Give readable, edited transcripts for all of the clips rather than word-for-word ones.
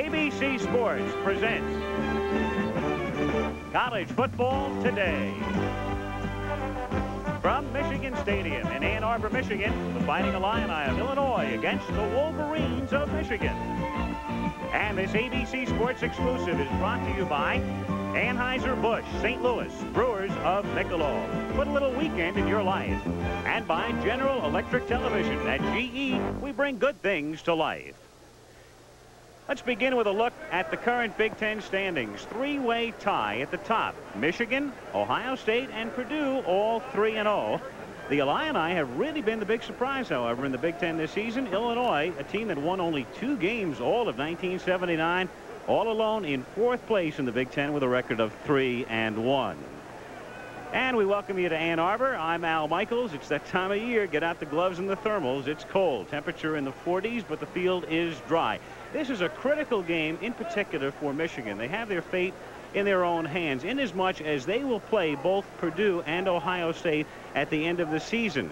ABC Sports presents College Football Today. From Michigan Stadium in Ann Arbor, Michigan, the Fighting Illini of Illinois against the Wolverines of Michigan. And this ABC Sports exclusive is brought to you by Anheuser-Busch, St. Louis, Brewers of Michelob. Put a little weekend in your life. And by General Electric Television. At GE, we bring good things to life. Let's begin with a look at the current Big Ten standings. Three-way tie at the top. Michigan, Ohio State, and Purdue all 3-0. The Illini have really been the big surprise, however, in the Big Ten this season. Illinois, a team that won only 2 games all of 1979, all alone in 4th place in the Big Ten with a record of 3-1. And we welcome you to Ann Arbor. I'm Al Michaels. It's that time of year. Get out the gloves and the thermals. It's cold. Temperature in the 40s, but the field is dry. This is a critical game, in particular for Michigan. They have their fate in their own hands, inasmuch as they will play both Purdue and Ohio State at the end of the season.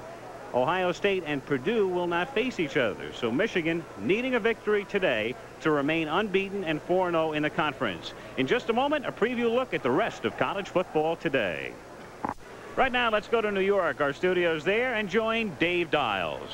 Ohio State and Purdue will not face each other, so Michigan needing a victory today to remain unbeaten and 4-0 in the conference. In just a moment, a preview look at the rest of college football today. Right now, let's go to New York. Our studio's there, and join Dave Dials.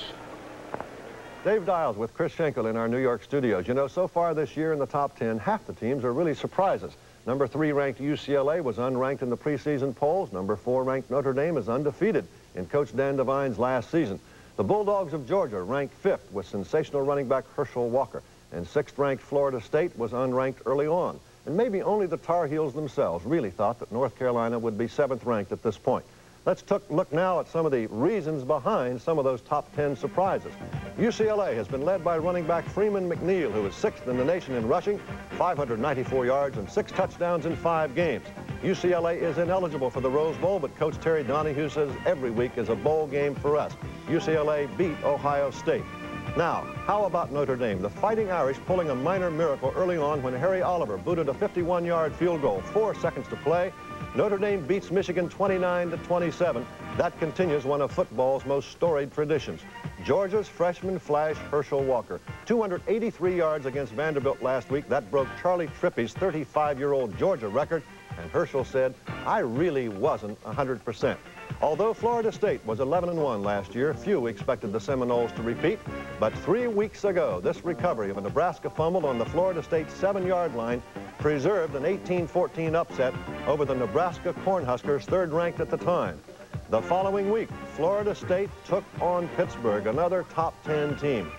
Dave Dials with Chris Schenkel in our New York studios. You know, so far this year in the top 10, half the teams are really surprises. Number 3 ranked UCLA was unranked in the preseason polls. Number 4 ranked Notre Dame is undefeated in Coach Dan Devine's last season. The Bulldogs of Georgia ranked 5th with sensational running back Herschel Walker. And 6th ranked Florida State was unranked early on. And maybe only the Tar Heels themselves really thought that North Carolina would be 7th ranked at this point. Let's look now at some of the reasons behind some of those top 10 surprises. UCLA has been led by running back Freeman McNeil, who is 6th in the nation in rushing, 594 yards and 6 touchdowns in 5 games. UCLA is ineligible for the Rose Bowl, but Coach Terry Donahue says every week is a bowl game for us. UCLA beat Ohio State. Now, how about Notre Dame? The Fighting Irish pulling a minor miracle early on when Harry Oliver booted a 51-yard field goal, 4 seconds to play. Notre Dame beats Michigan 29-27. That continues one of football's most storied traditions. Georgia's freshman flash Herschel Walker, 283 yards against Vanderbilt last week. That broke Charlie Trippi's 35-year-old Georgia record. And Herschel said, I really wasn't 100%. Although Florida State was 11-1 last year, few expected the Seminoles to repeat. But 3 weeks ago, this recovery of a Nebraska fumble on the Florida State 7-yard line preserved an 18-14 upset over the Nebraska Cornhuskers, 3rd ranked at the time. The following week, Florida State took on Pittsburgh, another top 10 team.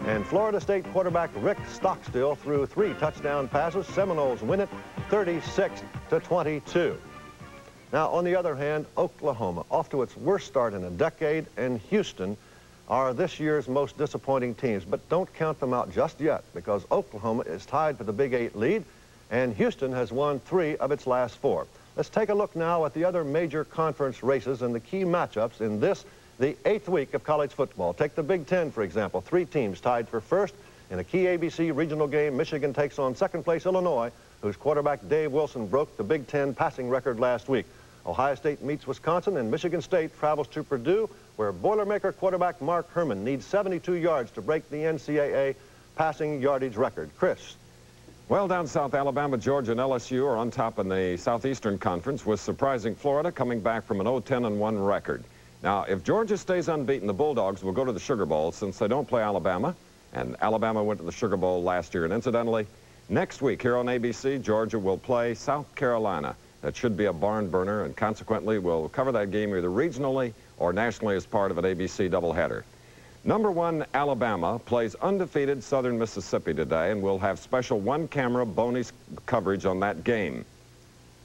And Florida State quarterback Rick Stockstill threw 3 touchdown passes. Seminoles win it 36-22. Now, on the other hand, Oklahoma, off to its worst start in a decade, and Houston are this year's most disappointing teams. But don't count them out just yet, because Oklahoma is tied for the Big 8 lead, and Houston has won 3 of its last 4. Let's take a look now at the other major conference races and the key matchups in this, the 8th week of college football. Take the Big Ten, for example. 3 teams tied for 1st. In a key ABC regional game, Michigan takes on 2nd place Illinois, whose quarterback Dave Wilson broke the Big Ten passing record last week. Ohio State meets Wisconsin, and Michigan State travels to Purdue, where Boilermaker quarterback Mark Herman needs 72 yards to break the NCAA passing yardage record. Chris. Well, down south, Alabama, Georgia, and LSU are on top in the Southeastern Conference, with surprising Florida coming back from an 0-10-1 record. Now, if Georgia stays unbeaten, the Bulldogs will go to the Sugar Bowl since they don't play Alabama, and Alabama went to the Sugar Bowl last year. And incidentally, next week here on ABC, Georgia will play South Carolina. That should be a barn burner, and consequently we'll cover that game either regionally or nationally as part of an ABC doubleheader. Number 1, Alabama, plays undefeated Southern Mississippi today, and we'll have special 1-camera bonus coverage on that game.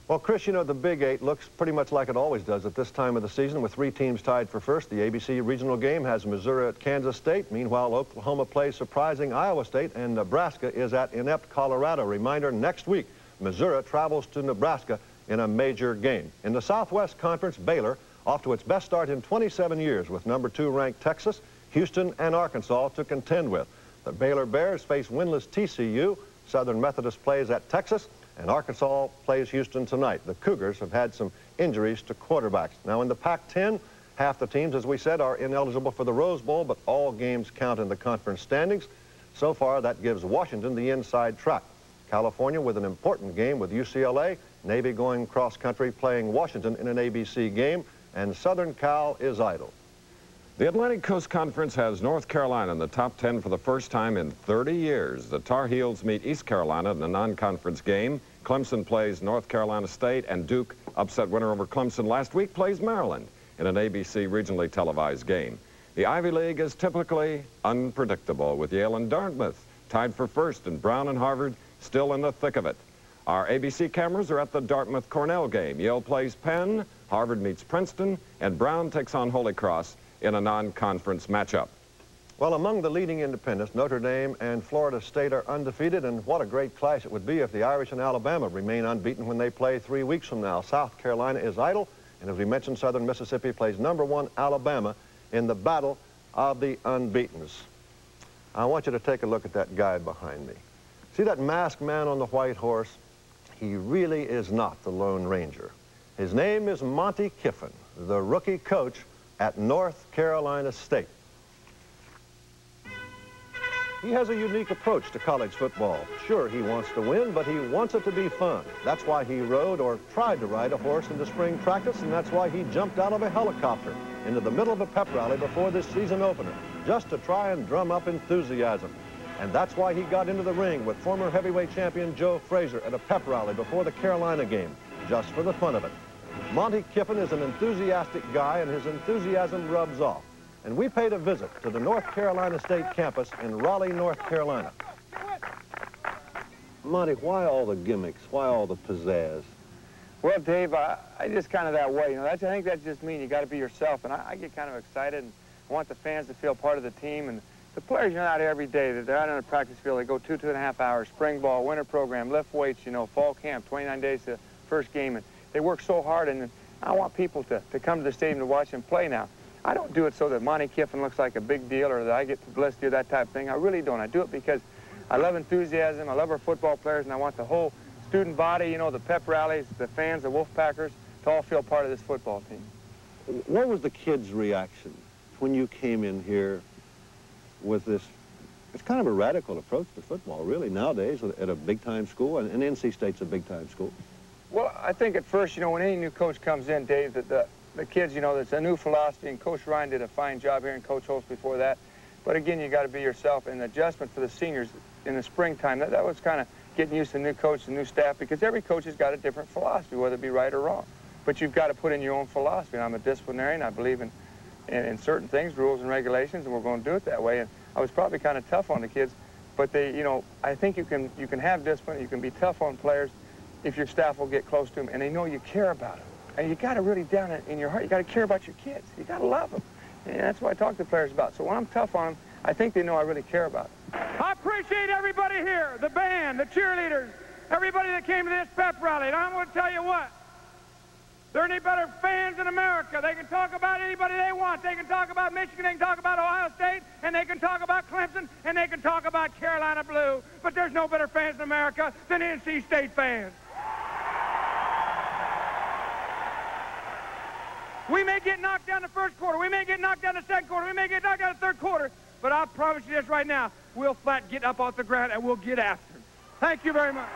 Well, Chris, you know, the Big 8 looks pretty much like it always does at this time of the season, with 3 teams tied for 1st. The ABC regional game has Missouri at Kansas State. Meanwhile, Oklahoma plays surprising Iowa State, and Nebraska is at inept Colorado. Reminder, next week, Missouri travels to Nebraska in a major game. In the Southwest Conference, Baylor, off to its best start in 27 years with number 2 ranked Texas, Houston, and Arkansas to contend with. The Baylor Bears face winless TCU. Southern Methodist plays at Texas, and Arkansas plays Houston tonight. The Cougars have had some injuries to quarterbacks. Now, in the Pac-10, half the teams, as we said, are ineligible for the Rose Bowl, but all games count in the conference standings. So far, that gives Washington the inside track. California with an important game with UCLA. Navy going cross-country playing Washington in an ABC game. And Southern Cal is idle. The Atlantic Coast Conference has North Carolina in the top 10 for the first time in 30 years. The Tar Heels meet East Carolina in a non-conference game. Clemson plays North Carolina State, and Duke, upset winner over Clemson last week, plays Maryland in an ABC regionally televised game. The Ivy League is typically unpredictable, with Yale and Dartmouth tied for first, and Brown and Harvard still in the thick of it. Our ABC cameras are at the Dartmouth-Cornell game. Yale plays Penn, Harvard meets Princeton, and Brown takes on Holy Cross in a non-conference matchup. Well, among the leading independents, Notre Dame and Florida State are undefeated, and what a great clash it would be if the Irish and Alabama remain unbeaten when they play 3 weeks from now. South Carolina is idle, and as we mentioned, Southern Mississippi plays #1 Alabama in the battle of the unbeatens. I want you to take a look at that guy behind me. See that masked man on the white horse? He really is not the Lone Ranger. His name is Monty Kiffin, the rookie coach at North Carolina State. He has a unique approach to college football. Sure, he wants to win, but he wants it to be fun. That's why he rode or tried to ride a horse into spring practice, and that's why he jumped out of a helicopter into the middle of a pep rally before this season opener, just to try and drum up enthusiasm. And that's why he got into the ring with former heavyweight champion Joe Frazier at a pep rally before the Carolina game, just for the fun of it. Monty Kiffin is an enthusiastic guy, and his enthusiasm rubs off. And we paid a visit to the North Carolina State campus in Raleigh, North Carolina. Monty, why all the gimmicks? Why all the pizzazz? Well, Dave, I just kind of that way. You know, I think that's just mean. You got to be yourself, and I get kind of excited, and I want the fans to feel part of the team. And the players are out here every day. They're out on the practice field. They go 2.5 hours, spring ball, winter program, lift weights, you know, fall camp, 29 days to first game. And they work so hard, and I want people to come to the stadium to watch them play now. I don't do it so that Monty Kiffin looks like a big deal or that I get publicity or that type of thing. I really don't. I do it because I love enthusiasm. I love our football players, and I want the whole student body, you know, the pep rallies, the fans, the Wolfpackers, to all feel part of this football team. What was the kids' reaction when you came in here with this? It's kind of a radical approach to football, really, nowadays at a big-time school, and NC State's a big-time school. Well, I think at first, you know, when any new coach comes in, Dave, the kids, you know, there's a new philosophy, and Coach Ryan did a fine job here, and Coach Holtz before that. But again, you got to be yourself, and the adjustment for the seniors in the springtime, that was kind of getting used to new coach and new staff, because every coach has got a different philosophy, whether it be right or wrong. But you've got to put in your own philosophy, and I'm a disciplinarian. I believe in certain things, rules and regulations, and we're going to do it that way. And I was probably kind of tough on the kids, but they, you know, I think you can have discipline, you can be tough on players if your staff will get close to them, and they know you care about them. And you got to really, down in your heart, you got to care about your kids. You got to love them. And that's what I talk to players about. So when I'm tough on them, I think they know I really care about them. I appreciate everybody here, the band, the cheerleaders, everybody that came to this pep rally. And I'm going to tell you what, there are any better fans in America. They can talk about anybody they want. They can talk about Michigan, they can talk about Ohio State, and they can talk about Clemson, and they can talk about Carolina Blue. But there's no better fans in America than NC State fans. We may get knocked down the first quarter. We may get knocked down the second quarter. We may get knocked down the third quarter. But I'll promise you this right now, we'll flat get up off the ground and we'll get after them. Thank you very much.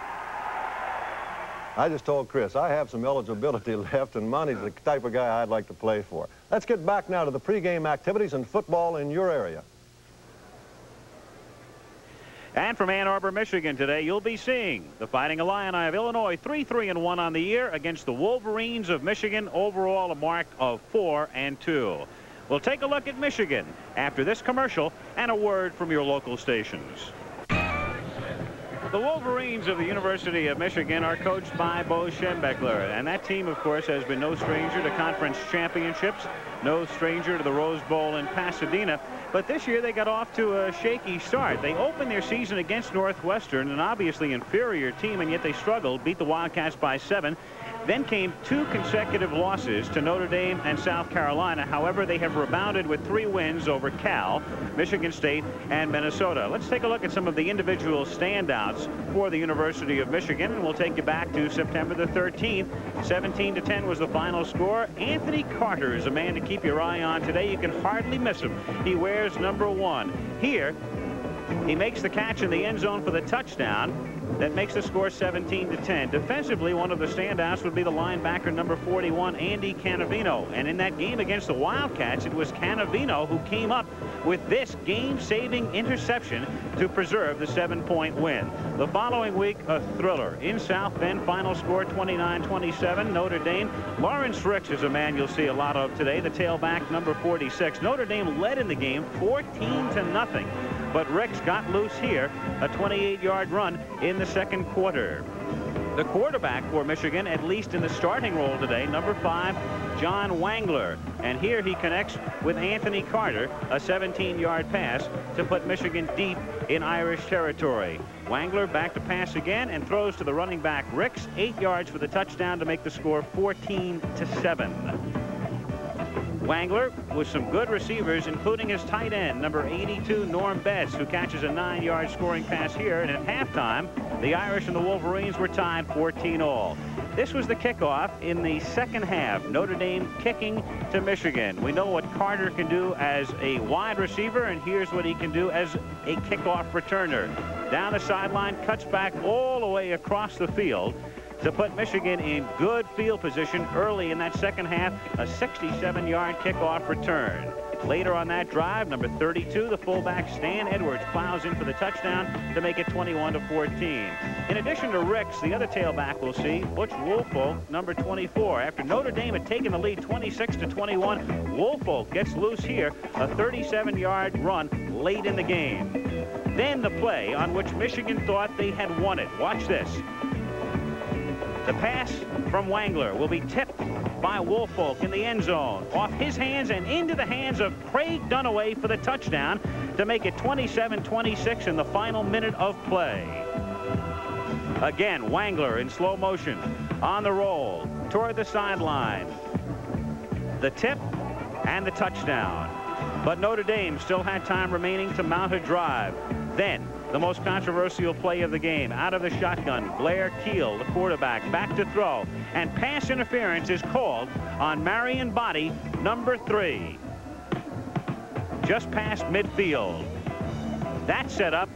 I just told Chris I have some eligibility left, and Monty's the type of guy I'd like to play for. Let's get back now to the pregame activities and football in your area. And from Ann Arbor, Michigan today, you'll be seeing the Fighting Illini of Illinois 3-3-1 on the year against the Wolverines of Michigan, overall a mark of 4-2. We'll take a look at Michigan after this commercial and a word from your local stations. The Wolverines of the University of Michigan are coached by Bo Schembechler, and that team, of course, has been no stranger to conference championships, no stranger to the Rose Bowl in Pasadena. But this year they got off to a shaky start. They opened their season against Northwestern, an obviously inferior team, and yet they struggled, beat the Wildcats by 7. Then came 2 consecutive losses to Notre Dame and South Carolina. However, they have rebounded with 3 wins over Cal, Michigan State, and Minnesota. Let's take a look at some of the individual standouts for the University of Michigan, and we'll take you back to September the 13th. 17-10 was the final score. Anthony Carter is a man to keep your eye on today. You can hardly miss him. He wears number 1. Here He makes the catch in the end zone for the touchdown. That makes the score 17-10. Defensively, one of the standouts would be the linebacker number 41, Andy Canavino. And in that game against the Wildcats, it was Canavino who came up with this game-saving interception to preserve the 7-point win. The following week, a thriller. In South Bend, final score 29-27. Notre Dame. Lawrence Ricks is a man you'll see a lot of today, the tailback number 46. Notre Dame led in the game 14-0. But Ricks got loose here, a 28-yard run in the second quarter. The quarterback for Michigan, at least in the starting role today, number 5, John Wangler. And here he connects with Anthony Carter, a 17-yard pass to put Michigan deep in Irish territory. Wangler back to pass again and throws to the running back Ricks, 8 yards for the touchdown to make the score 14-7. Wangler with some good receivers, including his tight end, number 82, Norm Betts, who catches a 9-yard scoring pass here. And at halftime, the Irish and the Wolverines were tied 14-all. This was the kickoff in the second half. Notre Dame kicking to Michigan. We know what Carter can do as a wide receiver, and here's what he can do as a kickoff returner. Down the sideline, cuts back all the way across the field to put Michigan in good field position early in that second half, a 67-yard kickoff return. Later on that drive, number 32, the fullback Stan Edwards plows in for the touchdown to make it 21-14. In addition to Ricks, the other tailback we'll see, Butch Woolfolk, number 24. After Notre Dame had taken the lead 26-21, Woolfolk gets loose here, a 37-yard run late in the game. Then the play on which Michigan thought they had won it. Watch this. The pass from Wangler will be tipped by Woolfolk in the end zone. Off his hands and into the hands of Craig Dunaway for the touchdown to make it 27-26 in the final minute of play. Again, Wangler in slow motion on the roll toward the sideline. The tip and the touchdown. But Notre Dame still had time remaining to mount a drive. Then the most controversial play of the game, out of the shotgun, Blair Keel, the quarterback, back to throw, and pass interference is called on Marion Body, number 3, just past midfield. That set up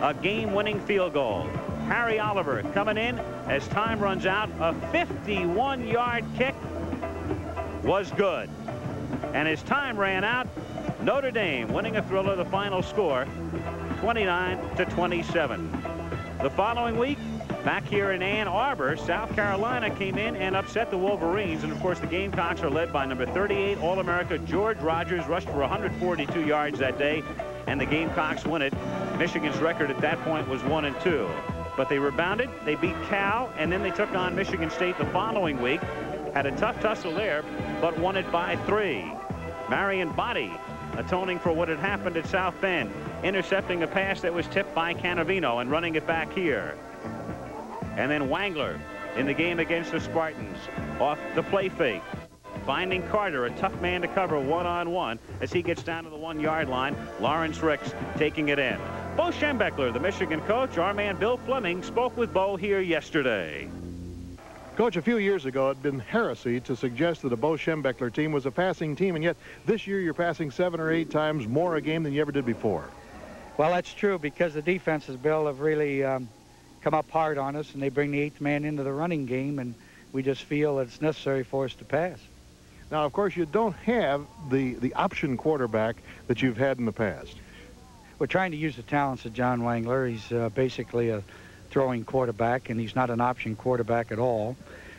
a game-winning field goal. Harry Oliver coming in as time runs out. A 51-yard kick was good, and as time ran out, Notre Dame winning a thriller. The final score 29-27. The following week, back here in Ann Arbor, South Carolina came in and upset the Wolverines. And, of course, the Gamecocks are led by number 38, All-America George Rogers, rushed for 142 yards that day, and the Gamecocks win it. Michigan's record at that point was 1-2. But they rebounded. They beat Cal, and then they took on Michigan State the following week. Had a tough tussle there, but won it by 3. Marion Body atoning for what had happened at South Bend, intercepting a pass that was tipped by Canavino and running it back here. And then Wangler in the game against the Spartans off the play fake, finding Carter, a tough man to cover one-on-one as he gets down to the 1-yard line. Lawrence Ricks taking it in. Bo Schembechler, the Michigan coach, our man Bill Fleming, spoke with Bo here yesterday. Coach, a few years ago, it had been heresy to suggest that a Bo Schembechler team was a passing team, and yet this year you're passing 7 or 8 times more a game than you ever did before. Well, that's true, because the defenses, Bill, have really come up hard on us, and they bring the 8th man into the running game, and we just feel it's necessary for us to pass. Now, of course, you don't have the option quarterback that you've had in the past. We're trying to use the talents of John Wangler. He's basically a throwing quarterback, and he's not an option quarterback at all.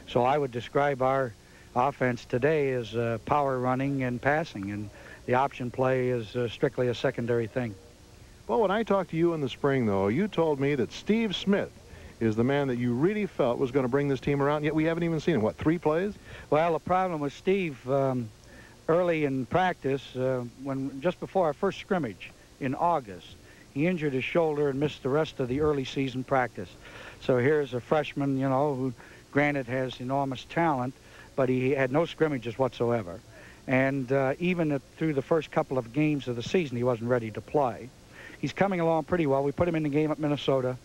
So I would describe our offense today as power running and passing, and the option play is strictly a secondary thing. Well, when I talked to you in the spring, though, you told me that Steve Smith is the man that you really felt was going to bring this team around, yet we haven't even seen him. What, 3 plays? Well, the problem with Steve, early in practice, just before our first scrimmage in August, he injured his shoulder and missed the rest of the early season practice. So here's a freshman, you know, who granted has enormous talent, but he had no scrimmages whatsoever. And even through the first couple of games of the season, he wasn't ready to play. He's coming along pretty well. We put him in the game at Minnesota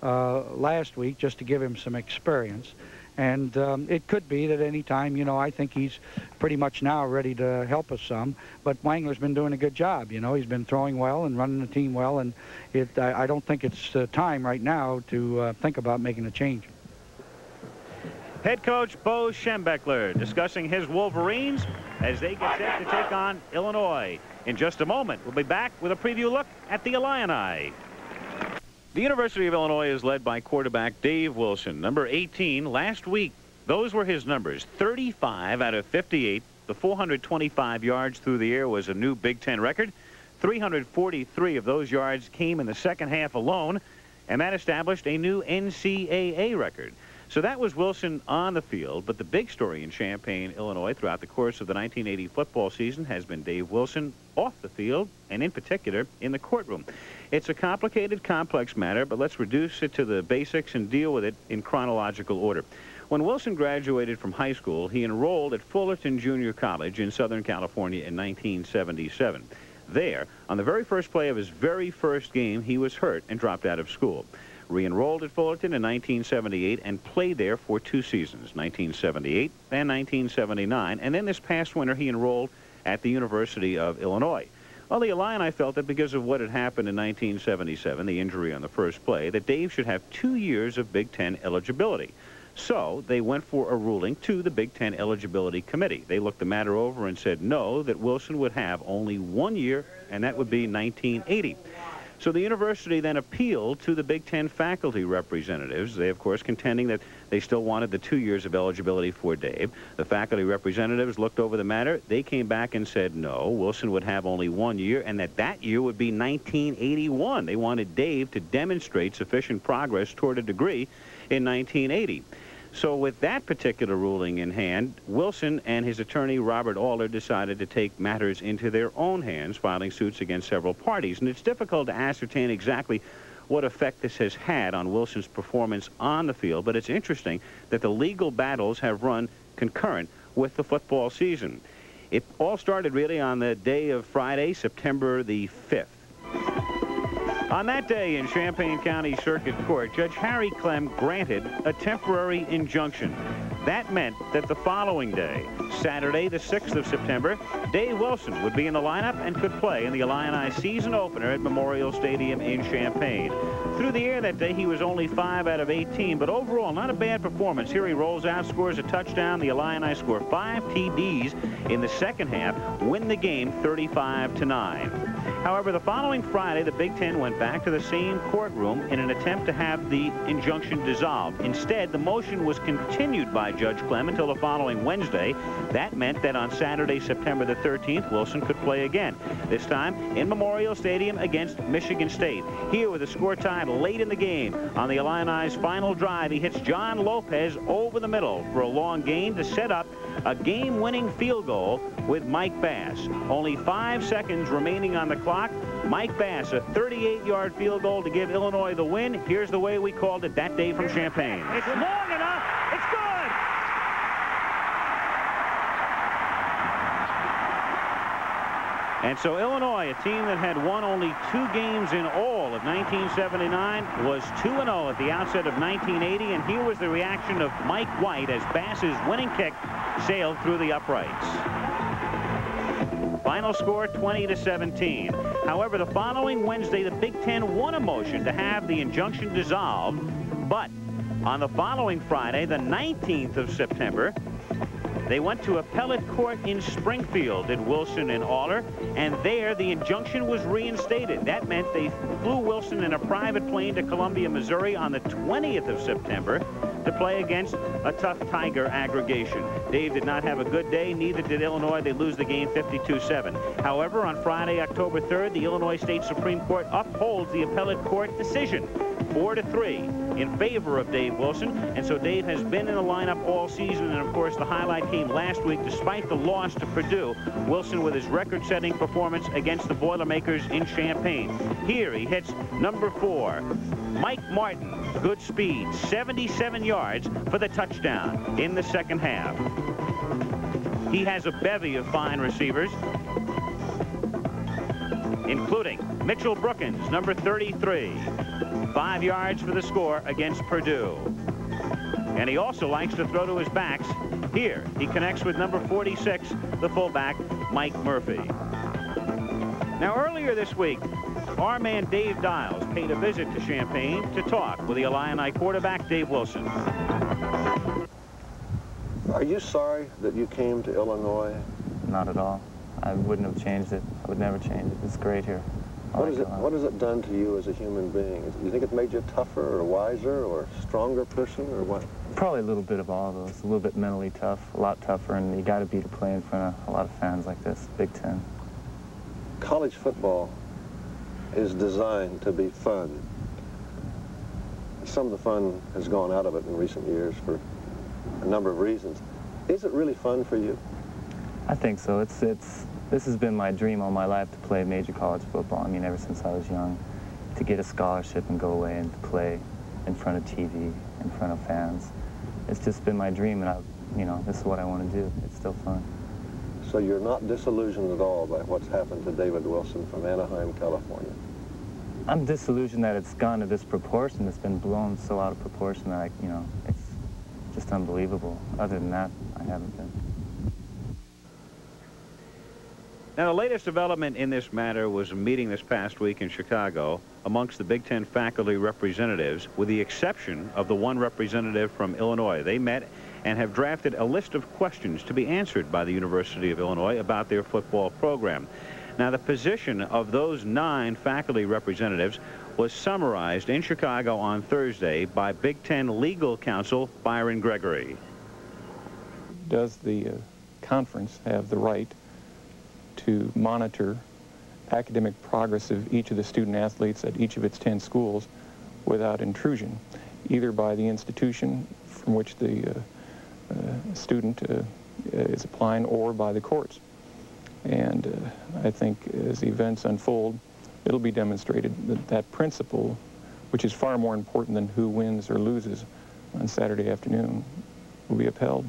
last week just to give him some experience. And it could be that any time, you know, I think he's pretty much now ready to help us some. But Wangler's been doing a good job. You know, he's been throwing well and running the team well. And I don't think it's time right now to think about making a change. Head coach Bo Schembechler discussing his Wolverines as they get set to take on Illinois. In just a moment, we'll be back with a preview look at the Illini. The University of Illinois is led by quarterback Dave Wilson, number 18. Last week, those were his numbers, 35 out of 58. The 425 yards through the air was a new Big Ten record. 343 of those yards came in the second half alone, and that established a new NCAA record. So that was Wilson on the field, but the big story in Champaign, Illinois, throughout the course of the 1980 football season has been Dave Wilson off the field, and in particular in the courtroom. It's a complicated, complex matter, but let's reduce it to the basics and deal with it in chronological order. When Wilson graduated from high school, he enrolled at Fullerton Junior College in Southern California in 1977. There, on the very first play of his very first game, he was hurt and dropped out of school. Re-enrolled at Fullerton in 1978 and played there for 2 seasons, 1978 and 1979. And then this past winter, he enrolled at the University of Illinois. Well, the Illini felt that because of what had happened in 1977, the injury on the first play, that Dave should have 2 years of Big Ten eligibility. So they went for a ruling to the Big Ten Eligibility Committee. They looked the matter over and said no, that Wilson would have only 1 year, and that would be 1980. So the university then appealed to the Big Ten faculty representatives. They, of course, contending that they still wanted the 2 years of eligibility for Dave. The faculty representatives looked over the matter. They came back and said no, Wilson would have only 1 year, and that year would be 1981. They wanted Dave to demonstrate sufficient progress toward a degree in 1980. So with that particular ruling in hand, Wilson and his attorney, Robert Aller, decided to take matters into their own hands, filing suits against several parties. And it's difficult to ascertain exactly what effect this has had on Wilson's performance on the field, but it's interesting that the legal battles have run concurrent with the football season. It all started really on the day of Friday, September the 5th. On that day in Champaign County Circuit Court, Judge Harry Clem granted a temporary injunction. That meant that the following day, Saturday, the 6th of September, Dave Wilson would be in the lineup and could play in the Illini season opener at Memorial Stadium in Champaign. Through the air that day, he was only 5 out of 18, but overall, not a bad performance. Here he rolls out, scores a touchdown. The Illini score 5 TDs in the second half, win the game 35-9. However, the following Friday, the Big Ten went back to the same courtroom in an attempt to have the injunction dissolved. Instead, the motion was continued by Judge Clem until the following Wednesday. That meant that on Saturday, September the 13th, Wilson could play again, this time in Memorial Stadium against Michigan State. Here with a score tied late in the game, on the Illini's final drive, he hits John Lopez over the middle for a long gain to set up a game-winning field goal with Mike Bass. Only 5 seconds remaining on the clock. Mike Bass, a 38-yard field goal to give Illinois the win. Here's the way we called it that day from Champaign. It's long enough. It's good. And so Illinois, a team that had won only 2 games in all of 1979, was 2-0 at the outset of 1980. And here was the reaction of Mike White as Bass's winning kick sailed through the uprights. Final score 20-17. However, the following Wednesday, the Big Ten won a motion to have the injunction dissolved. But on the following Friday, the 19th of September, they went to appellate court in Springfield, did Wilson and Aller, and there the injunction was reinstated. That meant they flew Wilson in a private plane to Columbia, Missouri on the 20th of September to play against a tough Tiger aggregation. Dave did not have a good day, neither did Illinois. They lose the game 52-7. However, on Friday, October 3rd, the Illinois State Supreme Court upholds the appellate court decision 4-3 in favor of Dave Wilson, and so Dave has been in the lineup all season, and of course the highlight came last week despite the loss to Purdue. Wilson with his record-setting performance against the Boilermakers in Champaign. Here he hits number 4, Mike Martin. Good speed, 77 yards for the touchdown in the second half. He has a bevy of fine receivers, including Mitchell Brookins, number 33. 5 yards for the score against Purdue. and he also likes to throw to his backs. Here, he connects with number 46, the fullback, Mike Murphy. Now, earlier this week, our man Dave Dials paid a visit to Champaign to talk with the Illini quarterback, Dave Wilson. Are you sorry that you came to Illinois? Not at all. I wouldn't have changed it. I would never change it. It's great here. What has it done to you as a human being? Do you think it made you tougher or wiser or stronger person or what? Probably a little bit of all of those. A little bit mentally tough, a lot tougher, and you got to be to play in front of a lot of fans like this, Big Ten. College football is designed to be fun. Some of the fun has gone out of it in recent years for a number of reasons. Is it really fun for you? I think so. This has been my dream all my life, to play major college football. I mean, ever since I was young, to get a scholarship and go away and to play in front of TV, in front of fans. It's just been my dream, and this is what I want to do. It's still fun. So you're not disillusioned at all by what's happened to David Wilson from Anaheim, California? I'm disillusioned that it's gone to this proportion. It's been blown so out of proportion that, it's just unbelievable. Other than that, I haven't been. Now, the latest development in this matter was a meeting this past week in Chicago amongst the Big Ten faculty representatives, with the exception of the one representative from Illinois. They met and have drafted a list of questions to be answered by the University of Illinois about their football program. Now, the position of those 9 faculty representatives was summarized in Chicago on Thursday by Big Ten legal counsel Byron Gregory. Does the conference have the right to monitor academic progress of each of the student athletes at each of its 10 schools without intrusion, either by the institution from which the student is applying or by the courts? And I think as the events unfold, it'll be demonstrated that that principle, which is far more important than who wins or loses on Saturday afternoon, will be upheld.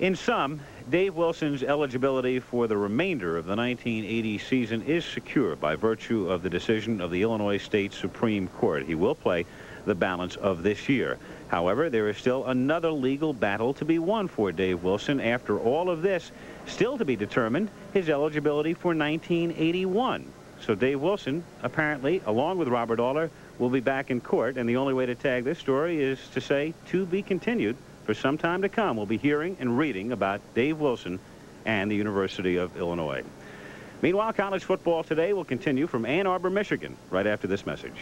In sum, Dave Wilson's eligibility for the remainder of the 1980 season is secure by virtue of the decision of the Illinois State Supreme Court. He will play the balance of this year. However, there is still another legal battle to be won for Dave Wilson. After all of this, still to be determined his eligibility for 1981. So Dave Wilson, apparently, along with Robert Aller, will be back in court, and the only way to tag this story is to say, to be continued. For some time to come, we'll be hearing and reading about Dave Wilson and the University of Illinois. Meanwhile, college football today will continue from Ann Arbor, Michigan, right after this message.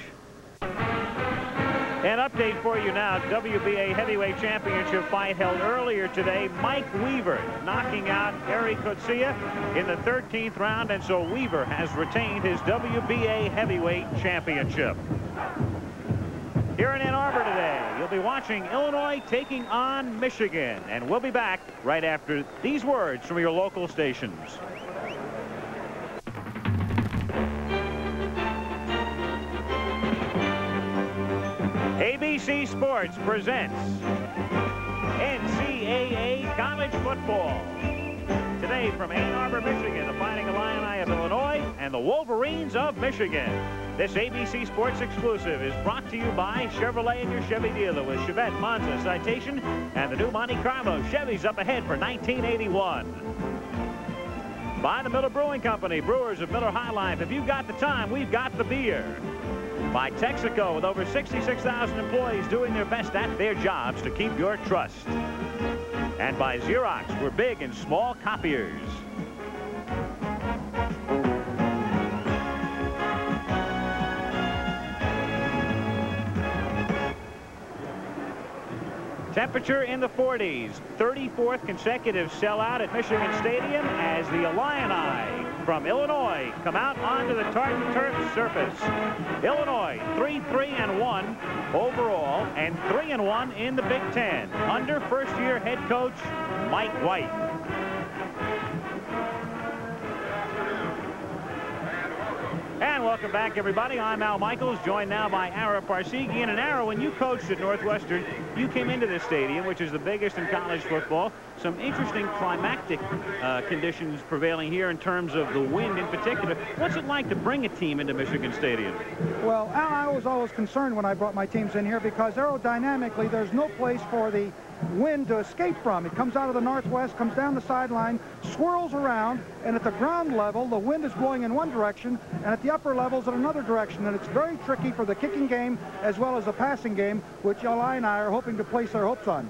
An update for you now. WBA heavyweight championship fight held earlier today. Mike Weaver knocking out Eric Kotsia in the 13th round, and so Weaver has retained his WBA heavyweight championship. Here in Ann Arbor today, you'll be watching Illinois taking on Michigan, and we'll be back right after these words from your local stations. ABC Sports presents NCAA College Football. Today from Ann Arbor, Michigan, the Fighting Illini of Illinois and the Wolverines of Michigan. This ABC Sports exclusive is brought to you by Chevrolet and your Chevy dealer with Chevette, Monza, Citation, and the new Monte Carlo. Chevy's up ahead for 1981. By the Miller Brewing Company, brewers of Miller High Life. If you've got the time, we've got the beer. By Texaco, with over 66,000 employees doing their best at their jobs to keep your trust. And by Xerox, we're big and small copiers. Temperature in the 40s. 34th consecutive sellout at Michigan Stadium as the Illini from Illinois come out onto the tartan turf surface. Illinois 3-3-1 overall and 3-1 in the Big Ten under first-year head coach Mike White. And And welcome back, everybody. I'm Al Michaels, joined now by Ara Parsegian. And Ara, when you coached at Northwestern, you came into this stadium, which is the biggest in college football. Some interesting climatic conditions prevailing here in terms of the wind in particular. What's it like to bring a team into Michigan Stadium? Well, Al, I was always concerned when I brought my teams in here because aerodynamically there's no place for the wind to escape from. It comes out of the northwest, comes down the sideline, swirls around, and at the ground level the wind is blowing in one direction, and at the upper levels in another direction, and it's very tricky for the kicking game as well as the passing game, which Eli and I are hoping to place our hopes on.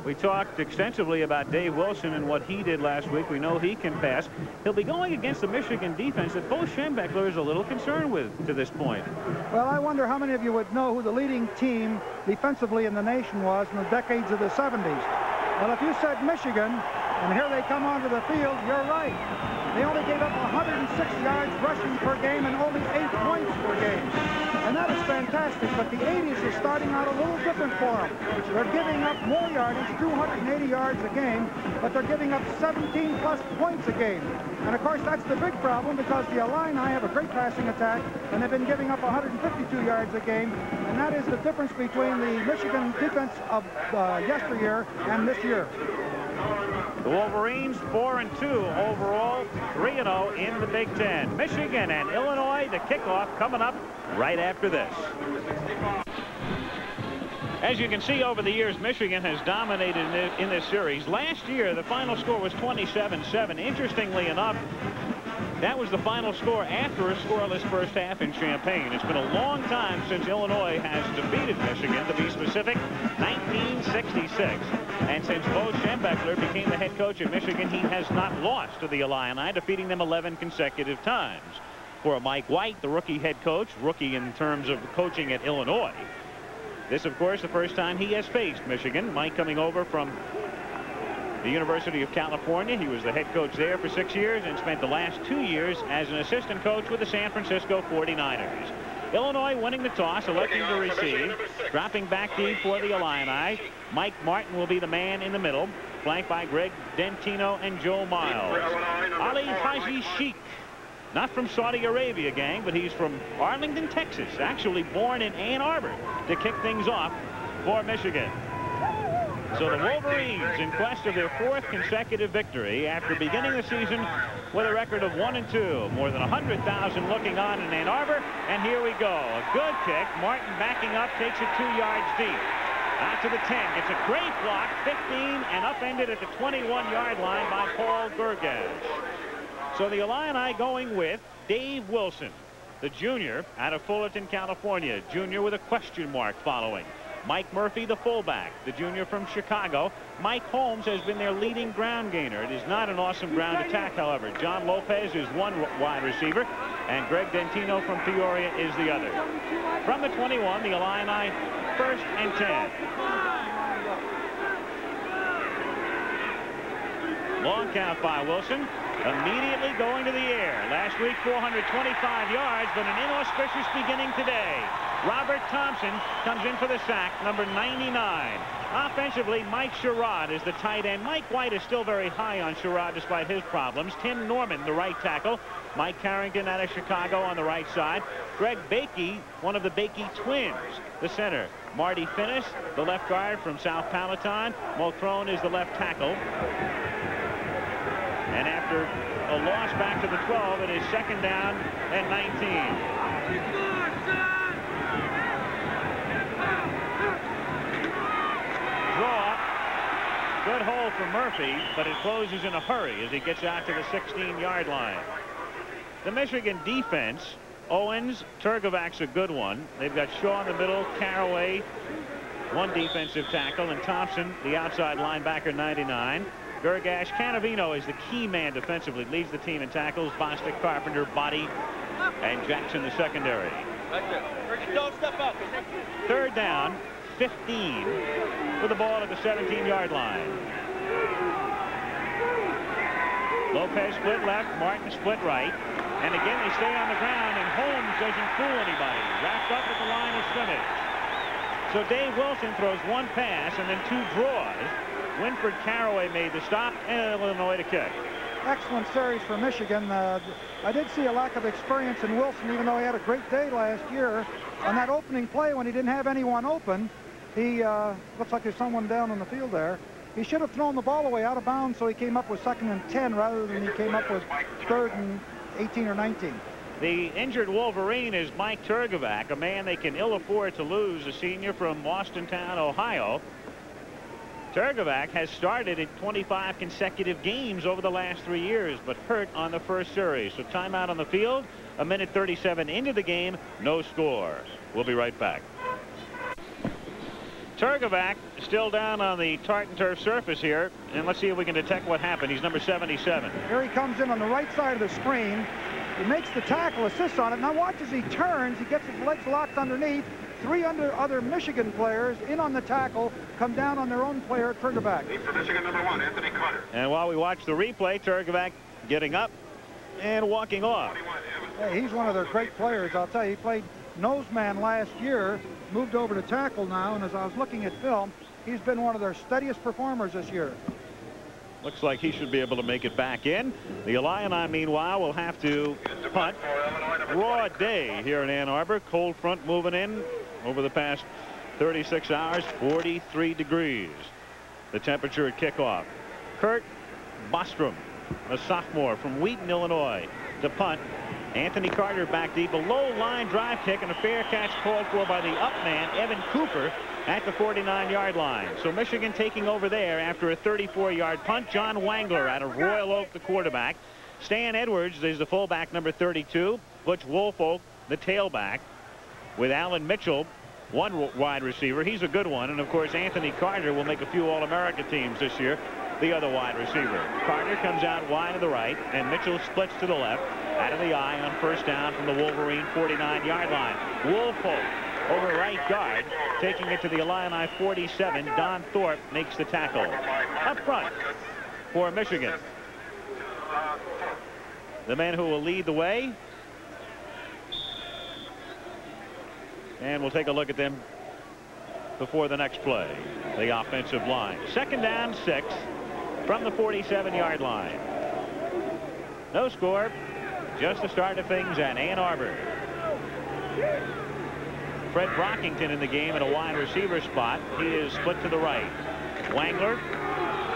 We talked extensively about Dave Wilson and what he did last week. We know he can pass. He'll be going against the Michigan defense that Bo Schembechler is a little concerned with to this point. Well, I wonder how many of you would know who the leading team defensively in the nation was in the decades of the 70s. Well, if you said Michigan, and here they come onto the field, you're right. They only gave up 106 yards rushing per game and only 8 points per game. And that is fantastic, but the 80s is starting out a little different for them. They're giving up more yardage, 280 yards a game, but they're giving up 17-plus points a game. And, of course, that's the big problem because the Illini have a great passing attack, and they've been giving up 152 yards a game, and that is the difference between the Michigan defense of yesteryear and this year. The Wolverines 4-2 overall, 3-0 in the Big Ten. Michigan and Illinois, the kickoff coming up right after this. As you can see, over the years, Michigan has dominated in this series. Last year, the final score was 27-7. Interestingly enough, that was the final score after a scoreless first half in Champaign. It's been a long time since Illinois has defeated Michigan, to be specific, 1966. And since Bo Schembechler became the head coach at Michigan, he has not lost to the Illini, defeating them 11 consecutive times. For Mike White, the rookie head coach, rookie in terms of coaching at Illinois, this, of course, the first time he has faced Michigan. Mike coming over from the University of California. He was the head coach there for 6 years and spent the last 2 years as an assistant coach with the San Francisco 49ers. Illinois winning the toss, electing to receive, dropping back deep for the Illini. Mike Martin will be the man in the middle, flanked by Greg Dentino and Joe Miles. Ali Haji Sheikh, not from Saudi Arabia, gang, but he's from Arlington, Texas, actually born in Ann Arbor, to kick things off for Michigan. So the Wolverines, in quest of their 4th consecutive victory after beginning the season with a record of 1-2. More than 100,000 looking on in Ann Arbor, and here we go. A good kick. Martin backing up, takes it 2 yards deep. Out to the 10, gets a great block, 15, and upended at the 21-yard line by Paul Gergash. So the Illini going with Dave Wilson, the junior out of Fullerton, California. Junior with a question mark following. Mike Murphy, the fullback, the junior from Chicago. Mike Holmes has been their leading ground gainer. It is not an awesome ground attack, however. John Lopez is one wide receiver, and Greg Dentino from Peoria is the other. From the 21, the Illini 1st and 10. Long count by Wilson. Immediately going to the air. Last week, 425 yards, but an inauspicious beginning today. Robert Thompson comes in for the sack, number 99. Offensively, Mike Sherrod is the tight end. Mike White is still very high on Sherrod despite his problems. Tim Norman, the right tackle. Mike Carrington out of Chicago on the right side. Greg Bakey, one of the Bakey twins, the center. Marty Finnis, the left guard from South Palatine. Multhrone is the left tackle. And after a loss back to the 12, it is 2nd down and 19. Draw. Good hole for Murphy, but it closes in a hurry as he gets out to the 16-yard line. The Michigan defense, Owens, Turgovac's a good one. They've got Shaw in the middle, Caraway, one defensive tackle, and Thompson, the outside linebacker, 99. Gergash. Canavino is the key man defensively, leads the team in tackles. Bostic, Carpenter, Body, and Jackson the secondary. Don't step up. 3rd down, 15 with the ball at the 17-yard line. Lopez split left, Martin split right, and again they stay on the ground, and Holmes doesn't fool anybody. Wrapped up at the line of scrimmage. So Dave Wilson throws one pass and then 2 draws. Winford Caraway made the stop, and Illinois to kick. excellent series for Michigan. I did see a lack of experience in Wilson, even though he had a great day last year. On that opening play, when he didn't have anyone open, he looks like there's someone down on the field there. He should have thrown the ball away out of bounds, so he came up with 2nd and 10 rather than he came up with 3rd and 18 or 19. The injured Wolverine is Mike Turgovac, a man they can ill afford to lose, a senior from Austintown, Ohio. Turgovac has started in 25 consecutive games over the last 3 years, but hurt on the first series. So timeout on the field, 1:37 into the game, no score. We'll be right back. Turgovac still down on the tartan turf surface here, and let's see if we can detect what happened. He's number 77. Here he comes in on the right side of the screen. He makes the tackle, assists on it. Now watch as he turns. He gets his legs locked underneath. 3 other Michigan players in on the tackle, come down on their own player, Turgovac. For Michigan, number 1, Anthony Carter. And while we watch the replay, Turgovac getting up and walking off. Hey, he's one of their great players. I'll tell you, he played noseman last year, moved over to tackle now, and as I was looking at film, he's been one of their steadiest performers this year. Looks like he should be able to make it back in. The Illini, meanwhile, will have to punt. Raw day here in Ann Arbor. Cold front moving in over the past 36 hours, 43 degrees. The temperature at kickoff. Kurt Bostrom, a sophomore from Wheaton, Illinois, to punt. Anthony Carter back deep. A low line drive kick and a fair catch called for by the up man, Evan Cooper, at the 49-yard line. So Michigan taking over there after a 34-yard punt. John Wangler out of Royal Oak, the quarterback. Stan Edwards is the fullback, number 32. Butch Woolfolk, the tailback, with Alan Mitchell, one wide receiver. He's a good one. And, of course, Anthony Carter will make a few All-America teams this year, the other wide receiver. Carter comes out wide to the right, and Mitchell splits to the left, out of the eye on first down from the Wolverine 49-yard line. Woolfolk over right guard, taking it to the Illini 47. Don Thorpe makes the tackle. Up front for Michigan, the man who will lead the way. And we'll take a look at them before the next play. The offensive line. 2nd down, 6 from the 47-yard line. No score. Just the start of things at Ann Arbor. Fred Brockington in the game in a wide receiver spot. He is split to the right. Wangler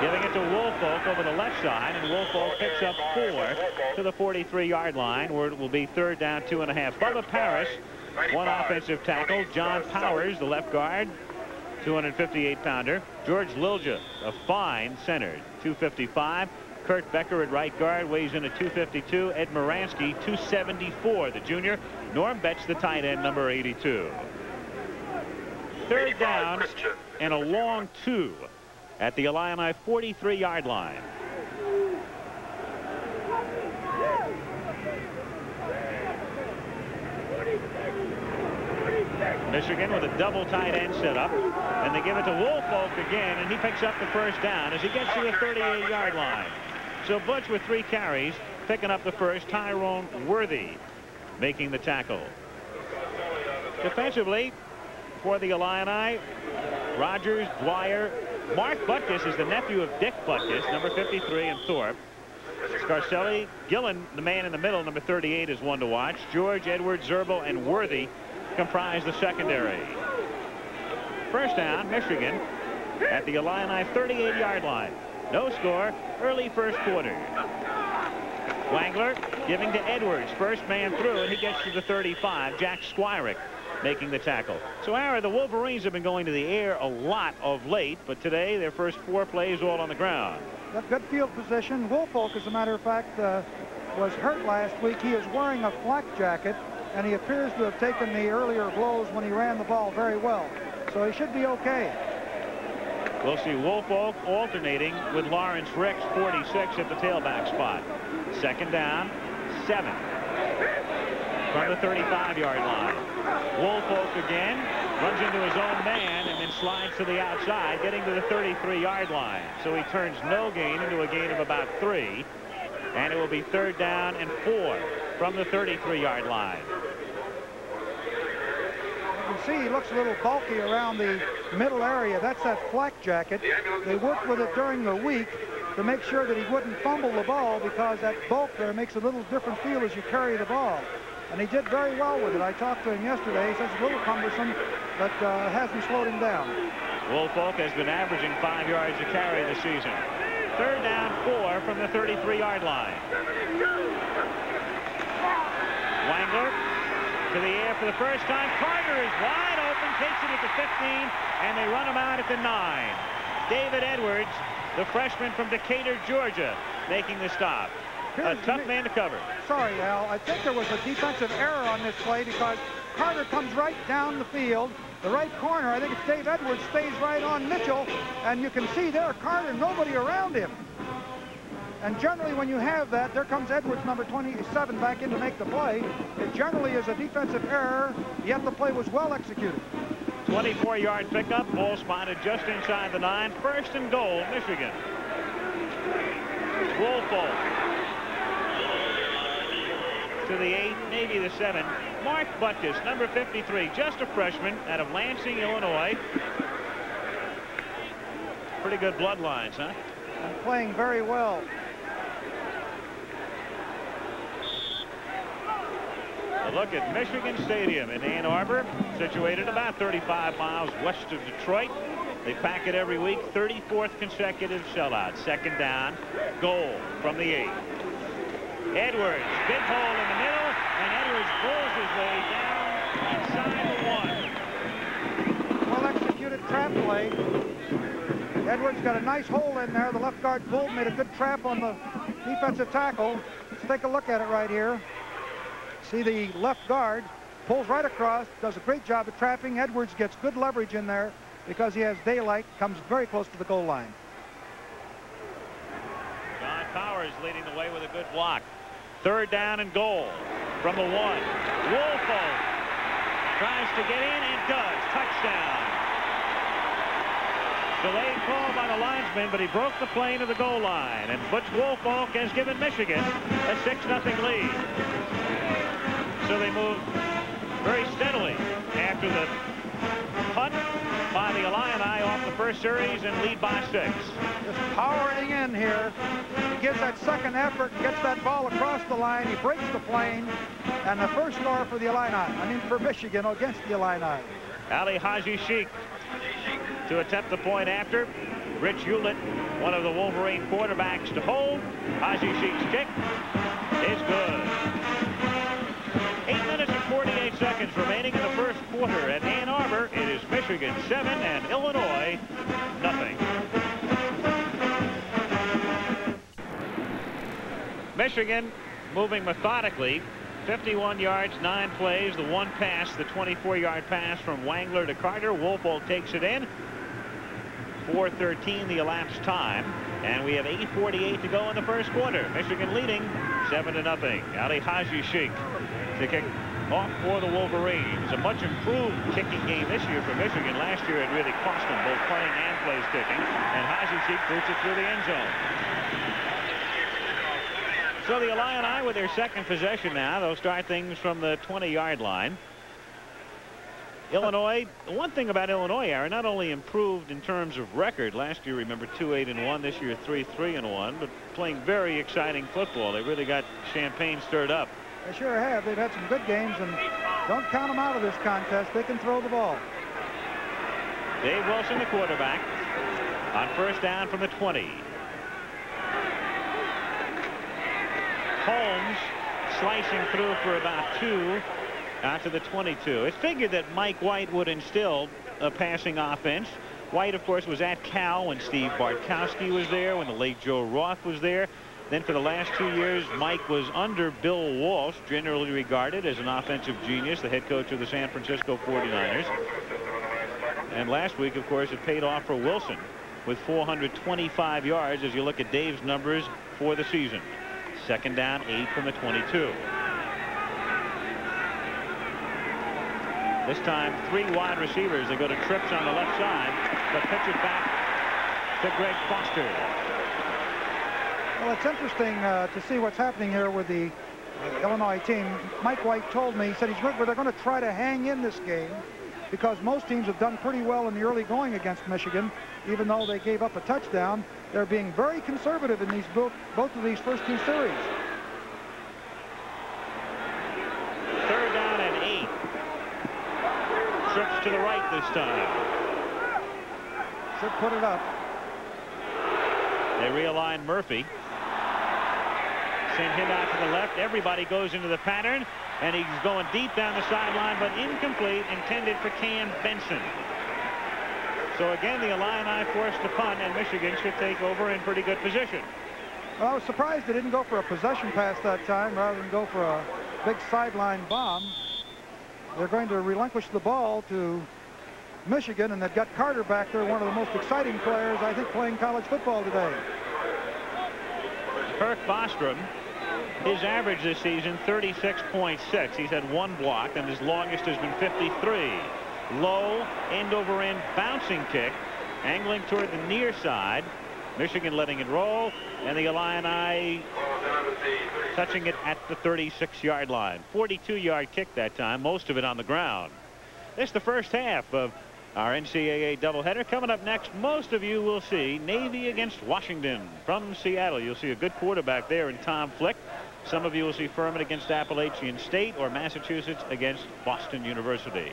giving it to Woolfolk over the left side, and Woolfolk picks up 4 to the 43-yard line, where it will be 3rd down, 2.5. Bubba Parrish, one offensive tackle. John Powers, the left guard, 258-pounder. George Lilja, a fine center, 255. Kurt Becker at right guard weighs in at 252. Ed Moransky, 274, the junior. Norm Betts, the tight end, number 82. 3rd down and a long 2 at the Illini 43-yard line. Michigan with a double tight end set up, and they give it to Woolfolk again, and he picks up the first down as he gets to the 38-yard line. So Butch with 3 carries, picking up the first. Tyrone Worthy making the tackle. Defensively for the Illini, Rogers, Dwyer. Mark Butkus is the nephew of Dick Butkus, number 53, and Thorpe. Scarcelli, Gillen, the man in the middle, number 38, is one to watch. George, Edwards, Zerbo, and Worthy comprise the secondary. First down, Michigan at the Illini 38-yard line. No score, early first quarter. Wangler giving to Edwards, first man through, and he gets to the 35. Jack Squirick making the tackle. So, Ara, the Wolverines have been going to the air a lot of late, but today their first 4 plays all on the ground. Got good field position. Woolfolk, as a matter of fact, was hurt last week. He is wearing a flak jacket, and he appears to have taken the earlier blows when he ran the ball very well. So he should be okay. We'll see Woolfolk alternating with Lawrence Ricks, 46, at the tailback spot. 2nd down, 7 from the 35-yard line. Woolfolk again runs into his own man and then slides to the outside, getting to the 33-yard line. So he turns no gain into a gain of about 3, and it will be 3rd down and 4 from the 33-yard line. You can see he looks a little bulky around the middle area. That's that flak jacket. They worked with it during the week, to make sure that he wouldn't fumble the ball, because that bulk there makes a little different feel as you carry the ball. And he did very well with it. I talked to him yesterday. He says it's a little cumbersome, but hasn't slowed him down. Woolfolk has been averaging 5 yards a carry this season. Third down, 4 from the 33-yard line. Wangler to the air for the first time. Carter is wide open, takes it at the 15, and they run him out at the 9. David Edwards, the freshman from Decatur, Georgia, making the stop. A tough man to cover. Sorry, Al. I think there was a defensive error on this play, because Carter comes right down the field. The right corner, I think it's Dave Edwards, stays right on Mitchell, and you can see there Carter, nobody around him. And generally when you have that, there comes Edwards, number 27, back in to make the play. It generally is a defensive error, yet the play was well executed. 24-yard pickup, ball spotted just inside the 9. First and goal, Michigan. Woolfolk to the 8, maybe the 7. Mark Butkus, number 53, just a freshman out of Lansing, Illinois. Pretty good bloodlines, huh? And playing very well. A look at Michigan Stadium in Ann Arbor, situated about 35 miles west of Detroit. They pack it every week. 34th consecutive sellout. Second down, goal from the 8. Edwards, big hole in the middle, and Edwards pulls his way down inside the 1. Well executed trap play. Edwards got a nice hole in there. The left guard pulled, made a good trap on the defensive tackle. Let's take a look at it right here. See the left guard pulls right across, does a great job of trapping. Edwards gets good leverage in there because he has daylight, comes very close to the goal line. John Powers leading the way with a good block. Third down and goal from the 1. Woolfolk tries to get in and does. Touchdown. Delayed call by the linesman, but he broke the plane of the goal line. And Butch Woolfolk has given Michigan a 6-0 lead. So they move very steadily after the punt by the Illini off the first series and lead by 6. Just powering in here. He gives that second effort, gets that ball across the line. He breaks the plane. And the first score for the Illini. I mean for Michigan against the Illini. Ali Haji Sheikh to attempt the point after. Rich Hewlett, one of the Wolverine quarterbacks, to hold. Haji Sheikh's kick is good. 8 minutes and 48 seconds remaining in the first quarter. At Ann Arbor, it is Michigan 7 and Illinois nothing. Michigan moving methodically. 51 yards, 9 plays, the 1 pass, the 24-yard pass from Wangler to Carter. Woolfolk takes it in. 4:13 the elapsed time, and we have 8:48 to go in the first quarter. Michigan leading 7-0. Ali Haji Sheikh to kick off for the Wolverines. A much improved kicking game this year for Michigan. Last year it really cost them both playing and place kicking, and Haji Sheikh boots it through the end zone. So the Illini with their second possession now. They'll start things from the 20-yard line. Illinois, one thing about Illinois, Aaron, not only improved in terms of record. Last year, remember, 2-8-1. This year, 3-3-1. But playing very exciting football. They really got champagne stirred up. They sure have. They've had some good games, and don't count them out of this contest. They can throw the ball. Dave Wilson, the quarterback, on first down from the 20. Holmes slicing through for about 2 out to the 22. It's figured that Mike White would instill a passing offense. White, of course, was at Cal when Steve Bartkowski was there, when the late Joe Roth was there. Then for the last 2 years, Mike was under Bill Walsh, generally regarded as an offensive genius, the head coach of the San Francisco 49ers. And last week, of course, it paid off for Wilson with 425 yards as you look at Dave's numbers for the season. Second down, 8 from the 22. This time, 3 wide receivers. They go to trips on the left side, but pitch it back to Greg Foster. Well, it's interesting to see what's happening here with the Illinois team. Mike White told me, he said they're going to try to hang in this game. because most teams have done pretty well in the early going against Michigan, even though they gave up a touchdown. They're being very conservative in these both of these first two series. 3rd down and 8. Trips to the right this time. Should put it up. They realign Murphy. Send him out to the left. Everybody goes into the pattern, and he's going deep down the sideline, but incomplete, intended for Cam Benson. So again, the Illini forced to punt, and Michigan should take over in pretty good position. Well, I was surprised they didn't go for a possession pass that time rather than go for a big sideline bomb. They're going to relinquish the ball to Michigan, and they've got Carter back there, one of the most exciting players, I think, playing college football today. Kirk Bostrom, his average this season, 36.6. He's had 1 block, and his longest has been 53. Low, end-over-end bouncing kick, angling toward the near side. Michigan letting it roll, and the Illini touching it at the 36-yard line. 42-yard kick that time, most of it on the ground. This is the first half of our NCAA doubleheader. Coming up next, most of you will see Navy against Washington from Seattle. You'll see a good quarterback there in Tom Flick. Some of you will see Furman against Appalachian State or Massachusetts against Boston University.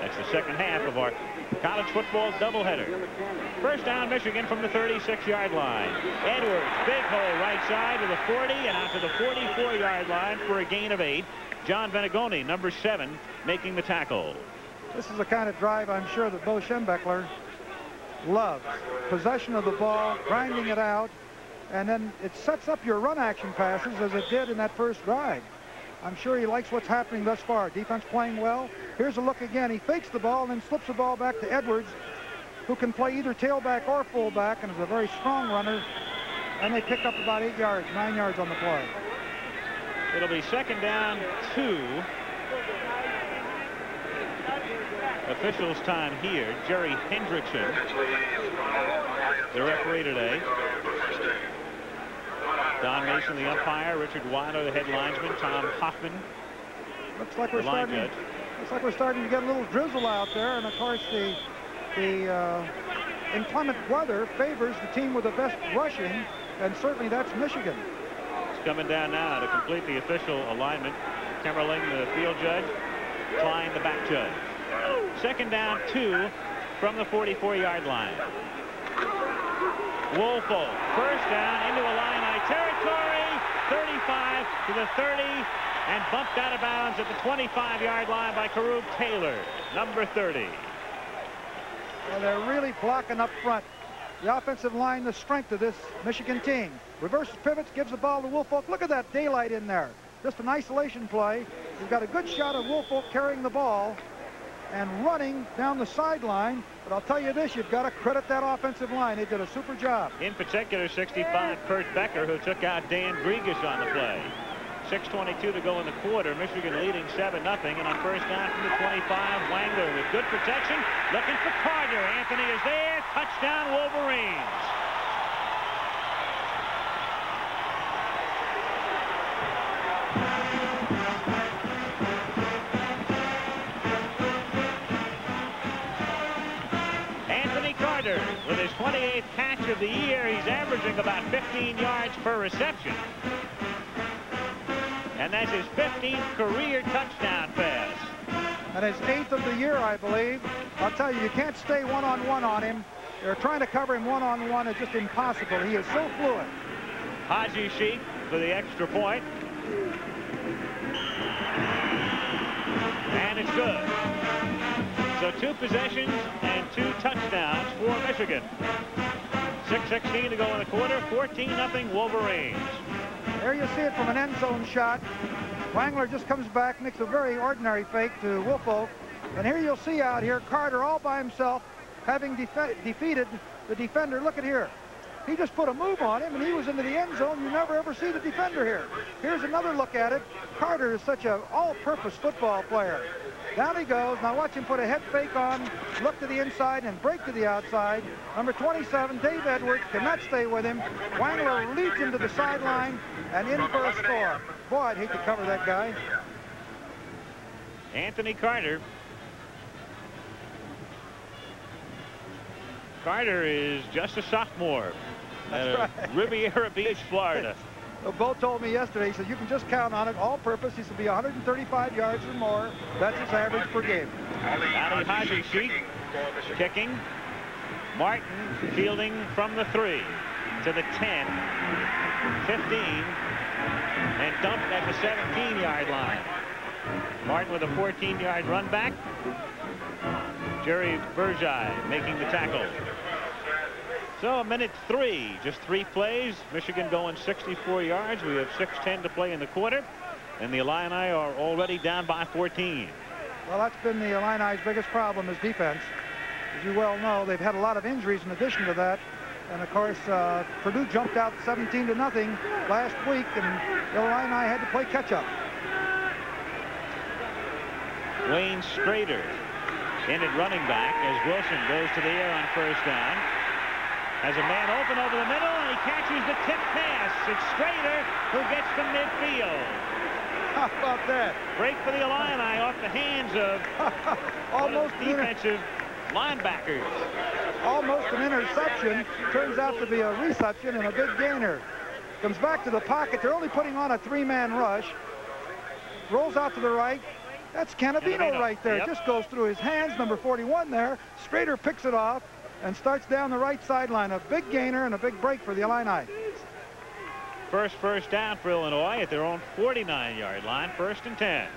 That's the second half of our college football doubleheader. First down, Michigan from the 36-yard line. Edwards, big hole right side to the 40 and out to the 44-yard line for a gain of 8. John Venegoni, number 7, making the tackle. This is the kind of drive I'm sure that Bo Schembechler loves. Possession of the ball, grinding it out, and then it sets up your run action passes as it did in that first drive. I'm sure he likes what's happening thus far. Defense playing well. Here's a look again. He fakes the ball and then slips the ball back to Edwards, who can play either tailback or fullback and is a very strong runner. And they pick up about 8 yards, 9 yards on the play. It'll be second down 2. Officials time here. Jerry Hendrickson, the referee today. Don Mason, the umpire. Richard Weiler, the head linesman. Tom Hoffman, looks like we're starting to get a little drizzle out there, and of course the inclement weather favors the team with the best rushing, and certainly that's Michigan. It's coming down now to complete the official alignment. Kemmerling, the field judge. Klein, the back judge. Second down 2 from the 44-yard line. Woolfolk, first down into Illini territory, 35 to the 30, and bumped out of bounds at the 25-yard line by Karub Taylor, number 30. Well, they're really blocking up front. The offensive line, the strength of this Michigan team. Reverses pivots, gives the ball to Woolfolk. Look at that daylight in there. Just an isolation play. You've got a good shot of Woolfolk carrying the ball and running down the sideline. But I'll tell you this, you've got to credit that offensive line. They did a super job. In particular, 65, Kurt Becker, who took out Dan Grigas on the play. 6:22 to go in the quarter. Michigan leading 7-0. And on first down from the 25, Wangler with good protection. Looking for Carter. Anthony is there. Touchdown, Wolverines. With his 28th catch of the year, he's averaging about 15 yards per reception. And that's his 15th career touchdown pass. And his 8th of the year, I believe. I'll tell you, you can't stay one-on-one on him. They're trying to cover him one-on-one. It's just impossible. He is so fluid. Haji Sheik for the extra point. And it's good. So 2 possessions and 2 touchdowns for Michigan. 6:16 to go in the quarter. 14-0 Wolverines. There you see it from an end zone shot. Wangler just comes back, makes a very ordinary fake to Woolfolk. And here you'll see out here Carter all by himself, having defeated the defender. Look at here. He just put a move on him, and he was into the end zone. You never ever see the defender here. Here's another look at it. Carter is such an all-purpose football player. Down he goes. Now watch him put a head fake on, look to the inside, and break to the outside. Number 27, Dave Edwards, cannot stay with him. Wangler leads him to the sideline and in for a score. Boy, I'd hate to cover that guy. Anthony Carter Carter is just a sophomore. That's right. Riviera Beach, Florida. Well, Bo told me yesterday, he said, you can just count on it, all-purpose. He said, be 135 yards or more. That's his average per game. Ali Haji kicking. Martin fielding from the 3 to the 10, 15, and dumped at the 17-yard line. Martin with a 14-yard run back. Jerry Bergei making the tackle. So a minute 3, just 3 plays. Michigan going 64 yards. We have 6:10 to play in the quarter, and the Illini are already down by 14. Well, that's been the Illini's biggest problem, is defense. As you well know, they've had a lot of injuries in addition to that. And of course, Purdue jumped out 17-0 last week, and Illini had to play catch-up. Wayne Strader in at running back as Wilson goes to the air on first down. Has a man open over the middle, and he catches the tip pass. It's Strader who gets to midfield. How about that? Break for the Illini off the hands of almost defensive linebackers. Almost an interception. Turns out to be a reception and a big gainer. Comes back to the pocket. They're only putting on a 3-man rush. Rolls out to the right. That's Cannavino right there. Yep. Just goes through his hands. Number 41 there. Strader picks it off and starts down the right sideline. A big gainer and a big break for the Illini. First down for Illinois at their own 49-yard line. 1st and 10.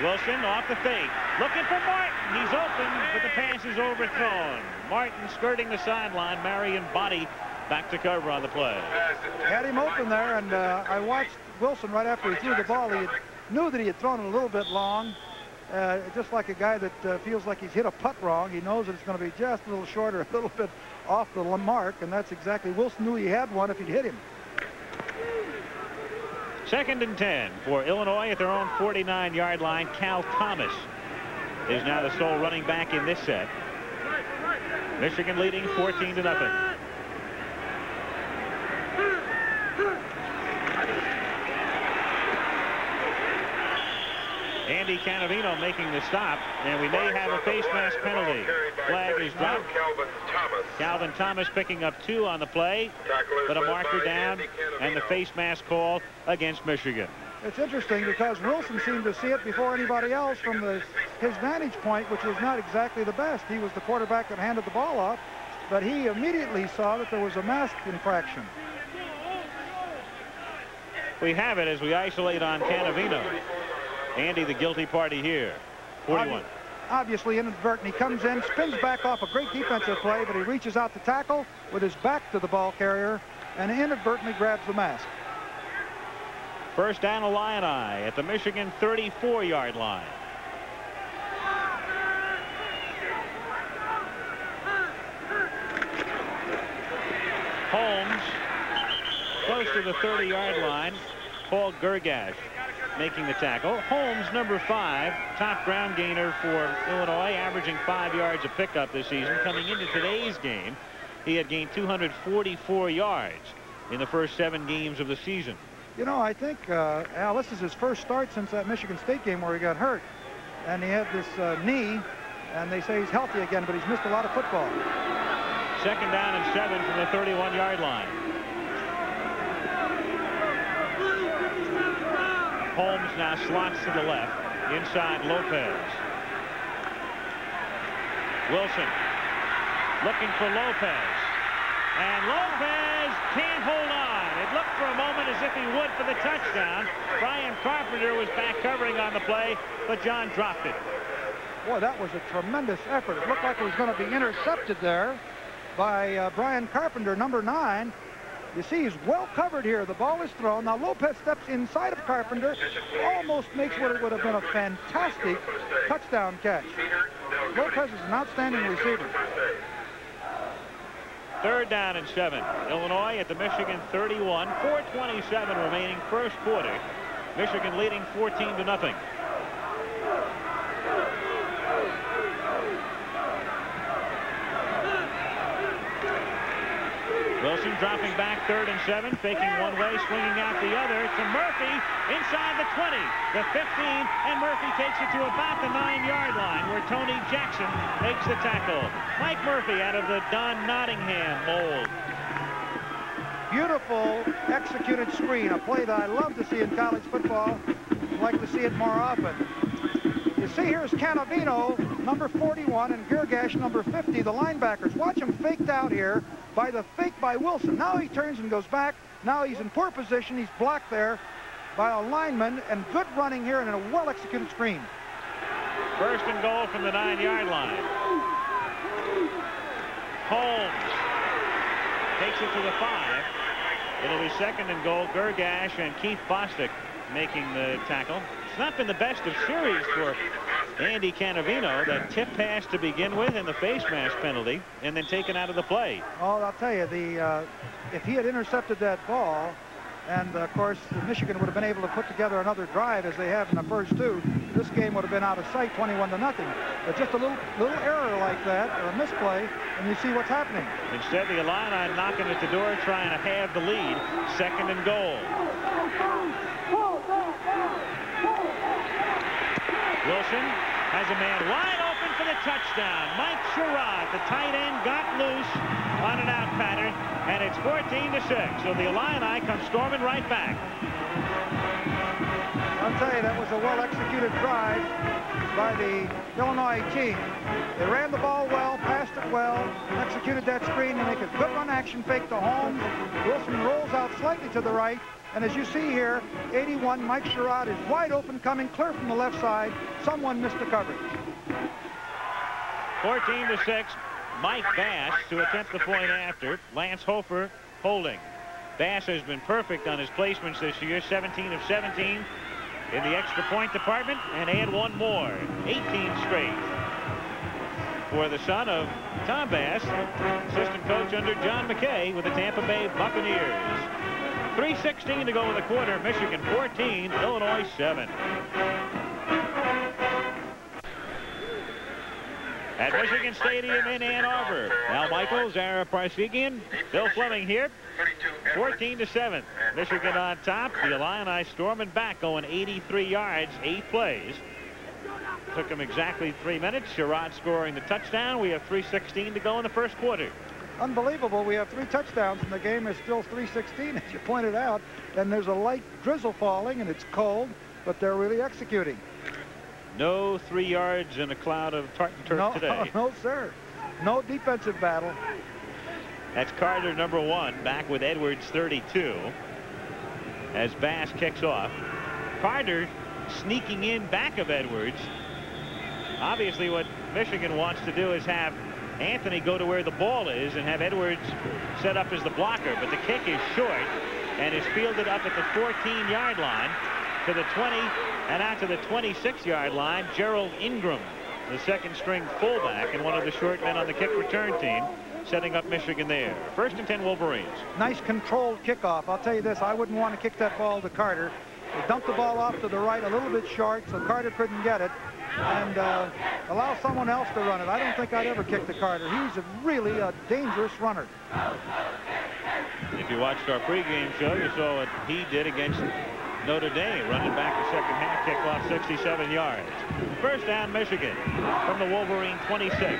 Wilson off the fake. Looking for Martin. He's open, but the pass is overthrown. Martin skirting the sideline. Marion Body back to cover on the play. Had him open there, and I watched Wilson right after he threw the ball. He knew that he had thrown it a little bit long. Just like a guy that feels like he's hit a putt wrong. He knows that it's going to be just a little shorter, a little bit off the mark, and that's exactly, Wilson knew he had one if he'd hit him. 2nd and 10 for Illinois at their own 49-yard line. Cal Thomas is now the sole running back in this set. Michigan leading 14-0. Andy Cannavino making the stop, and we may have a face mask penalty. Flag is dropped. Calvin Thomas picking up 2 on the play, but a marker down, and the face mask call against Michigan. It's interesting because Wilson seemed to see it before anybody else from his vantage point, which was not exactly the best. He was the quarterback that handed the ball off, but he immediately saw that there was a mask infraction. We have it as we isolate on Cannavino. Andy, the guilty party here. 41. Obviously inadvertent. He comes in, spins back off a great defensive play, but he reaches out to tackle with his back to the ball carrier and inadvertently grabs the mask. First down, Illini at the Michigan 34-yard line. Holmes close to the 30-yard line. Paul Gergash making the tackle. Holmes, number 5, top ground gainer for Illinois, averaging 5 yards a pickup this season. Coming into today's game, he had gained 244 yards in the first 7 games of the season. You know, I think, Al, this is his first start since that Michigan State game where he got hurt. And he had this knee, and they say he's healthy again, but he's missed a lot of football. 2nd down and 7 from the 31-yard line. Holmes now slots to the left, inside Lopez. Wilson looking for Lopez. And Lopez can't hold on. It looked for a moment as if he would for the touchdown. Brian Carpenter was back covering on the play, but John dropped it. Boy, that was a tremendous effort. It looked like it was going to be intercepted there by Brian Carpenter, number 9. You see, he's well covered here. The ball is thrown. Now Lopez steps inside of Carpenter, almost makes what it would have been a fantastic touchdown catch. Lopez is an outstanding receiver. 3rd down and 7. Illinois at the Michigan 31. 4:27 remaining first quarter. Michigan leading 14-0. Wilson dropping back 3rd and 7, faking one way, swinging out the other to Murphy inside the 20, the 15, and Murphy takes it to about the 9-yard line where Tony Jackson makes the tackle. Mike Murphy out of the Don Nottingham mold. Beautiful executed screen, a play that I love to see in college football. I'd like to see it more often. You see here's Canavino, number 41, and Gergash, number 50, the linebackers. Watch him faked out here by the fake by Wilson. Now he turns and goes back. Now he's in poor position. He's blocked there by a lineman, and good running here and a well-executed screen. 1st and goal from the 9-yard line. Holmes takes it to the 5. It'll be 2nd and goal. Gergash and Keith Bostic making the tackle. It's not been the best of series for Andy Canavino. That tip pass to begin with and the face mask penalty, and then taken out of the play. Oh, I'll tell you, if he had intercepted that ball, and of course Michigan would have been able to put together another drive as they have in the first 2, this game would have been out of sight, 21-0. But just a little error like that, or a misplay, and you see what's happening. Instead, the Illini knocking at the door, trying to have the lead. 2nd and goal. Wilson has a man wide open for the touchdown. Mike Sherrod, the tight end, got loose on an out pattern, and it's 14-6. So the Illini come storming right back. I'll tell you, that was a well-executed drive by the Illinois team. They ran the ball well, passed it well, executed that screen to make a good run action fake to Holmes. Wilson rolls out slightly to the right. And as you see here, 81, Mike Sherrod is wide open, coming clear from the left side. Someone missed the coverage. 14-6. Mike Bass to attempt the point after. Lance Hofer holding. Bass has been perfect on his placements this year. 17 of 17 in the extra point department, and add one more. 18 straight for the son of Tom Bass, assistant coach under John McKay with the Tampa Bay Buccaneers. 3:16 to go in the quarter. Michigan 14, Illinois 7. At Michigan Stadium in Ann Arbor, Al Michaels, Ara Parsegian, Bill Fleming here. 14-7. Michigan on top. The Illini storming back, going 83 yards, 8 plays. Took them exactly 3 minutes. Sherrod scoring the touchdown. We have 3:16 to go in the first quarter. Unbelievable. We have 3 touchdowns, and the game is still 3:16, as you pointed out. And there's a light drizzle falling, and it's cold, but they're really executing. No 3 yards in a cloud of tartan turf today. No, sir. No defensive battle. That's Carter, number 1, back with Edwards, 32, as Bass kicks off. Carter sneaking in back of Edwards. Obviously, what Michigan wants to do is have Anthony go to where the ball is and have Edwards set up as the blocker, but the kick is short and is fielded up at the 14-yard line to the 20 and out to the 26-yard line. Gerald Ingram, the second-string fullback and one of the short men on the kick return team, setting up Michigan there. 1st and 10 Wolverines. Nice controlled kickoff. I'll tell you this, I wouldn't want to kick that ball to Carter. They dumped the ball off to the right a little bit short, so Carter couldn't get it, and allow someone else to run it. I don't think I'd ever kick to Carter. He's really a dangerous runner. If you watched our pregame show, you saw what he did against Notre Dame, running back the second half, kickoff 67 yards. First down, Michigan from the Wolverine 26.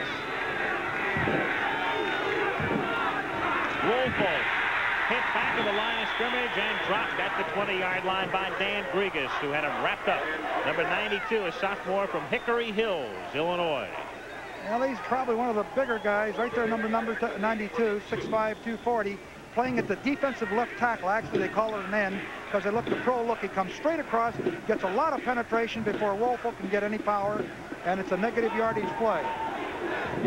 Woolfolk hit back of the line of scrimmage and dropped at the 20-yard line by Dan Grigas, who had him wrapped up. Number 92, a sophomore from Hickory Hills, Illinois. Well, he's probably one of the bigger guys right there, number 92, 6'5", 240, playing at the defensive left tackle. Actually, they call it an end because they look the pro look. He comes straight across, gets a lot of penetration before Woolfolk can get any power, and it's a negative yardage play.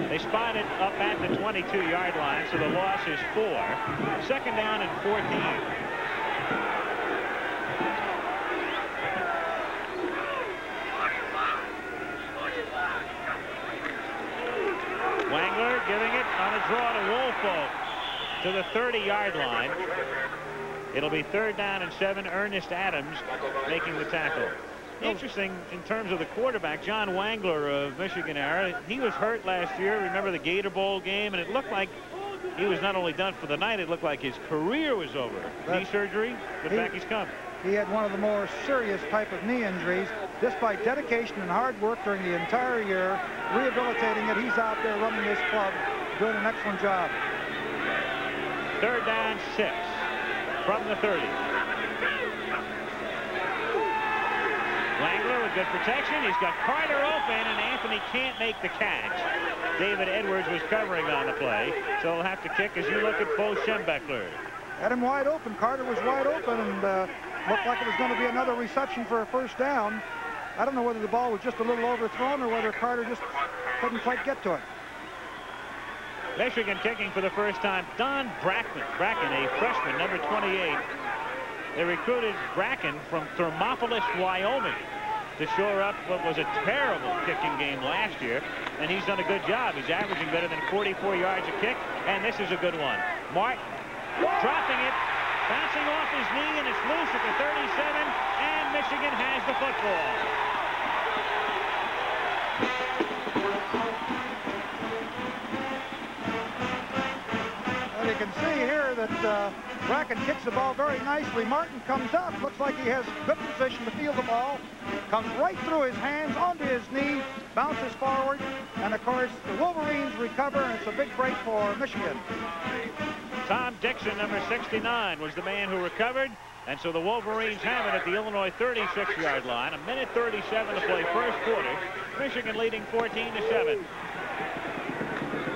They spot it up at the 22-yard line, so the loss is 4. Second down and 14. Wangler giving it on a draw to Woolfolk to the 30-yard line. It'll be 3rd down and 7. Ernest Adams making the tackle. Interesting in terms of the quarterback, John Wangler of Michigan era. He was hurt last year. Remember the Gator Bowl game, and it looked like he was not only done for the night, it looked like his career was over. Knee surgery, but back he's come. He had one of the more serious type of knee injuries. Just by dedication and hard work during the entire year, rehabilitating it, he's out there running this club, doing an excellent job. 3rd down, 6 from the 30. Wangler with good protection. He's got Carter open, and Anthony can't make the catch. David Edwards was covering on the play, so he'll have to kick as you look at Bo Schembechler. Had him wide open. Carter was wide open, and looked like it was going to be another reception for a 1st down. I don't know whether the ball was just a little overthrown or whether Carter just couldn't quite get to it. Michigan kicking for the first time. Don Bracken, a freshman, number 28. They recruited Bracken from Thermopolis, Wyoming, to shore up what was a terrible kicking game last year, and he's done a good job. He's averaging better than 44 yards a kick, and this is a good one. Martin dropping it, bouncing off his knee, and it's loose at the 37, and Michigan has the football. Well, you can see here that Bracken kicks the ball very nicely. Martin comes up, looks like he has good position to field the ball, comes right through his hands onto his knee, bounces forward, and of course the Wolverines recover, and it's a big break for Michigan. Tom Dixon, number 69, was the man who recovered, and so the Wolverines have it at the Illinois 36-yard line. 1:37 to play 1st quarter. Michigan leading 14-7.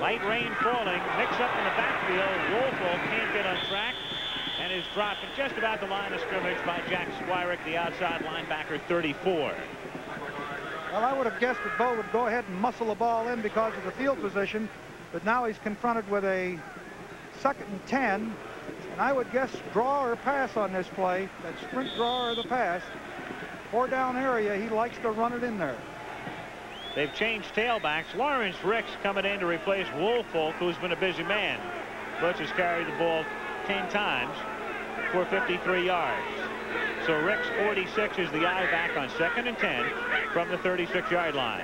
Light rain falling, mix up in the backfield. Woolfolk can't get on track and is dropped at just about the line of scrimmage by Jack Squirick, the outside linebacker, 34. Well, I would have guessed that Bo would go ahead and muscle the ball in because of the field position, but now he's confronted with a 2nd and 10, and I would guess draw or pass on this play. That sprint draw or the pass. 4 down area, he likes to run it in there. They've changed tailbacks. Lawrence Ricks coming in to replace Woolfolk, who's been a busy man. Butch has carried the ball 10 times for 53 yards. So Ricks, 46, is the eye back on 2nd and 10 from the 36-yard line.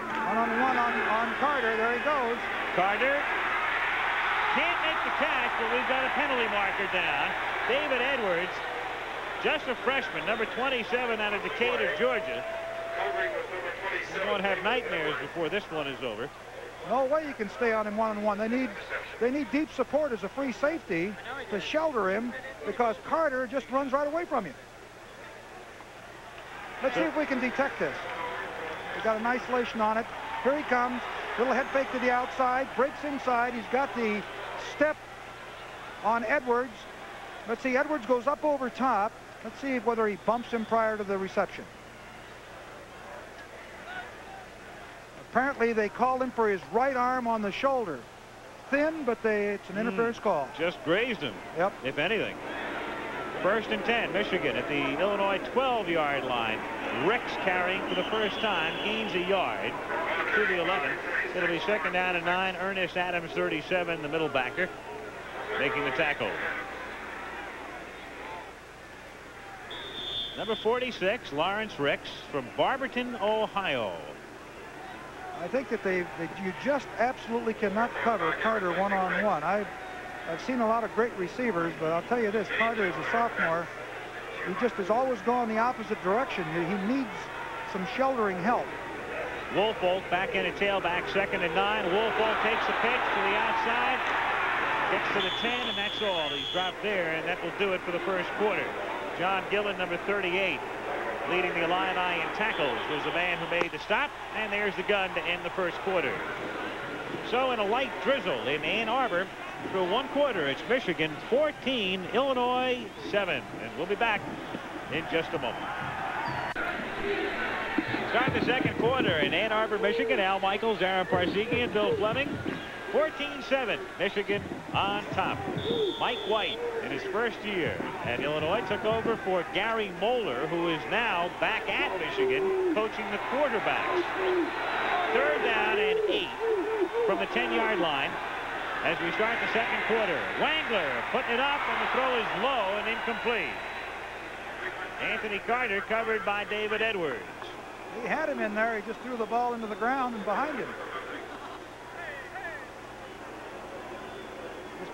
One-on-one on Carter. There he goes. Carter can't make the catch, but we've got a penalty marker down. David Edwards, just a freshman, number 27 out of Decatur, Georgia. He's going to have nightmares before this one is over. No way you can stay on him one-on-one. They need deep support as a free safety to shelter him because Carter just runs right away from you. Let's see if we can detect this. We got an isolation on it. Here he comes. Little head fake to the outside. Breaks inside. He's got the step on Edwards. Let's see. Edwards goes up over top. Let's see whether he bumps him prior to the reception. Apparently, they called him for his right arm on the shoulder. Thin, but it's an interference call. Just grazed him, yep, if anything. 1st and 10, Michigan at the Illinois 12-yard line. Ricks carrying for the first time, gains a yard to the 11. It'll be 2nd down and 9. Ernest Adams, 37, the middle backer, making the tackle. Number 46, Lawrence Ricks from Barberton, Ohio. I think that you just absolutely cannot cover Carter one-on-one. I've seen a lot of great receivers, but I'll tell you this, Carter is a sophomore. He just is always going the opposite direction. He needs some sheltering help. Woolfolk back in at tailback, 2nd and 9. Woolfolk takes a pitch to the outside, kicks to the 10, and that's all. He's dropped there, and that will do it for the 1st quarter. John Gillen, number 38, leading the Illini in tackles, was the man who made the stop, and there's the gun to end the 1st quarter. So in a light drizzle in Ann Arbor, through 1 quarter, it's Michigan 14, Illinois 7, and we'll be back in just a moment. Start the 2nd quarter in Ann Arbor, Michigan. Al Michaels, Aaron Parsegian, Bill Fleming. 14-7, Michigan on top. Mike White, in his first year at Illinois, took over for Gary Moeller, who is now back at Michigan, coaching the quarterbacks. 3rd down and 8 from the 10-yard line as we start the 2nd quarter. Wangler putting it up, and the throw is low and incomplete. Anthony Carter covered by David Edwards. He had him in there. He just threw the ball into the ground and behind him.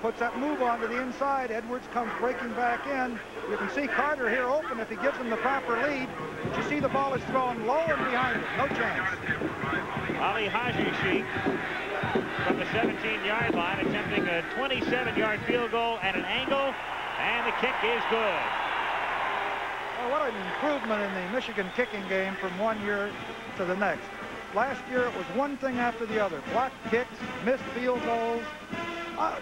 puts that move on to the inside. Edwards comes breaking back in. You can see Carter here open if he gives him the proper lead. But you see the ball is thrown low and behind him. No chance. Ali Haji from the 17-yard line attempting a 27-yard field goal at an angle, and the kick is good. Oh, what an improvement in the Michigan kicking game from one year to the next. Last year it was one thing after the other. Blocked kicks, missed field goals,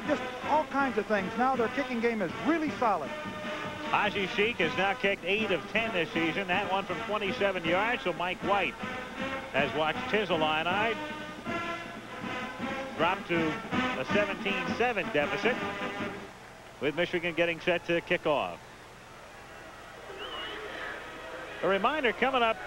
just all kinds of things. Now their kicking game is really solid. Haji Sheik has now kicked 8 of 10 this season. That one from 27 yards. So Mike White has watched his Illini drop to a 17-7 deficit, with Michigan getting set to kick off. A reminder coming up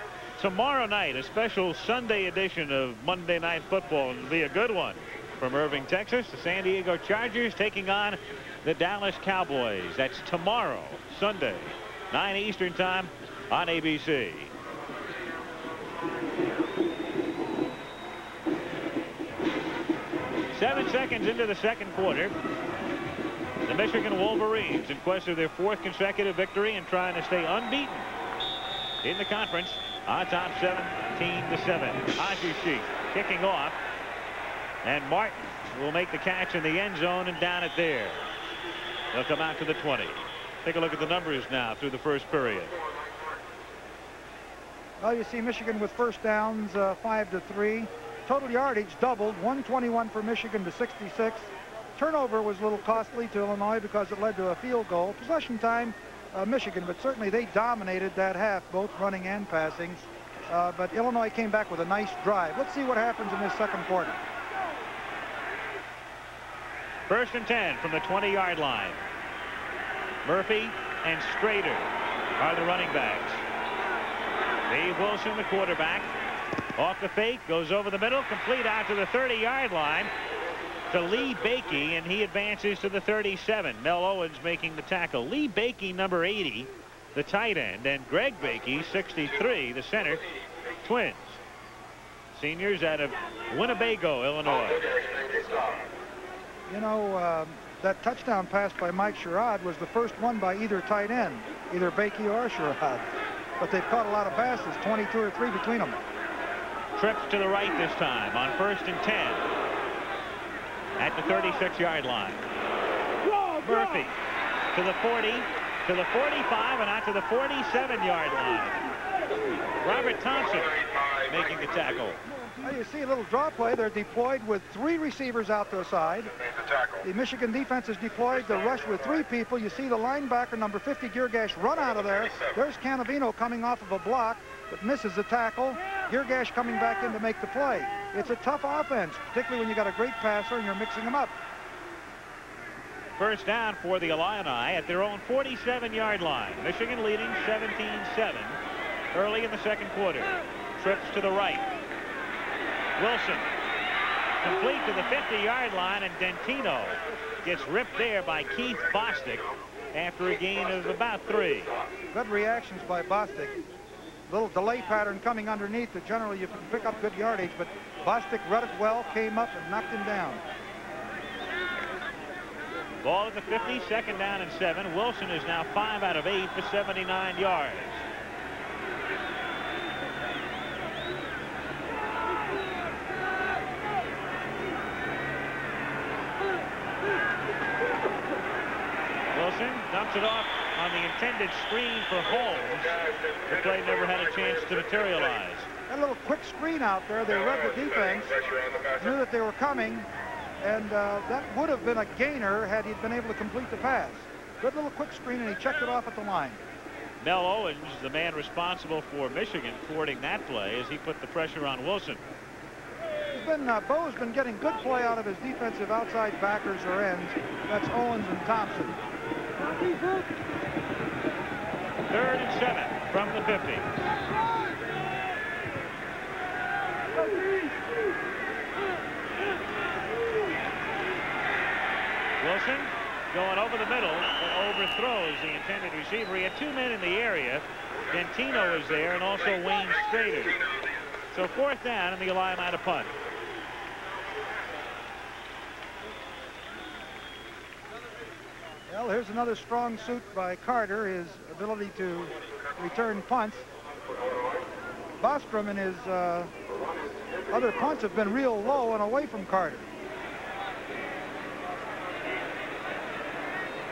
tomorrow night, a special Sunday edition of Monday Night Football. It'll be a good one. From Irving, Texas, the San Diego Chargers taking on the Dallas Cowboys. That's tomorrow, Sunday, 9 Eastern time on ABC. Seven seconds into the second quarter, the Michigan Wolverines, in quest of their 4th consecutive victory and trying to stay unbeaten in the conference, on top 17-7. Haji Sheik kicking off, and Martin will make the catch in the end zone and down it there. They'll come out to the 20. Take a look at the numbers now through the first period. Well, you see Michigan with first downs 5-3. Total yardage doubled, 121 for Michigan to 66. Turnover was a little costly to Illinois because it led to a field goal. Possession time, Michigan, but certainly they dominated that half, both running and passing. But Illinois came back with a nice drive. Let's see what happens in this second quarter. First and 10 from the 20-yard line. Murphy and Strader are the running backs. Dave Wilson, the quarterback. Off the fake, goes over the middle, complete out to the 30-yard line to Lee Bakey, and he advances to the 37. Mel Owens making the tackle. Lee Bakey, number 80, the tight end, and Greg Bakey, 63, the center. Twins. Seniors out of Winnebago, Illinois. You know, that touchdown pass by Mike Sherrod was the first one by either tight end, either Bakey or Sherrod. But they've caught a lot of passes, 22 or 3 between them. Trips to the right this time on first and 10 at the 36-yard line. Murphy to the 40, to the 45, and out to the 47-yard line. Robert Thompson making the tackle. Well, you see a little draw play. They're deployed with 3 receivers out the side. The Michigan defense is deployed to rush with 3 people. You see the linebacker, number 50, Girgash, run out of there. There's Canavino coming off of a block, but misses the tackle. Girgash coming back in to make the play. It's a tough offense, particularly when you got a great passer and you're mixing them up. First down for the Illini at their own 47-yard line. Michigan leading 17-7 early in the second quarter. Trips to the right. Wilson complete to the 50-yard line, and Dentino gets ripped there by Keith Bostic after a gain of about 3. Good reactions by Bostic. Little delay pattern coming underneath that generally you can pick up good yardage, but Bostic read it well, came up and knocked him down. Ball at the 50, second down and 7. Wilson is now 5 out of 8 for 79 yards. Wilson dumps it off on the intended screen for Holmes. The play never had a chance to materialize. That little quick screen out there, they read the defense, knew that they were coming, and that would have been a gainer had he been able to complete the pass. Good little quick screen, and he checked it off at the line. Mel Owens, the man responsible for Michigan thwarting that play as he put the pressure on Wilson. Bo's been getting good play out of his defensive outside backers or ends. That's Owens and Thompson. 3rd and 7 from the 50. Wilson going over the middle and overthrows the intended receiver. He had 2 men in the area. Dentino was there, and also Wayne Strader. So 4th down, and the Illini to punt. Well, here's another strong suit by Carter, his ability to return punts. Bostrom and his other punts have been real low and away from Carter.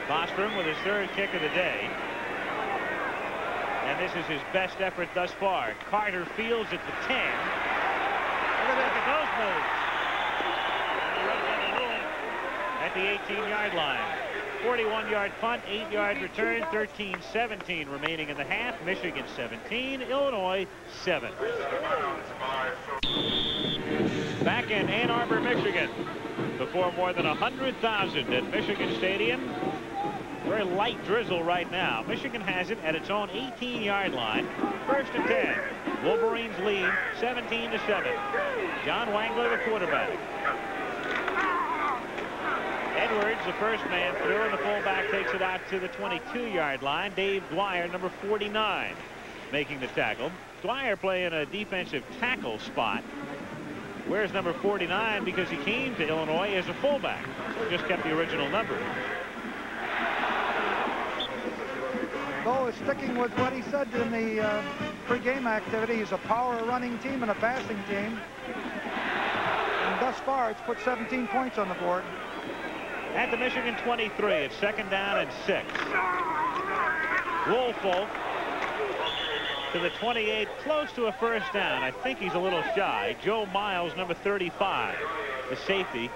Bostrom with his third kick of the day. And this is his best effort thus far. Carter fields at the 10. Look at those moves. At the 18-yard line. 41-yard punt, 8-yard return, 13-17 remaining in the half. Michigan 17, Illinois 7. Back in Ann Arbor, Michigan, before more than 100,000 at Michigan Stadium. Very light drizzle right now. Michigan has it at its own 18-yard line. First and 10. Wolverines lead 17-7. John Wangler, the quarterback. Edwards, the first man through, and the fullback takes it out to the 22-yard line. Dave Dwyer, number 49, making the tackle. Dwyer playing a defensive tackle spot. Where's number 49? Because he came to Illinois as a fullback, so just kept the original number. Bo is sticking with what he said in the pregame activity. He's a power running team and a passing team. And thus far, it's put 17 points on the board. At the Michigan 23, it's second down and 6. Woolfolk to the 28, close to a first down. I think he's a little shy. Joe Miles, number 35, the safety,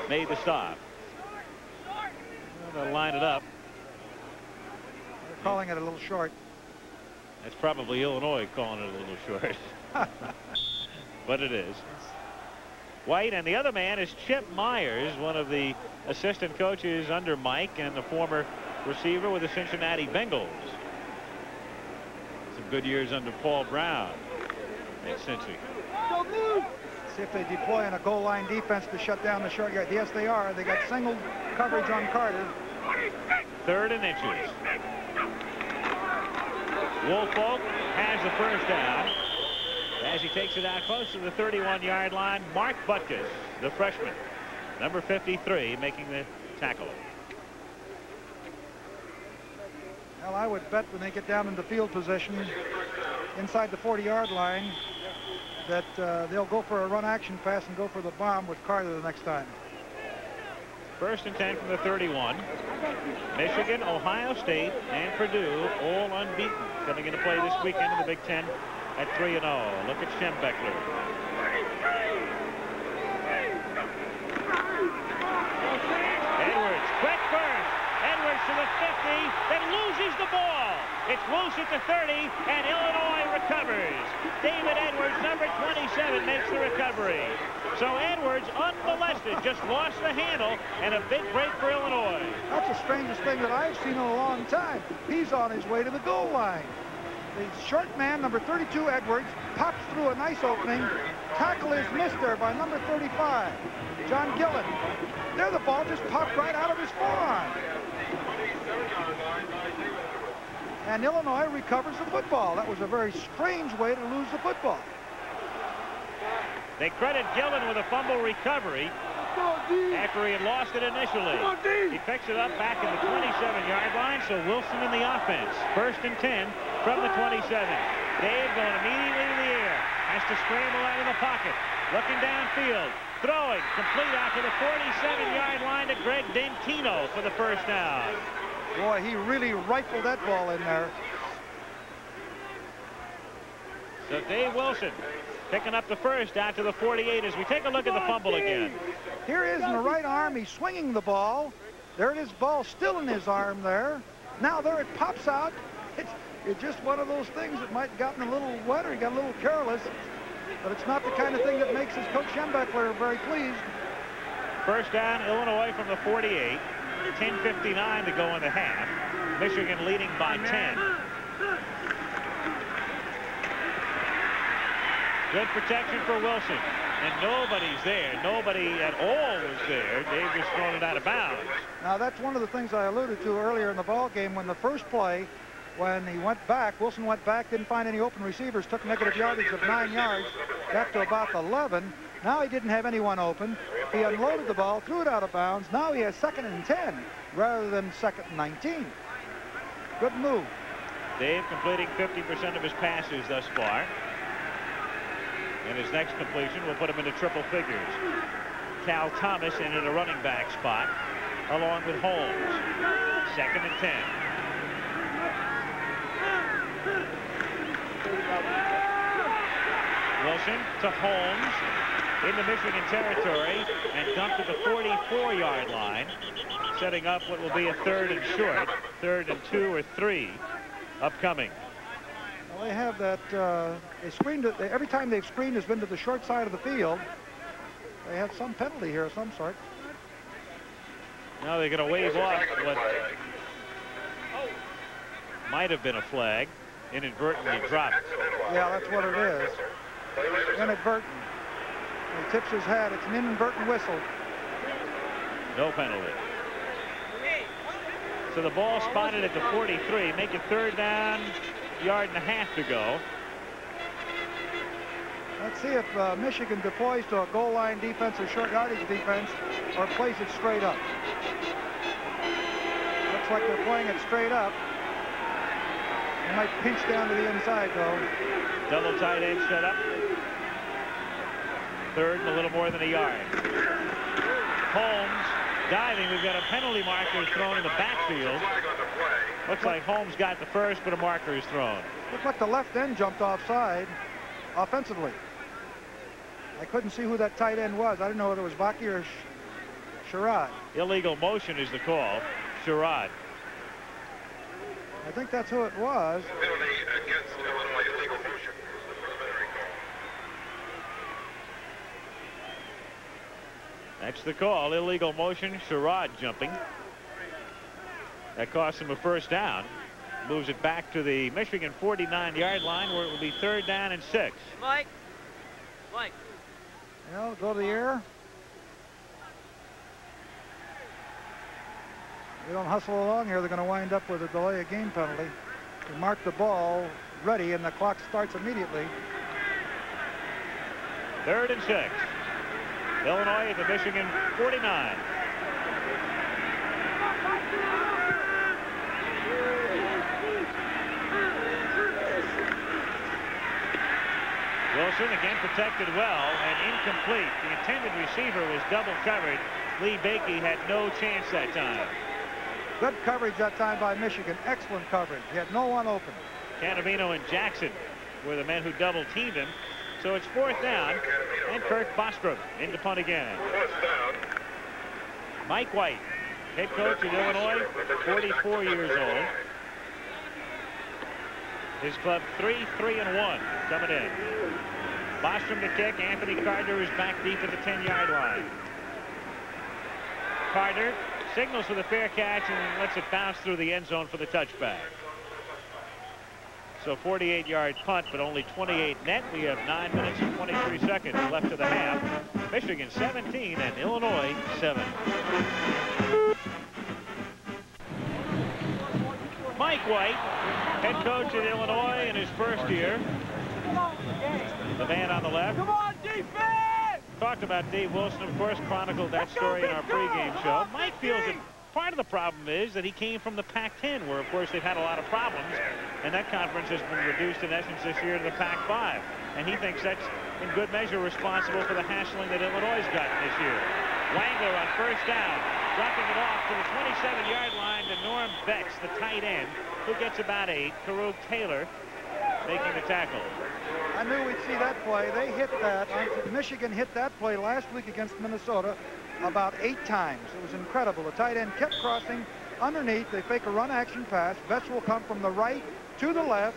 made the stop. They'll line it up. They're calling it a little short. That's probably Illinois calling it a little short. But it is. White, and the other man is Chip Myers, one of the assistant coaches under Mike and the former receiver with the Cincinnati Bengals. Some good years under Paul Brown at Cincy. See if they deploy in a goal line defense to shut down the short yard. Yes, they are. They got single coverage on Carter. 3rd and inches. Woolfolk has the first down as he takes it out close to the 31-yard line. Mark Butkus, the freshman, number 53, making the tackle. Well, I would bet when they get down into field position inside the 40-yard line that they'll go for a run action pass and go for the bomb with Carter the next time. 1st and 10 from the 31. Michigan, Ohio State, and Purdue all unbeaten coming into play this weekend in the Big Ten at 3-0. Look at Schembechler. Edwards, quick burst. Edwards to the 50, then loses the ball. It's loose at the 30, and Illinois recovers. David Edwards, number 27, makes the recovery. So Edwards, unmolested, just lost the handle, and a big break for Illinois. That's the strangest thing that I've seen in a long time. He's on his way to the goal line. The short man, number 32, Edwards, pops through a nice opening. Tackle is missed there by number 35, John Gillen. There, the ball just popped right out of his forearm. And Illinois recovers the football. That was a very strange way to lose the football. They credit Gillen with a fumble recovery after he had lost it initially. He picks it up back in the 27-yard line, so Wilson in the offense. 1st and 10 from the 27. Dave going immediately in the air. Has to scramble out of the pocket. Looking downfield. Throwing complete out to the 47-yard line to Greg Dentino for the first down. Boy, he really rifled that ball in there. So Dave Wilson picking up the first out to the 48 as we take a look at the fumble again. Here he is in the right arm. He's swinging the ball. There it is, ball still in his arm there. Now there it pops out. It's just one of those things that might have gotten a little wet or he got a little careless. But it's not the kind of thing that makes his coach Schembechler very pleased. First down, Illinois from the 48. 10:59 to go in the half. Michigan leading by 10. Good protection for Wilson. And nobody's there. Nobody at all was there. Dave just thrown it out of bounds. Now, that's one of the things I alluded to earlier in the ball game when the first play, when he went back, Wilson went back, didn't find any open receivers, took negative yardage of 9 yards, got to about 11, Now he didn't have anyone open. He unloaded the ball, threw it out of bounds. Now he has 2nd and 10 rather than 2nd and 19. Good move. Dave completing 50% of his passes thus far. And his next completion will put him into triple figures. Cal Thomas in at a running back spot, along with Holmes. 2nd and 10. Wilson to Holmes into Michigan territory and dumped at the 44-yard line, setting up what will be a 3rd and short, 3rd and 2 or 3 upcoming. Well, they have that, they screened it, every time they've screened has been to the short side of the field. They have some penalty here of some sort. Now they're going to wave off what might have been a flag, inadvertently dropped. Yeah, that's what it is. Inadvertent. He tips his hat. It's an inadvertent whistle. No penalty. So the ball spotted at the 43, make it 3rd down, 1.5 yards to go. Let's see if Michigan deploys to a goal line defense or short yardage defense or plays it straight up. Looks like they're playing it straight up. They might pinch down to the inside, though. Double tight end set up. 3rd and a little more than 1 yard. Holmes diving. We've got a penalty marker thrown in the backfield. Looks like Holmes got the first, but a marker is thrown. Looks like the left end jumped offside offensively. I couldn't see who that tight end was. I didn't know whether it was Bakke or Sherrod. Illegal motion is the call. Sherrod. I think that's who it was. That's the call. Illegal motion. Sherrod jumping. That cost him a 1st down. Moves it back to the Michigan 49-yard line, where it will be 3rd down and 6. Mike. Well, go to the air. They don't hustle along here. They're going to wind up with a delay of game penalty. They mark the ball ready, and the clock starts immediately. 3rd and 6. Illinois at the Michigan 49. Wilson again protected well and incomplete. The intended receiver was double covered. Lee Bakke had no chance that time. Good coverage that time by Michigan. Excellent coverage. He had no one open. Cannavino and Jackson were the men who double teamed him. So it's 4th down, and Kirk Bostrom in to punt again. Mike White, head coach at Illinois, 44 years old. His club 3-3-1 coming in. Bostrom to kick. Anthony Carter is back deep at the 10-yard line. Carter signals for the fair catch and lets it bounce through the end zone for the touchback. So 48-yard punt, but only 28 net. We have 9 minutes and 23 seconds left of the half. Michigan 17 and Illinois 7. Mike White, head coach at Illinois in his first year. The man on the left. Come on, defense! Talked about Dave Wilson, of course, chronicled that story in our pregame show. Mike feels that part of the problem is that he came from the Pac-10, where, of course, they've had a lot of problems, and that conference has been reduced, in essence, this year to the Pac-5. And he thinks that's, in good measure, responsible for the hassling that Illinois has gotten this year. Wangler on 1st down, dropping it off to the 27-yard line to Norm Betts, the tight end, who gets about 8. Karuk Taylor making the tackle. I knew we'd see that play. They hit that. Michigan hit that play last week against Minnesota about 8 times. It was incredible. The tight end kept crossing underneath. They fake a run action pass. Betts will come from the right to the left.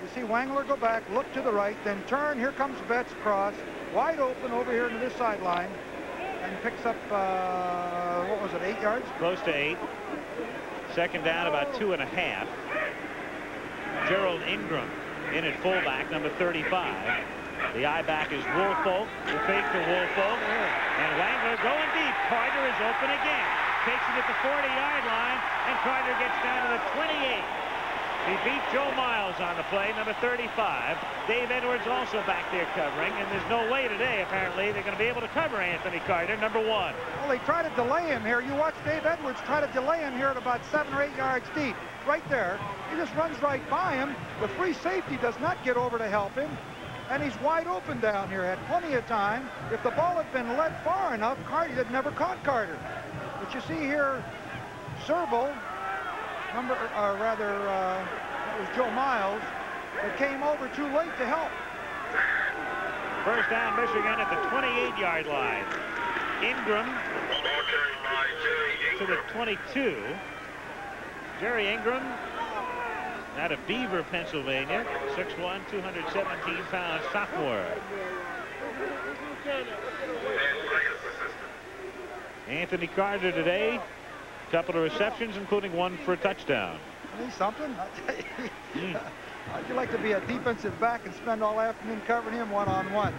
You see Wangler go back, look to the right, then turn. Here comes Betts cross, wide open over here to this sideline, and picks up, what was it, 8 yards? Close to 8. 2nd down, about 2.5. Gerald Ingram in at fullback, number 35. The I-back is Woolfolk. The fake to Woolfolk. And Wangler going deep. Carter is open again. Takes it at the 40-yard line, and Carter gets down to the 28. He beat Joe Miles on the play, number 35. Dave Edwards also back there covering, and there's no way today, apparently, they're going to be able to cover Anthony Carter, number 1. Well, they try to delay him here. You watch Dave Edwards try to delay him here at about 7 or 8 yards deep. Right there. He just runs right by him. The free safety does not get over to help him. And he's wide open down here. Had plenty of time. If the ball had been led far enough, Carter had never caught Carter. But you see here, Serval, that was Joe Miles, that came over too late to help. First down, Michigan at the 28-yard line. Ingram to the 22. Jerry Ingram, out of Beaver, Pennsylvania, 6'1", 217-pound sophomore. Anthony Carter today, a couple of receptions, including one for a touchdown. Need something? How'd you like to be a defensive back and spend all afternoon covering him one-on-one?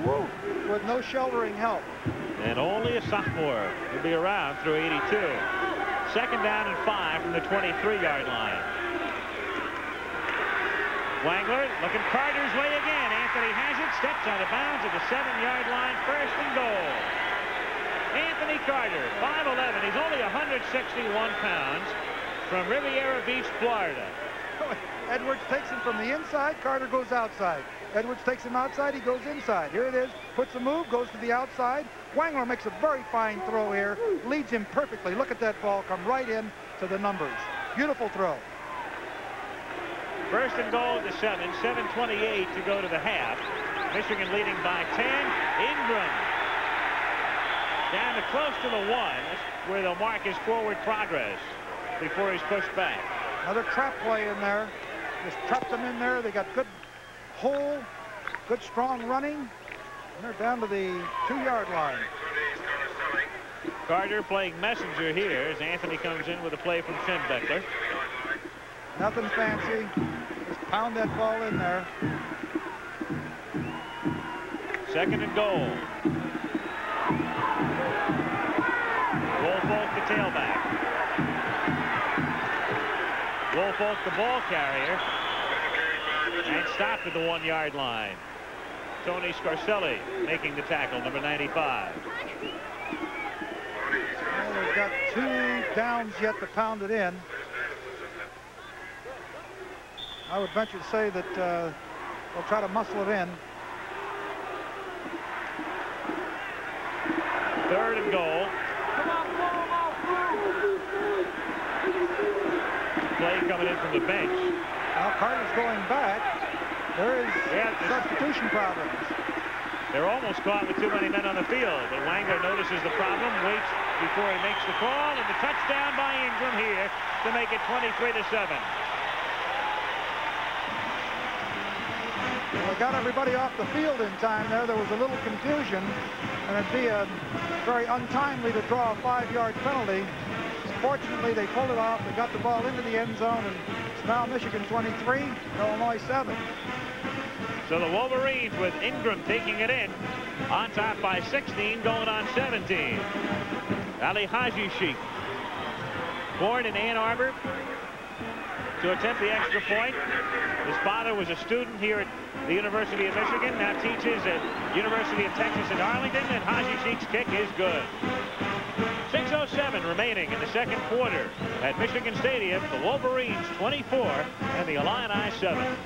Woo! With no sheltering help. And only a sophomore. He'll be around through 82. Second down and 5 from the 23-yard line. Wangler looking Carter's way again. Anthony has it, steps out of bounds at the 7-yard line, first and goal. Anthony Carter, 5'11". He's only 161 pounds, from Riviera Beach, Florida. Edwards takes him from the inside, Carter goes outside. Edwards takes him outside, he goes inside. Here it is, puts a move, goes to the outside. Wangler makes a very fine throw here, leads him perfectly. Look at that ball come right in to the numbers. Beautiful throw. First and goal at the 7, 7:28 to go to the half. Michigan leading by 10. Ingram down to close to the 1. That's where they'll mark his forward progress before he's pushed back. Another trap play in there. Just trapped them in there. They got good hole, good strong running. And they're down to the 2-yard line. Carter playing messenger here as Anthony comes in with a play from Schembechler. Nothing fancy. Just pound that ball in there. Second and goal. Woolfolk the tailback. Woolfolk the ball carrier. And stopped at the 1-yard line. Tony Scarselli making the tackle, number 95. Well, they've got 2 downs yet to pound it in. I would venture to say that they'll try to muscle it in. Third and goal. Play coming in from the bench. Now Carter's going back. There is substitution problems. They're almost caught with too many men on the field, but Wangler notices the problem, waits before he makes the call, and the touchdown by Ingram here to make it 23-7. Well, they got everybody off the field in time there. There was a little confusion, and it'd be very untimely to draw a 5-yard penalty. Fortunately, they pulled it off. They got the ball into the end zone, and it's now Michigan 23, Illinois 7. So the Wolverines with Ingram taking it in, on top by 16, going on 17. Ali Haji Sheikh, born in Ann Arbor to attempt the extra point. His father was a student here at the University of Michigan, now teaches at University of Texas at Arlington, and Haji Sheikh's kick is good. 6:07 remaining in the second quarter at Michigan Stadium. The Wolverines 24 and the Illini 7.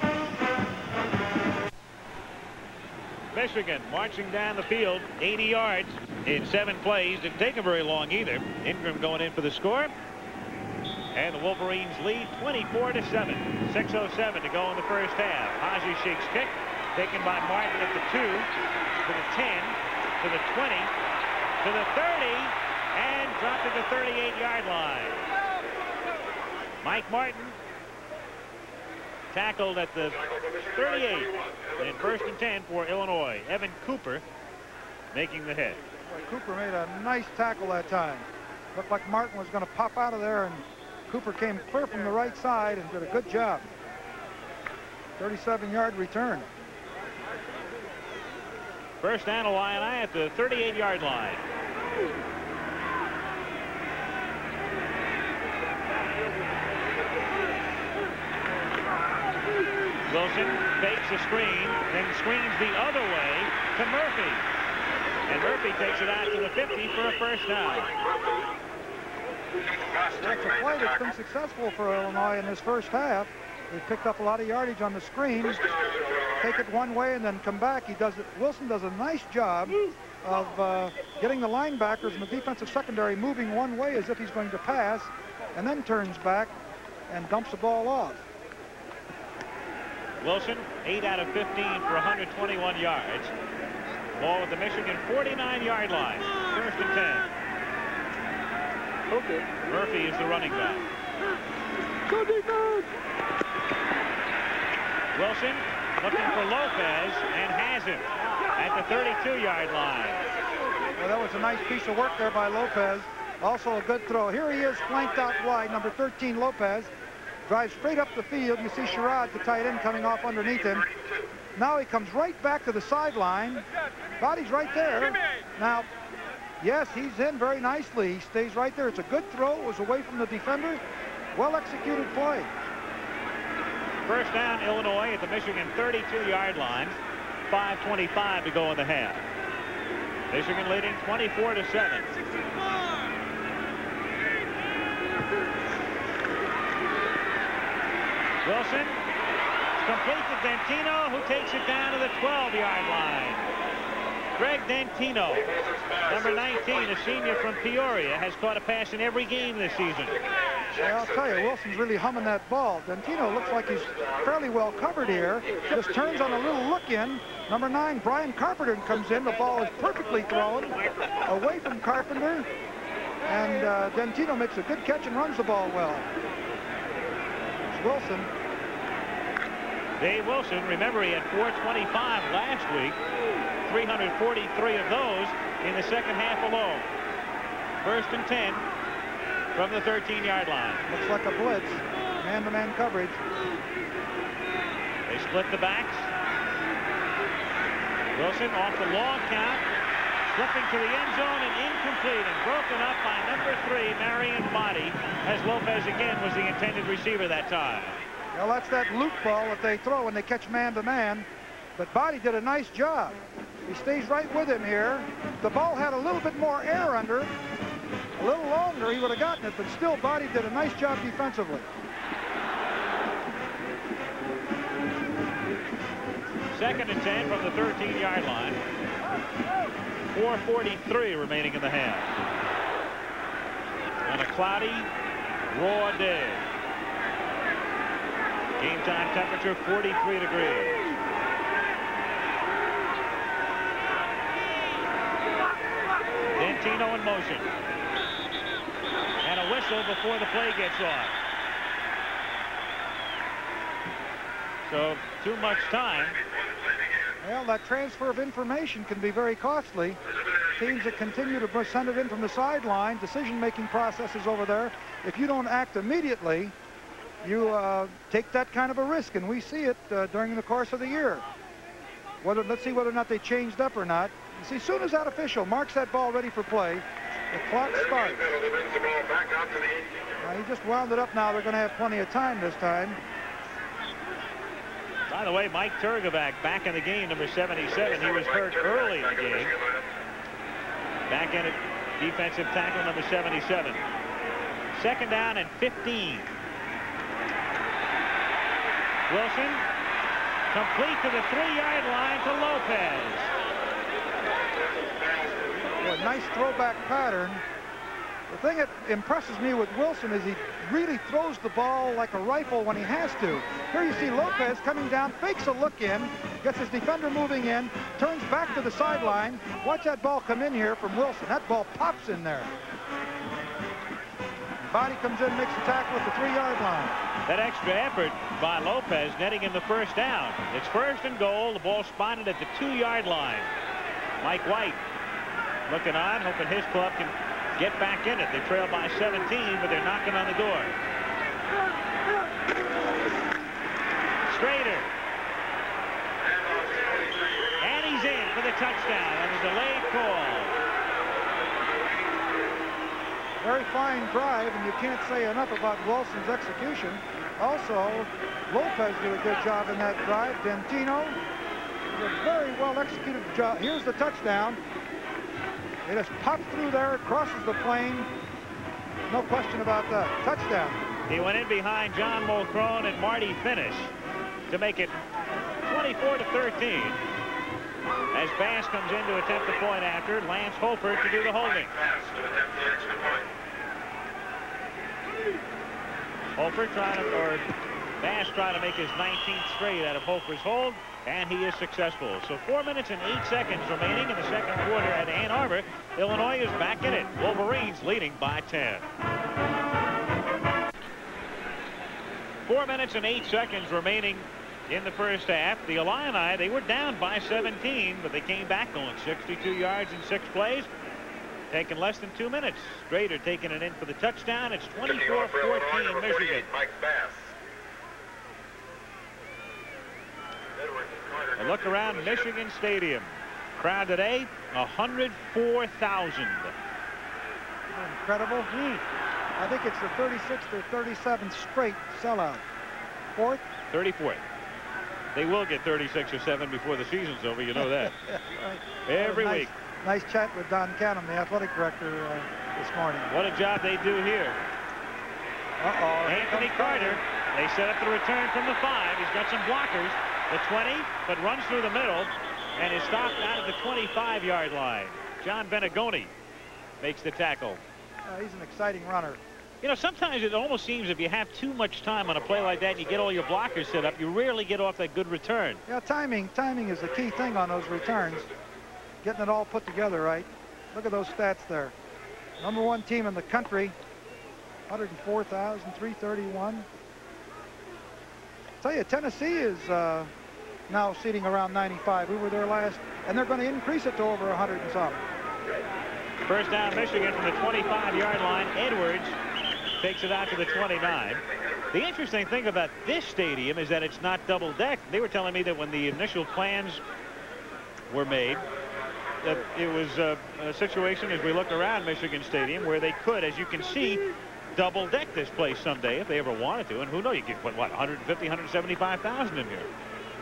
Michigan marching down the field 80 yards in 7 plays. Didn't take them very long either. Ingram going in for the score. And the Wolverines lead 24-7. 6:07 to go in the first half. Haji Sheikh's kick taken by Martin at the 2, to the 10, to the 20, to the 30, and dropped at the 38-yard line. Mike Martin tackled at the 38. And first and 10 for Illinois. Evan Cooper making the hit. Well, Cooper made a nice tackle that time. Looked like Martin was going to pop out of there, and Cooper came clear from the right side and did a good job. 37-yard return. First down, Illini at the 38-yard line. Wilson fakes a screen, then screens the other way to Murphy. And Murphy takes it out to the 50 for a first down. That's a play that's been successful for Illinois in this first half. They picked up a lot of yardage on the screen, take it one way and then come back. Wilson does a nice job of getting the linebackers and the defensive secondary moving one way as if he's going to pass, and then turns back and dumps the ball off. Wilson, 8 out of 15 for 121 yards. Ball at the Michigan 49-yard line. First and 10. Okay. Murphy is the running back. Go defense! Wilson looking for Lopez and has him at the 32-yard line. Well, that was a nice piece of work there by Lopez. Also a good throw. Here he is flanked out wide. Number 13, Lopez. Drives straight up the field. You see Sherrod, the tight end, coming off underneath him. Now he comes right back to the sideline. Body's right there. Now, yes, he's in very nicely. He stays right there. It's a good throw. It was away from the defender. Well-executed play. First down, Illinois at the Michigan 32-yard line. 5:25 to go in the half. Michigan leading 24-7. Wilson complete to Dentino, who takes it down to the 12-yard line. Greg Dentino, number 19, a senior from Peoria, has caught a pass in every game this season. Yeah, I'll tell you, Wilson's really humming that ball. Dentino looks like he's fairly well covered here. Just turns on a little look-in. Number 9, Brian Carpenter, comes in. The ball is perfectly thrown away from Carpenter. And Dentino makes a good catch and runs the ball well. It's Wilson. Dave Wilson, remember he had 425 last week. 343 of those in the second half alone. First and 10 from the 13-yard line. Looks like a blitz. Man-to-man coverage. They split the backs. Wilson off the long count. Slipping to the end zone and incomplete and broken up by number 3, Marion Body, as Lopez again was the intended receiver that time. Well, that's that loop ball that they throw when they catch man-to-man. But Body did a nice job. He stays right with him here. If the ball had a little bit more air under it, a little longer, he would have gotten it, but still Body did a nice job defensively. Second and 10 from the 13-yard line. 4:43 remaining in the half. On a cloudy, raw day. Game time temperature 43 degrees. Dentino in motion. And a whistle before the play gets off. So too much time. Well, that transfer of information can be very costly. Teams that continue to send it in from the sideline, decision-making processes over there, if you don't act immediately, you take that kind of a risk, and we see it during the course of the year. Let's see whether or not they changed up or not. You see, as soon as that official marks that ball ready for play, the clock starts. He just wound it up now. They're going to have plenty of time this time. By the way, Mike Turgovac back in the game, number 77. He was hurt early in the game. Back in at defensive tackle, number 77. Second down and 15. Wilson, complete to the 3-yard line to Lopez. Well, a nice throwback pattern. The thing that impresses me with Wilson is he really throws the ball like a rifle when he has to. Here you see Lopez coming down, fakes a look in, gets his defender moving in, turns back to the sideline. Watch that ball come in here from Wilson. That ball pops in there. Body comes in, makes the tackle at the 3-yard line. That extra effort by Lopez netting him the first down. It's first and goal. The ball spotted at the 2-yard line. Mike White looking on, hoping his club can get back in it. They trail by 17, but they're knocking on the door. Strader. And he's in for the touchdown on a delayed call. Very fine drive, and you can't say enough about Wilson's execution. Also, Lopez did a good job in that drive. Dentino did a very well executed job. Here's the touchdown. It just pops through there, it crosses the plane. No question about that. Touchdown. He went in behind John Mulcrone and Marty Finnish to make it 24-13. As Bass comes in to attempt the point after, Lance Holford to do the holding. Holford Bass trying to make his 19th straight out of Holford's hold, and he is successful. So 4 minutes and 8 seconds remaining in the second quarter at Ann Arbor. Illinois is back in it. Wolverines leading by 10. 4 minutes and 8 seconds remaining in the first half. The Illini, they were down by 17, but they came back going 62 yards in 6 plays. Taking less than 2 minutes. Strader taking it in for the touchdown. It's 24-14 Michigan. A look around Michigan Stadium. Crowd today, 104,000. Incredible. I think it's the 36th or 37th straight sellout. 4th? 34th. They will get 36 or 7 before the season's over. You know that. Right. Every week. Nice chat with Don Canham, the athletic director, this morning. What a job they do here. Anthony Carter. They set up the return from the 5. He's got some blockers. The 20, but runs through the middle and is stopped out of the 25-yard line. John Benegoni makes the tackle. He's an exciting runner. You know, sometimes it almost seems if you have too much time on a play like that and you get all your blockers set up, you rarely get off that good return. Yeah, timing is the key thing on those returns. Getting it all put together right. Look at those stats there. #1 team in the country, 104,331. Tell you, Tennessee is now seating around 95. We were there last, and they're going to increase it to over 100 and something. First down, Michigan from the 25-yard line. Edwards takes it out to the 29. The interesting thing about this stadium is that it's not double-decked. They were telling me that when the initial plans were made, that it was a situation as we look around Michigan Stadium where they could, as you can see, double-deck this place someday if they ever wanted to. And who knows, you could put, what, 150, 175,000 in here.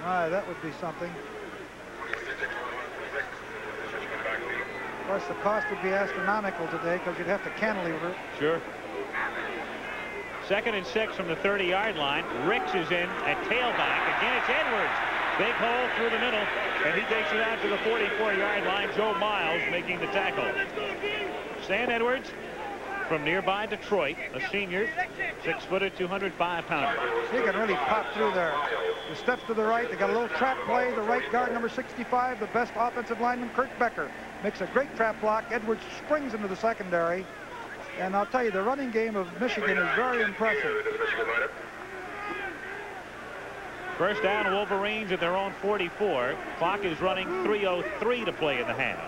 That would be something. Of course, the cost would be astronomical today because you'd have to cantilever it. Sure. 2nd and 6 from the 30-yard line. Ricks is in at tailback. Again, it's Edwards. Big hole through the middle, and he takes it out to the 44-yard line. Joe Miles making the tackle. Stan Edwards from nearby Detroit, a senior, 6-footer, 205-pounder. He can really pop through there. The steps to the right. They got a little trap play. The right guard, number 65, the best offensive lineman, Kurt Becker, makes a great trap block. Edwards springs into the secondary. And I'll tell you, the running game of Michigan is very impressive. First down, Wolverines at their own 44. Clock is running 3:03 to play in the half.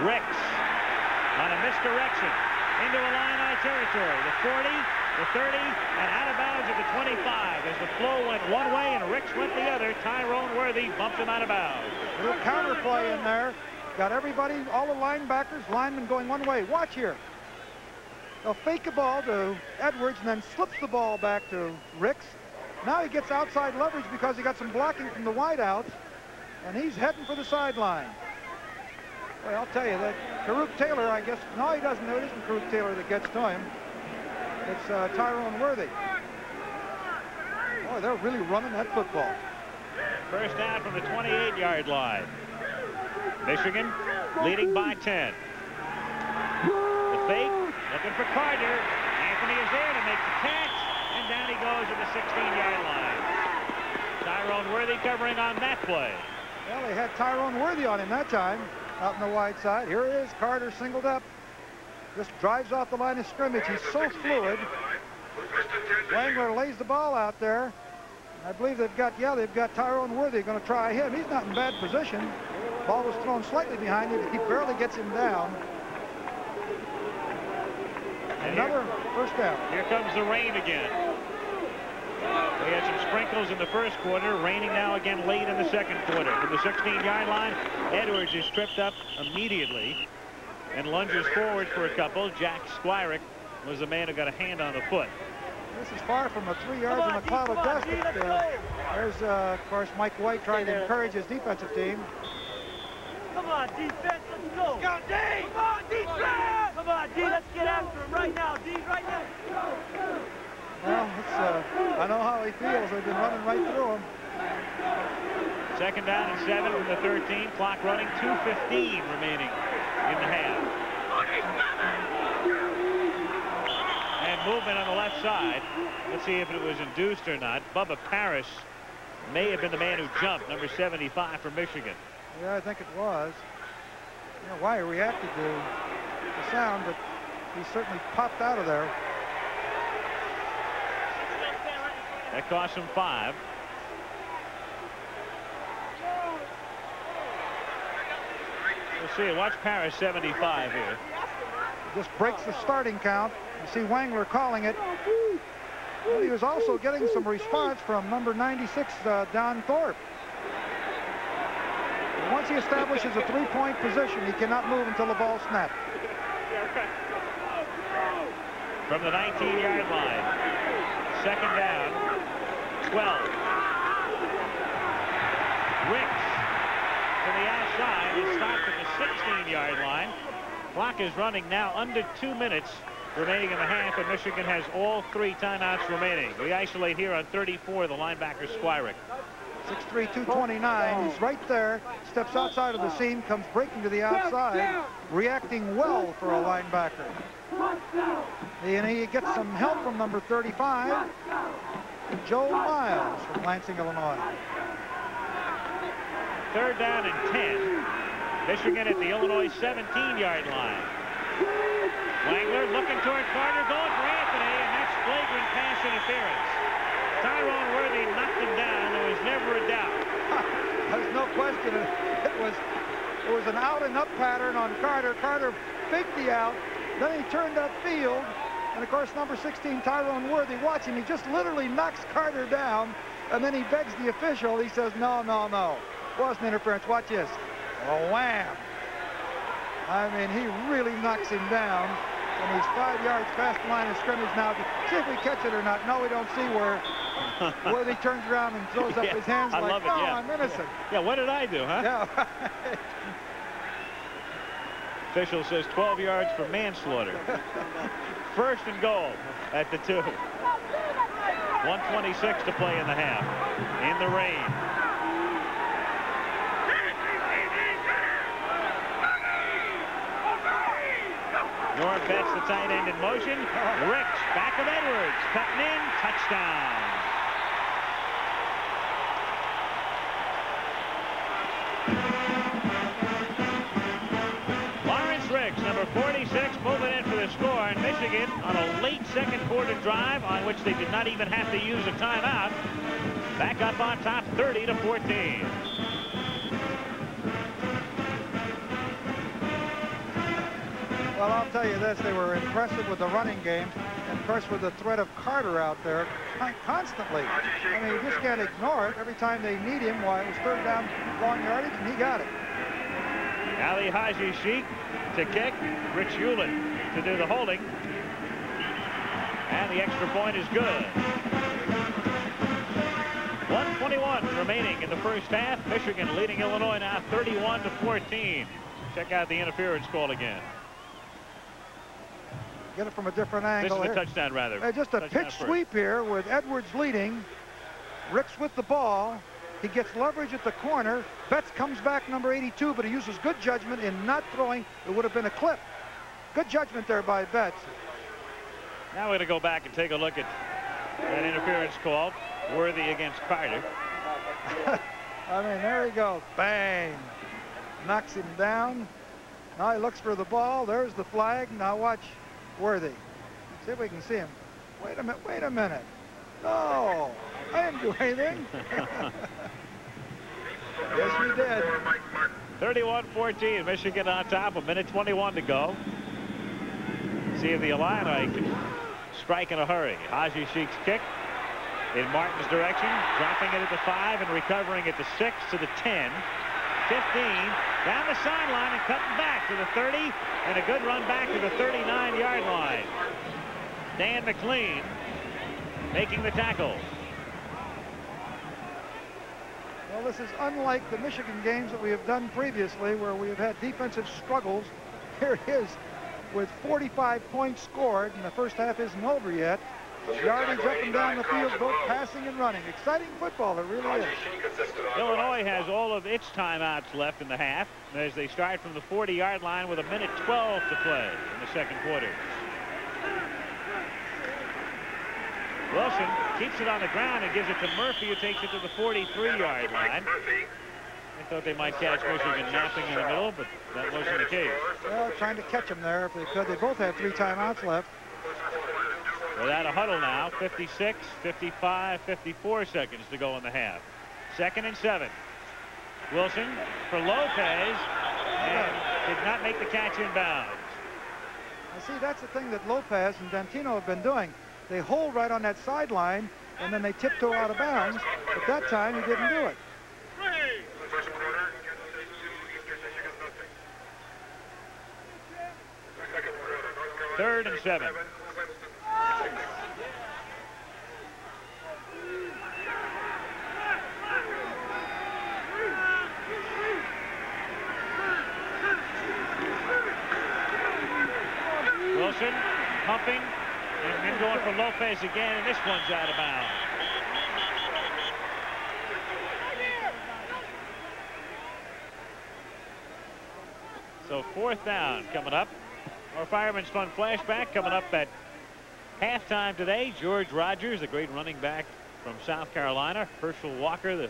Ricks on a misdirection into Illini territory. The 40, the 30, and out of bounds at the 25 as the flow went one way and Ricks went the other. Tyrone Worthy bumped him out of bounds. A little counter play in there. Got everybody, all the linebackers, linemen going one way. Watch here. They'll fake a ball to Edwards and then slips the ball back to Ricks. Now he gets outside leverage because he got some blocking from the wideouts, and he's heading for the sideline. Well, I'll tell you that Karuk Taylor, I guess, no, he doesn't know. It isn't Karuk Taylor that gets to him. It's Tyrone Worthy. Boy, they're really running that football. First down from the 28-yard line. Michigan leading by 10. The fake, looking for Carter. Anthony is there to make the catch, and down he goes at the 16-yard line. Tyrone Worthy covering on that play. Well, they had Tyrone Worthy on him that time, out on the wide side. Here it is, Carter singled up. Just drives off the line of scrimmage. He's so fluid. Wangler lays the ball out there. I believe they've got Tyrone Worthy going to try him. He's not in bad position. Ball was thrown slightly behind him. He barely gets him down. And another first down. Here comes the rain again. We had some sprinkles in the first quarter, raining now again late in the second quarter. From the 16-yard line, Edwards is tripped up immediately and lunges forward for a couple. Jack Squirick was the man who got a hand on the foot. This is far from a 3 yards in a cloud of dust. There's, of course, Mike White trying to encourage his defensive team. Come on, defense, let's go. Let's go, D. Come on, defense. Come on, D, let's get after him right now, D, right now. Well, I know how he feels. They've been running right through him. Second down and 7 from the 13. Clock running, 2:15 remaining in the half. And movement on the left side. Let's see if it was induced or not. Bubba Parris may have been the man who jumped, number 75 for Michigan. Yeah, I think it was. You know why he reacted to the sound, but he certainly popped out of there. That cost him 5. We'll see. Watch Parris, 75 here. Just breaks the starting count. You see Wangler calling it. Well, he was also getting some response from number 96, Don Thorpe. Once he establishes a three-point position, he cannot move until the ball snaps. From the 19-yard line. Second down, 12. Ricks to the outside is stopped at the 16-yard line. Clock is running now under 2 minutes remaining in the half, and Michigan has all 3 timeouts remaining. We isolate here on 34, the linebacker Squirick. 6'3", 229. He's right there. Steps outside of the seam, comes breaking to the outside, reacting well for a linebacker. And he gets some help from number 35, Joe Miles from Lansing, Illinois. Third down and 10. Michigan at the Illinois 17-yard line. Wangler looking toward Carter, going for Anthony, and that's flagrant pass interference. Tyrone Worthy knocked him down. There was never a doubt. There's no question. It was an out and up pattern on Carter. Carter faked the out. Then he turned upfield. And, of course, number 16, Tyrone Worthy, watch him. He just literally knocks Carter down. And then he begs the official. He says, no, no, no. Wasn't interference. Watch this. Oh, wham. I mean, he really knocks him down. And he's 5 yards past the line of scrimmage now. See if we catch it or not. No, we don't see where Worthy turns around and throws up his hands like, love it, no, yeah. I'm innocent. Yeah, what did I do, huh? Yeah. Official says 12 yards for manslaughter. First and goal at the 2. 1:26 to play in the half. In the rain. Norm Betts, the tight end, in motion. Ricks, back of Edwards, cutting in, touchdown. Lawrence Ricks, number 46, moving in for the score. And Michigan on a late second quarter drive on which they did not even have to use a timeout. Back up on top, 30-14. Well, I'll tell you this, they were impressive with the running game, and of course with the threat of Carter out there constantly. I mean, you just can't ignore it. Every time they need him, why, it was third down, long yardage, and he got it. Ali Haji Sheik to kick, Rich Hewlett to do the holding, and the extra point is good. 1:21 remaining in the first half. Michigan leading Illinois now 31-14. Check out the interference call again. Get it from a different angle. This is a touchdown, rather. Just a pitch sweep here with Edwards leading. Ricks with the ball. He gets leverage at the corner. Betts comes back, number 82, but he uses good judgment in not throwing. It would have been a clip. Good judgment there by Betts. Now we're going to go back and take a look at that interference call. Worthy against Carter. I mean, there he goes. Bang. Knocks him down. Now he looks for the ball. There's the flag. Now watch Worthy. See if we can see him. Wait a minute. Wait a minute. No. I didn't do anything. Yes, we did. 31-14. Michigan on top. 1:21 to go. See if the Illini can strike in a hurry. Haji Sheik's kick in Martin's direction. Dropping it at the 5 and recovering at the 6 to the 10. 15, down the sideline and cutting back to the 30, and a good run back to the 39-yard line. Dan McLean making the tackle. Well, this is unlike the Michigan games that we have done previously where we have had defensive struggles. Here it is with 45 points scored, and the first half isn't over yet. Yardage up and down the field, both passing and running. Exciting football, it really is. Illinois has all of its timeouts left in the half as they start from the 40-yard line with 1:12 to play in the second quarter. Wilson keeps it on the ground and gives it to Murphy, who takes it to the 43-yard line. I thought they might catch Michigan napping in the middle, but that wasn't the case. Well, trying to catch them there if they could. They both have 3 timeouts left. Without a huddle now, 56, 55, 54 seconds to go in the half. 2nd and 7. Wilson for Lopez, and did not make the catch in bounds. Now, see, that's the thing that Lopez and Dantino have been doing. They hold right on that sideline, and then they tiptoe out of bounds. But that time, he didn't do it. 3rd and 7. Wilson pumping and then going for Lopez again, and this one's out of bounds. So 4th down coming up. Our Fireman's Fun flashback coming up at halftime today. George Rogers, the great running back from South Carolina. Herschel Walker, the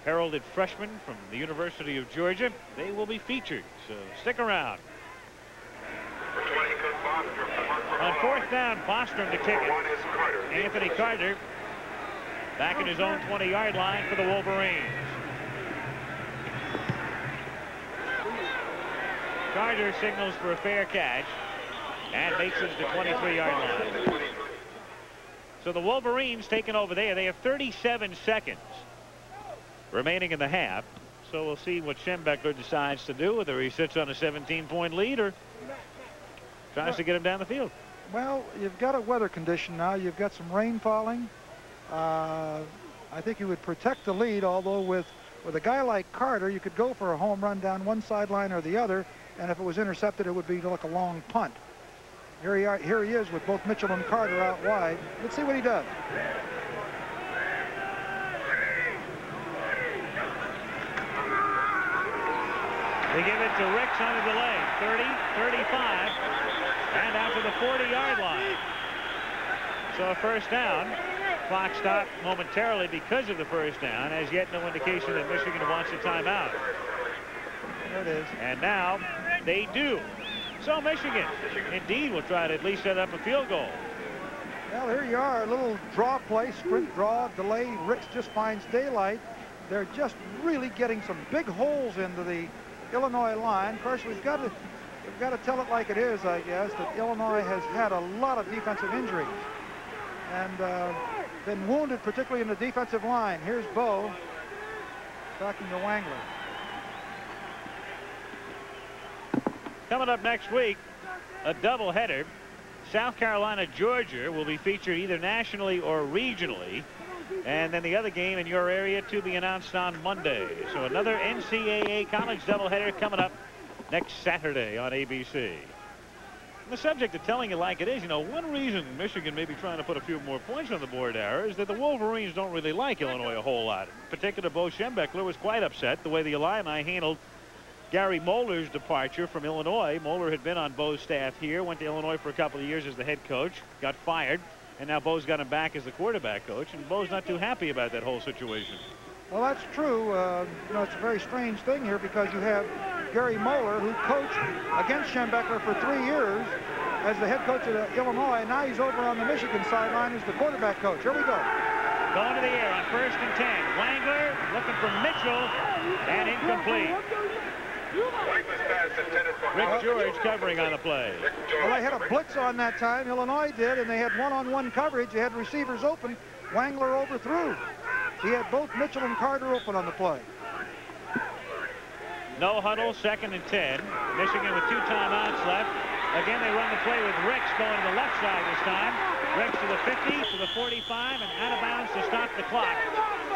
heralded freshman from the University of Georgia. They will be featured, so stick around. On 4th down, Bostrom to kick it. Anthony Carter back in his own 20-yard line for the Wolverines. Carter signals for a fair catch and makes it to the 23-yard line. So the Wolverines taking over there. They have 37 seconds remaining in the half. So we'll see what Schembechler decides to do, whether he sits on a 17-point lead or tries to get him down the field. Well, you've got a weather condition now. You've got some rain falling. I think you would protect the lead, although with a guy like Carter, you could go for a home run down one sideline or the other, and if it was intercepted, it would be like a long punt. Here he is with both Mitchell and Carter out wide. Let's see what he does. They give it to Ricks on a delay. 30, 35, and out to the 40-yard line. So a first down. Clock stopped momentarily because of the first down. As yet, no indication that Michigan wants a timeout. There it is. And now they do. So Michigan, indeed, will try to at least set up a field goal. Well, here you are, a little draw play, sprint draw, delay. Ricks just finds daylight. They're just really getting some big holes into the Illinois line. Of course, we've got to tell it like it is, I guess, that Illinois has had a lot of defensive injuries and been wounded, particularly in the defensive line. Here's Bo talking to Wangler. Coming up next week, a doubleheader. South Carolina, Georgia will be featured either nationally or regionally. And then the other game in your area to be announced on Monday. So another NCAA college doubleheader coming up next Saturday on ABC. The subject of telling you like it is, one reason Michigan may be trying to put a few more points on the board there is that the Wolverines don't really like Illinois a whole lot. In particular, Bo Schembechler was quite upset the way the Illini handled Gary Moeller's departure from Illinois. Moeller had been on Bo's staff here, went to Illinois for a couple of years as the head coach, got fired, and now Bo's got him back as the quarterback coach, and Bo's not too happy about that whole situation. Well, that's true. It's a very strange thing here because you have Gary Moeller, who coached against Schembechler for 3 years as the head coach of Illinois. Now he's over on the Michigan sideline as the quarterback coach. Here we go. Going to the air on 1st and 10. Wangler looking for Mitchell, and incomplete. Rick George covering on the play. Well, they had a blitz on that time. Illinois did, and they had one-on-one coverage. They had receivers open. Wangler overthrew. He had both Mitchell and Carter open on the play. No huddle, 2nd and 10. Michigan with 2 timeouts left. Again, they run the play with Ricks going to the left side this time. Ricks to the 50, to the 45, and out of bounds to stop the clock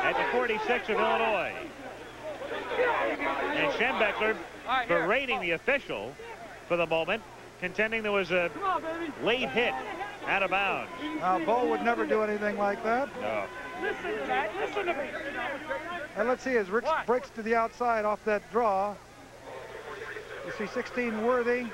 at the 46 of Illinois. And Schembechler berating the official for the moment, contending there was a late hit out of bounds. Bo would never do anything like that. No. Listen to that. Listen to me. And let's see as Ricks breaks to the outside off that draw. You see 16 Worthy.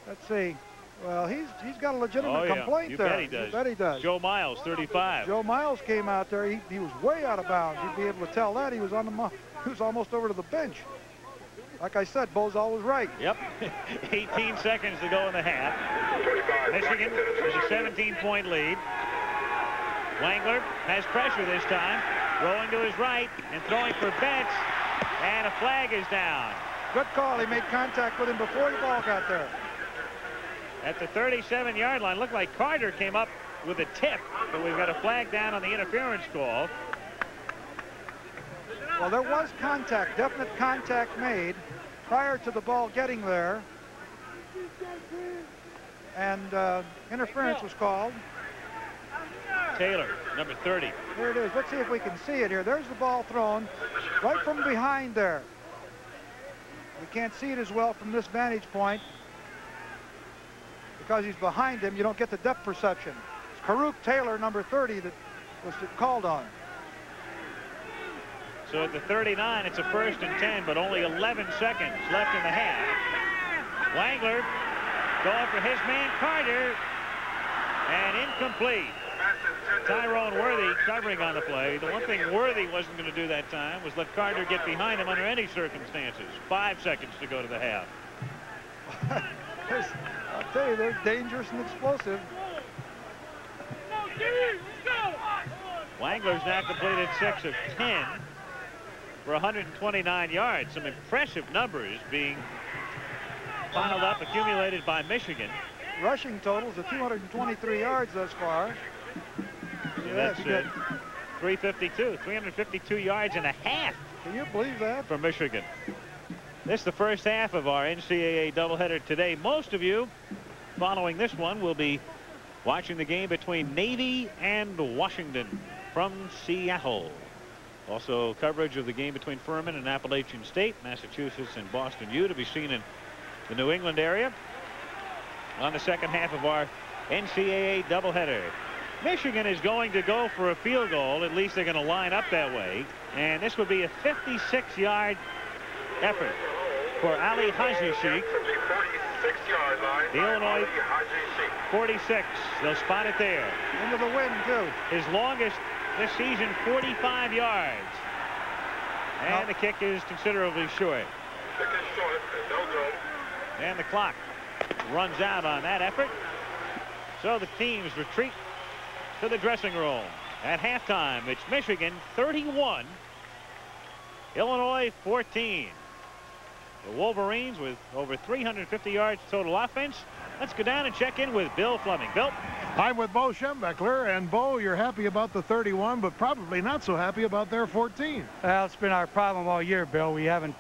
Let's see. Well, he's got a legitimate complaint you there. Bet he does. You bet he does. Joe Miles, 35. Joe Miles came out there. He was way out of bounds. You'd be able to tell that. He was he was almost over to the bench. Like I said, Bo's always right. Yep. 18 seconds to go in the half. Michigan is a 17-point lead. Wangler has pressure this time. Rolling to his right and throwing for Betts. And a flag is down. Good call. He made contact with him before the ball got there. At the 37-yard line, looked like Carter came up with a tip, but we've got a flag down on the interference call. Well, there was contact, definite contact made prior to the ball getting there. And interference was called. Taylor, number 30. Here it is. Let's see if we can see it here. There's the ball thrown right from behind there. We can't see it as well from this vantage point because he's behind him. You don't get the depth perception. It's Karuk Taylor, number 30, that was called on. So at the 39, it's a 1st and 10, but only 11 seconds left in the half. Wangler going for his man Carter, and incomplete. Tyrone Worthy covering on the play. The one thing Worthy wasn't going to do that time was let Carter get behind him under any circumstances. 5 seconds to go to the half. I'll tell you, they're dangerous and explosive. Wangler's now completed 6 of 10 for 129 yards. Some impressive numbers being piled up, accumulated by Michigan. Rushing totals of 223 yards thus far. Yeah, that's 352 yards and a half. Can you believe that? For Michigan. This is the first half of our NCAA doubleheader today. Most of you following this one will be watching the game between Navy and Washington from Seattle. Also coverage of the game between Furman and Appalachian State, Massachusetts and Boston U to be seen in the New England area on the second half of our NCAA doubleheader. Michigan is going to go for a field goal. At least they're going to line up that way. And this would be a 56-yard effort for Ali Hajishik. The Illinois 46. They'll spot it there. Into the wind, too. His longest this season, 45 yards. And the kick is considerably short. And the clock runs out on that effort. So the teams retreat to the dressing room. At halftime, it's Michigan 31, Illinois 14. The Wolverines with over 350 yards total offense. Let's go down and check in with Bill Fleming. Bill? I'm with Bo Schembechler, and Bo, you're happy about the 31, but probably not so happy about their 14. Well, it's been our problem all year, Bill. We haven't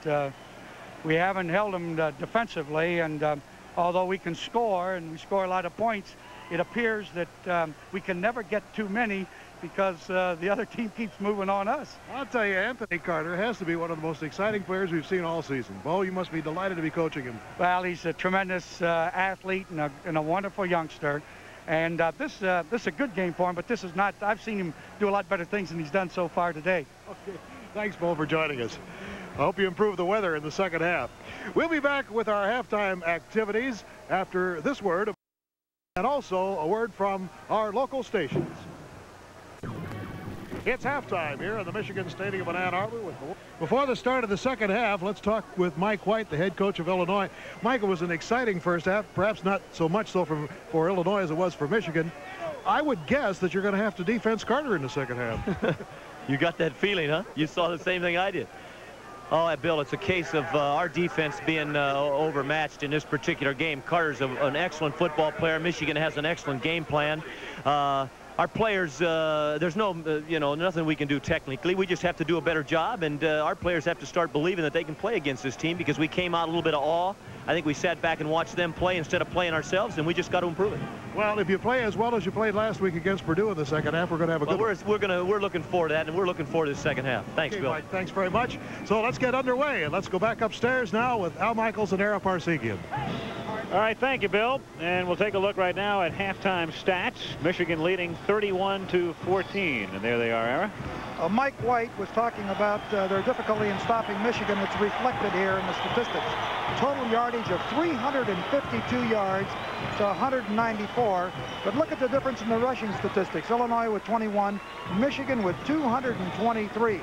held them defensively, and although we can score, and we score a lot of points, it appears that we can never get too many because the other team keeps moving on us. I'll tell you, Anthony Carter has to be one of the most exciting players we've seen all season. Bo, you must be delighted to be coaching him. Well, he's a tremendous athlete and a wonderful youngster. And this is a good game for him, but this is not. I've seen him do a lot better things than he's done so far today. Okay. Thanks, Bo, for joining us. I hope you improve the weather in the second half. We'll be back with our halftime activities after this word, and also a word from our local stations. It's halftime here in the Michigan Stadium in Ann Arbor. Before the start of the second half, let's talk with Mike White, the head coach of Illinois. Mike, it was an exciting first half, perhaps not so much so for Illinois as it was for Michigan. I would guess that you're going to have to defense Carter in the second half. You got that feeling, huh? You saw the same thing I did. Oh, Bill, it's a case of our defense being overmatched in this particular game. Carter's an excellent football player. Michigan has an excellent game plan. our players, there's no, you know, nothing we can do technically. We just have to do a better job, and our players have to start believing that they can play against this team, because we came out a little bit of awe. I think we sat back and watched them play instead of playing ourselves, and we just got to improve it. Well, if you play as well as you played last week against Purdue in the second half, we're going to have a good one. We're looking forward to that, and we're looking forward to the second half. Thanks, okay, Bill. Mike, thanks very much. So let's get underway, and let's go back upstairs now with Al Michaels and Ara Parsegian. All right, thank you, Bill. And we'll take a look right now at halftime stats. Michigan leading 31-14. And there they are, Ara. Mike White was talking about their difficulty in stopping Michigan. It's reflected here in the statistics. Total yardage of 352 yards to 194. But look at the difference in the rushing statistics. Illinois with 21, Michigan with 223.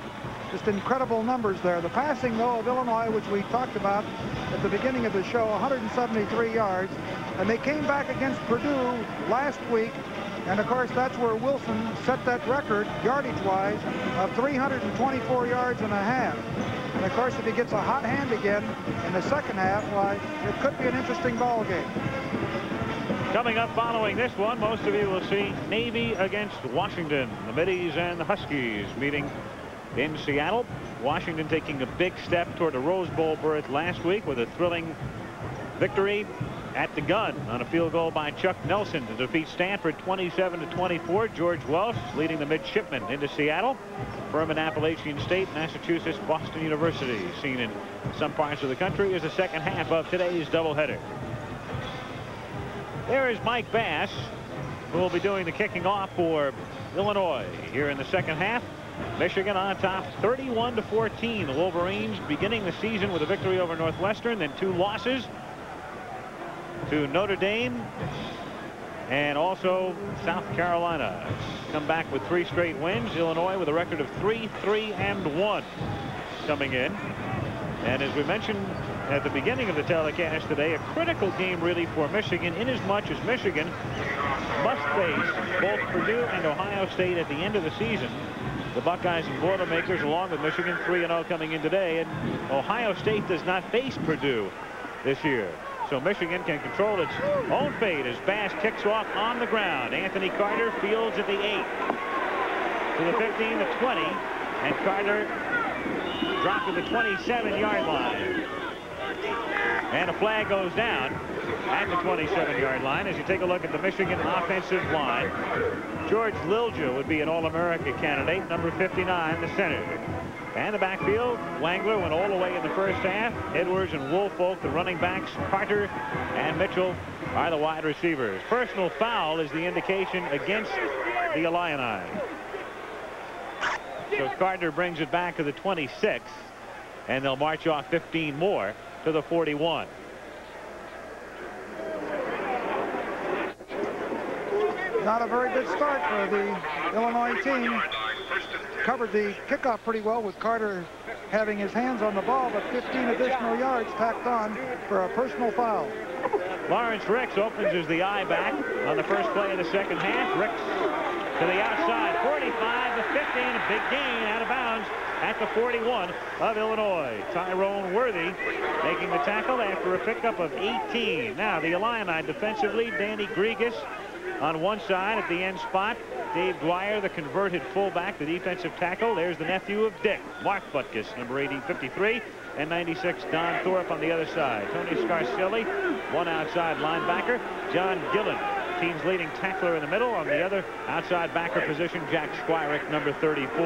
Just incredible numbers there. The passing, though, of Illinois, which we talked about at the beginning of the show, 173 yards. And they came back against Purdue last week. And, of course, that's where Wilson set that record, yardage-wise, of 324 yards and a half. And, of course, if he gets a hot hand again in the second half, why, it could be an interesting ball game. Coming up following this one, most of you will see Navy against Washington. The Middies and the Huskies meeting in Seattle. Washington taking a big step toward a Rose Bowl berth last week with a thrilling victory at the gun on a field goal by Chuck Nelson to defeat Stanford 27-24. George Welsh leading the midshipmen into Seattle. Furman Appalachian State, Massachusetts, Boston University, seen in some parts of the country as the second half of today's doubleheader. There is Mike Bass, who will be doing the kicking off for Illinois here in the second half. Michigan on top 31-14. The Wolverines beginning the season with a victory over Northwestern, then 2 losses to Notre Dame and also South Carolina. Come back with 3 straight wins. Illinois with a record of 3-3-1 coming in. And as we mentioned at the beginning of the telecast today, a critical game really for Michigan, inasmuch as Michigan must face both Purdue and Ohio State at the end of the season. The Buckeyes and Boilermakers, along with Michigan, 3-0 coming in today. And Ohio State does not face Purdue this year. So Michigan can control its own fate as Bass kicks off on the ground. Anthony Carter fields at the 8. To the 15, the 20. And Carter dropped to the 27-yard line. And a flag goes down at the 27-yard line. As you take a look at the Michigan offensive line, George Lilja would be an All-America candidate, number 59, the center. And the backfield, Wangler went all the way in the first half. Edwards and Woolfolk, the running backs. Carter and Mitchell are the wide receivers. Personal foul is the indication against the Illini. So Carter brings it back to the 26, and they'll march off 15 more to the 41. Not a very good start for the Illinois team. Covered the kickoff pretty well with Carter having his hands on the ball, but 15 additional yards tacked on for a personal foul. Lawrence Ricks opens as the eye back on the first play of the second half. Ricks to the outside, 45 to 15, a big gain out of bounds at the 41 of Illinois. Tyrone Worthy making the tackle after a pickup of 18. Now the Illini defensively, Danny Grigas on one side at the end spot. Dave Dwyer, the converted fullback, the defensive tackle. There's the nephew of Dick, Mark Butkus, number 53, and 96, Don Thorpe on the other side. Tony Scarcelli, one outside linebacker. John Gillen, team's leading tackler in the middle. On the other outside backer position, Jack Squirick, number 34.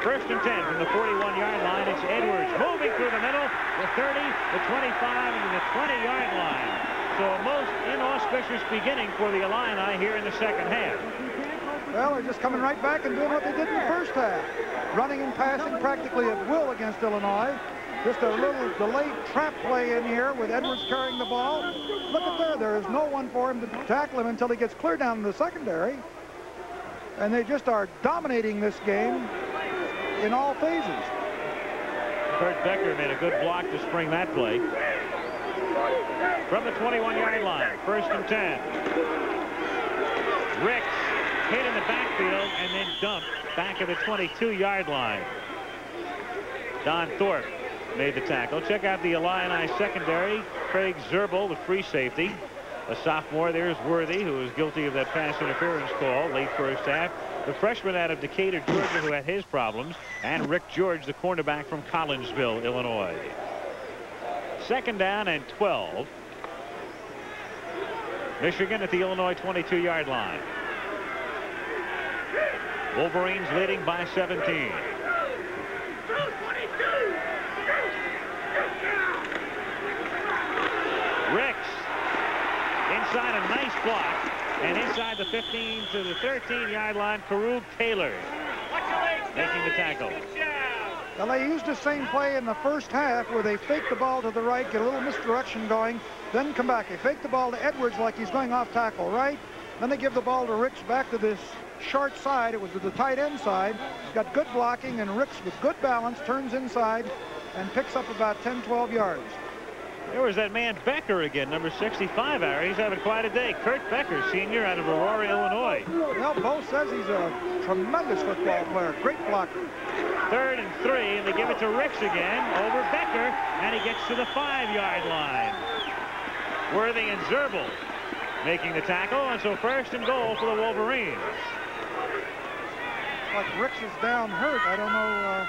First and 10 from the 41-yard line. It's Edwards moving through the middle, the 30, the 25, and the 20-yard line. So a most inauspicious beginning for the Illini here in the second half. Well, they're just coming right back and doing what they did in the first half. Running and passing practically at will against Illinois. Just a little delayed trap play in here with Edwards carrying the ball. Look at there. There is no one for him to tackle him until he gets clear down in the secondary. And they just are dominating this game in all phases. Kurt Becker made a good block to spring that play. From the 21-yard line, first and 10. Ricks hit in the backfield and then dumped back at the 22-yard line. Don Thorpe made the tackle. Check out the Illini secondary. Craig Zerbel, the free safety. a sophomore. There's Worthy, who was guilty of that pass interference call late first half. The freshman out of Decatur, Georgia, who had his problems. And Rick George, the cornerback from Collinsville, Illinois. 2nd down and 12. Michigan at the Illinois 22-yard line. Wolverines leading by 17. Ricks inside a nice block, and inside the 15 to the 13-yard line, Karug Taylor making the tackle. Well, they used the same play in the first half where they fake the ball to the right, get a little misdirection going, then come back. They fake the ball to Edwards like he's going off tackle right. Then they give the ball to Ricks back to this short side. It was to the tight end side. He's got good blocking, and Ricks with good balance turns inside and picks up about 10, 12 yards. There was that man Becker again, number 65, Harry. He's having quite a day. Kurt Becker, senior out of Aurora, Illinois. Well, Bo says he's a tremendous football player. Great blocker. 3rd and 3, and they give it to Ricks again over Becker, and he gets to the 5-yard line. Worthy and Zerbel making the tackle, and so 1st and goal for the Wolverines. Like Ricks is down hurt. I don't know.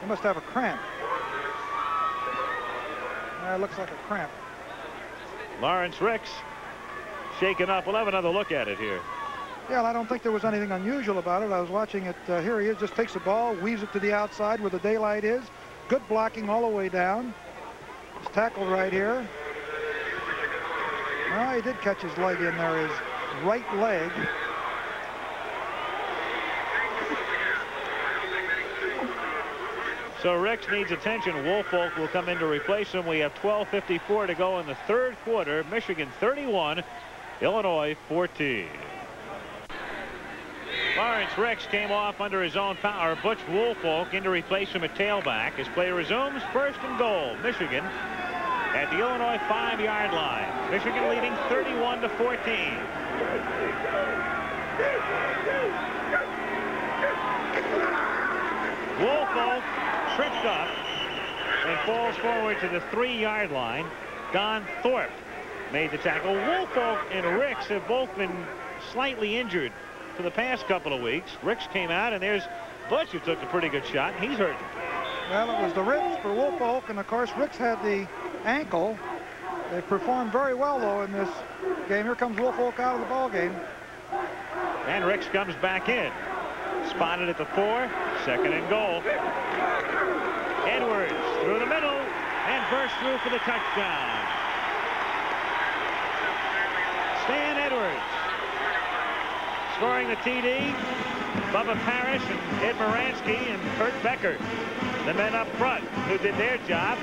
He must have a cramp. Looks like a cramp. Lawrence Ricks shaken up. We'll have another look at it here. Yeah, I don't think there was anything unusual about it. I was watching it. Here he is, just takes the ball, weaves it to the outside where the daylight is. Good blocking all the way down. He's tackled right here. Oh, he did catch his leg in there, his right leg. So Ricks needs attention. Woolfolk will come in to replace him. We have 12:54 to go in the 3rd quarter. Michigan 31, Illinois 14. Lawrence Ricks came off under his own power. Butch Woolfolk in to replace him at tailback. His play resumes. 1st and goal. Michigan at the Illinois 5-yard line. Michigan leading 31-14. Woolfolk tripped up and falls forward to the 3-yard line. Don Thorpe made the tackle. Woolfolk and Ricks have both been slightly injured for the past couple of weeks. Ricks came out, and there's Butch, who took a pretty good shot. He's hurt. Well, it was the ribs for Woolfolk, and of course Ricks had the ankle. They performed very well, though, in this game. Here comes Woolfolk out of the ball game. And Ricks comes back in. Spotted at the 4. 2nd and goal. Edwards through the middle and burst through for the touchdown. Stan Edwards scoring the TD. Bubba Parrish and Ed Moransky and Kurt Becker, the men up front, who did their job.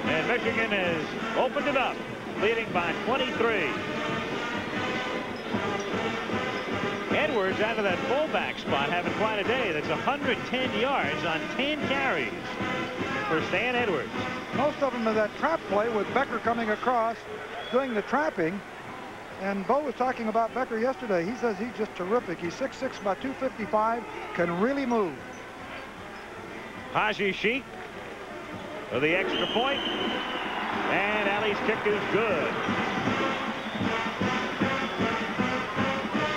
And Michigan has opened it up, leading by 23. Edwards out of that fullback spot having quite a day. That's 110 yards on 10 carries for Stan Edwards. Most of them are that trap play with Becker coming across, doing the trapping. And Bo was talking about Becker yesterday. He says he's just terrific. He's 6'6", about 255, can really move. Haji Sheik for the extra point. And Alley's kick is good.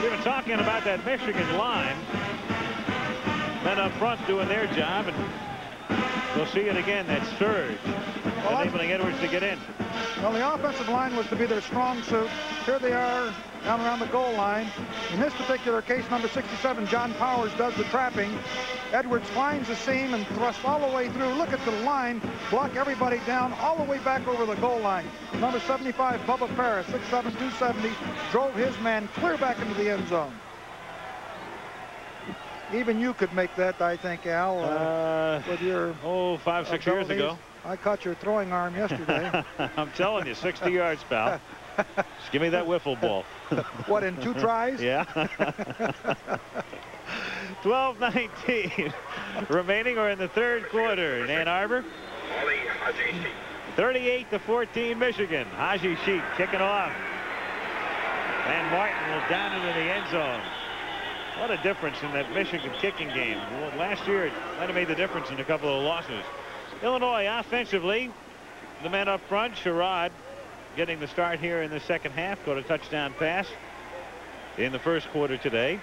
We've been talking about that Michigan line. Men up front doing their job, and we'll see it again, that surge, enabling Edwards to get in. Well, the offensive line was to be their strong suit. Here they are down around the goal line. In this particular case, number 67, John Powers, does the trapping. Edwards finds the seam and thrusts all the way through. Look at the line, block everybody down all the way back over the goal line. Number 75, Bubba Parrish, 6'7", 270, drove his man clear back into the end zone. Even you could make that, I think, Al, with your 5-6 years ago. I caught your throwing arm yesterday. I'm telling you, 60 yards, pal. Just give me that wiffle ball. What, in 2 tries? Yeah. 12:19 remaining, or in the 3rd quarter in Ann Arbor. 38-14 Michigan. Haji Sheik kicking off. And Martin will down into the end zone. What a difference in that Michigan kicking game. Well, last year it might have made the difference in a couple of losses. Illinois offensively the men up front. Sherrod getting the start here in the second half. Got a touchdown pass in the first quarter today.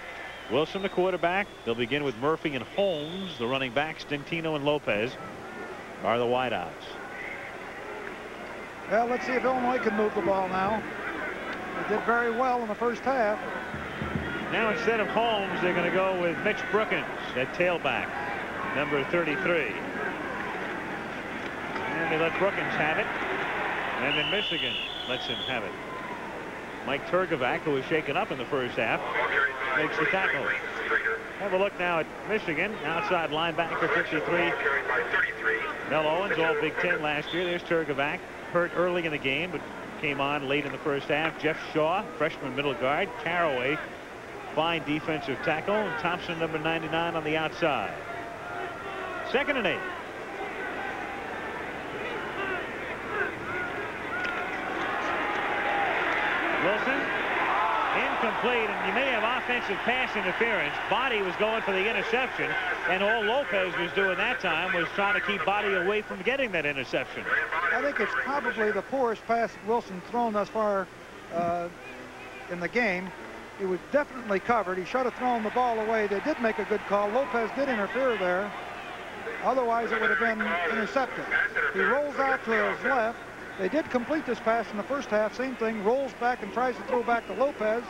Wilson, the quarterback. They'll begin with Murphy and Holmes, the running backs. Stintino and Lopez are the wideouts. Well, let's see if Illinois can move the ball now. They did very well in the first half. Now instead of Holmes, they're going to go with Mitch Brookins at tailback, number 33. And they let Brookins have it. And then Michigan lets him have it. Mike Turgovac, who was shaken up in the first half, makes the tackle. Have a look now at Michigan. Outside linebacker 53. Mel Owens, all Big Ten last year. There's Turgovac. Hurt early in the game, but came on late in the first half. Jeff Shaw, freshman middle guard. Caraway, fine defensive tackle. And Thompson, number 99 on the outside. 2nd and 8. Wilson, incomplete, and you may have offensive pass interference. Body was going for the interception, and all Lopez was doing that time was trying to keep Body away from getting that interception. I think it's probably the poorest pass Wilson thrown thus far in the game. He was definitely covered. He should have thrown the ball away. They did make a good call. Lopez did interfere there. Otherwise, it would have been intercepted. He rolls out to his left. They did complete this pass in the first half. Same thing, rolls back and tries to throw back to Lopez.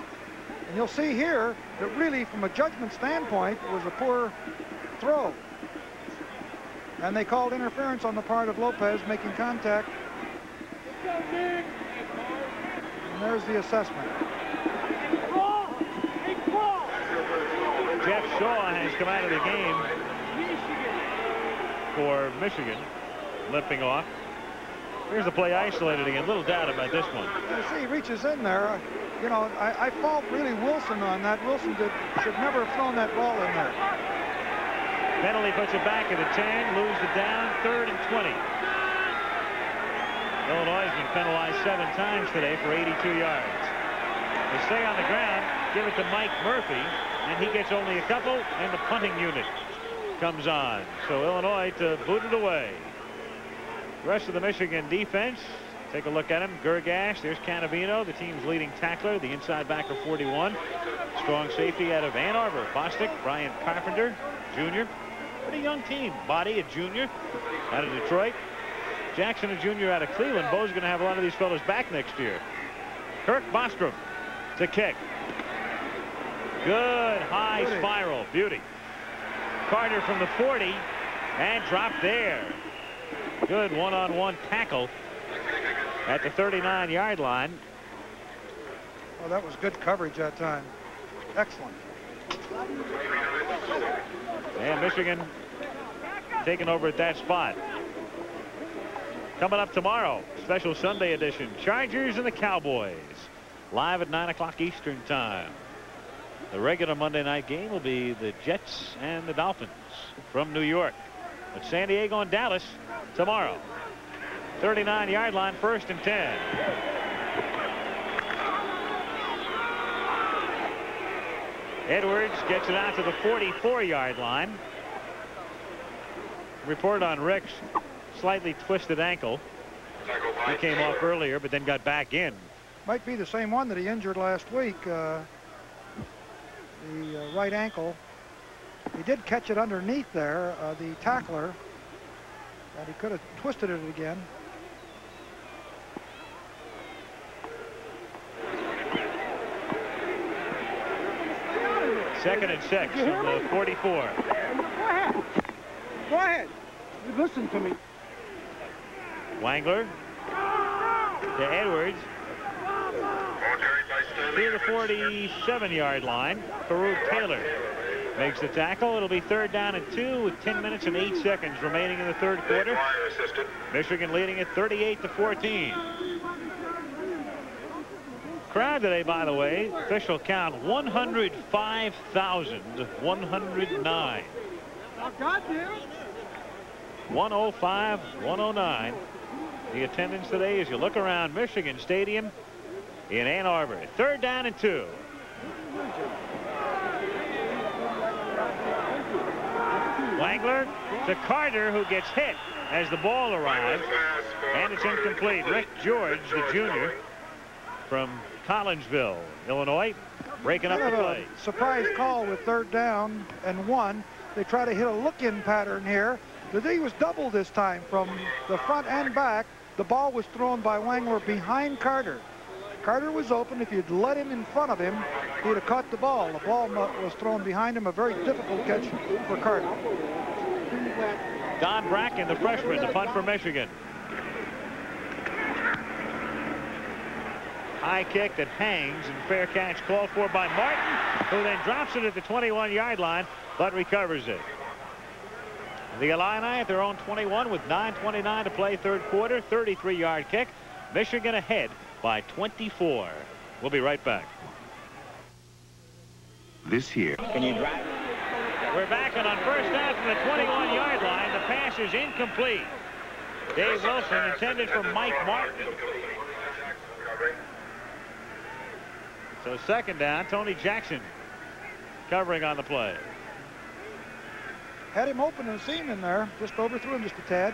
And you'll see here that really, from a judgment standpoint, it was a poor throw. And they called interference on the part of Lopez making contact. And there's the assessment. Jeff Shaw has come out of the game for Michigan, limping off. Here's the play isolated again. Little doubt about this one. You see, he reaches in there. You know, I fault really Wilson on that. Wilson should never have thrown that ball in there. Penalty puts it back at the 10, lose it down, 3rd and 20. Illinois has been penalized 7 times today for 82 yards. They stay on the ground, give it to Mike Murphy, and he gets only a couple, and the punting unit comes on. So Illinois to boot it away. The rest of the Michigan defense, take a look at him. Gergash, there's Canavino, the team's leading tackler, the inside backer 41. Strong safety out of Ann Arbor. Bostic, Brian Carpenter, Jr. Pretty young team. Body, a junior, out of Detroit. Jackson, a junior, out of Cleveland. Bo's going to have a lot of these fellows back next year. Kirk Bostrom to kick. Good high spiral. Beauty. Carter from the 40 and dropped there. Good one-on-one tackle at the 39-yard line. Well, that was good coverage that time. Excellent. And Michigan taking over at that spot. Coming up tomorrow, special Sunday edition, Chargers and the Cowboys, live at 9 o'clock Eastern time. The regular Monday night game will be the Jets and the Dolphins from New York. But San Diego and Dallas tomorrow. 39-yard line, 1st and 10. Edwards gets it out to the 44-yard line. Report on Rick's slightly twisted ankle. He came off earlier, but then got back in. Might be the same one that he injured last week. The right ankle. He did catch it underneath there, the tackler, and he could have twisted it again. Second and 6 from the 44. Go ahead. Go ahead. Listen to me. Wangler to Edwards. To the 47-yard line. Farouk Taylor makes the tackle. It'll be 3rd down and 2 with 10 minutes and 8 seconds remaining in the 3rd quarter. Michigan leading at 38-14. Crowd today, by the way, official count 105,109. 105, 109. The attendance today as you look around Michigan Stadium in Ann Arbor. 3rd down and 2. Spangler to Carter, who gets hit as the ball arrives. And it's incomplete. Rick George, the junior from Collinsville, Illinois, breaking up the play. Surprise call with 3rd down and 1. They try to hit a look-in pattern here. The D was double this time from the front and back. The ball was thrown by Wangler behind Carter. Carter was open. If you'd let him in front of him, he'd have caught the ball. The ball was thrown behind him. A very difficult catch for Carter. Don Bracken, the freshman, the punt for Michigan. High kick that hangs, and fair catch called for by Martin, who then drops it at the 21-yard line, but recovers it. The Illini at their own 21 with 9:29 to play, 3rd quarter, 33-yard kick. Michigan ahead by 24. We'll be right back. This year. Can you drive? We're back, and on first down from the 21-yard line, the pass is incomplete. Dave Wilson intended for Mike Martin. So 2nd down, Tony Jackson covering on the play. Had him open and seam in there. Just overthrew him just a tad.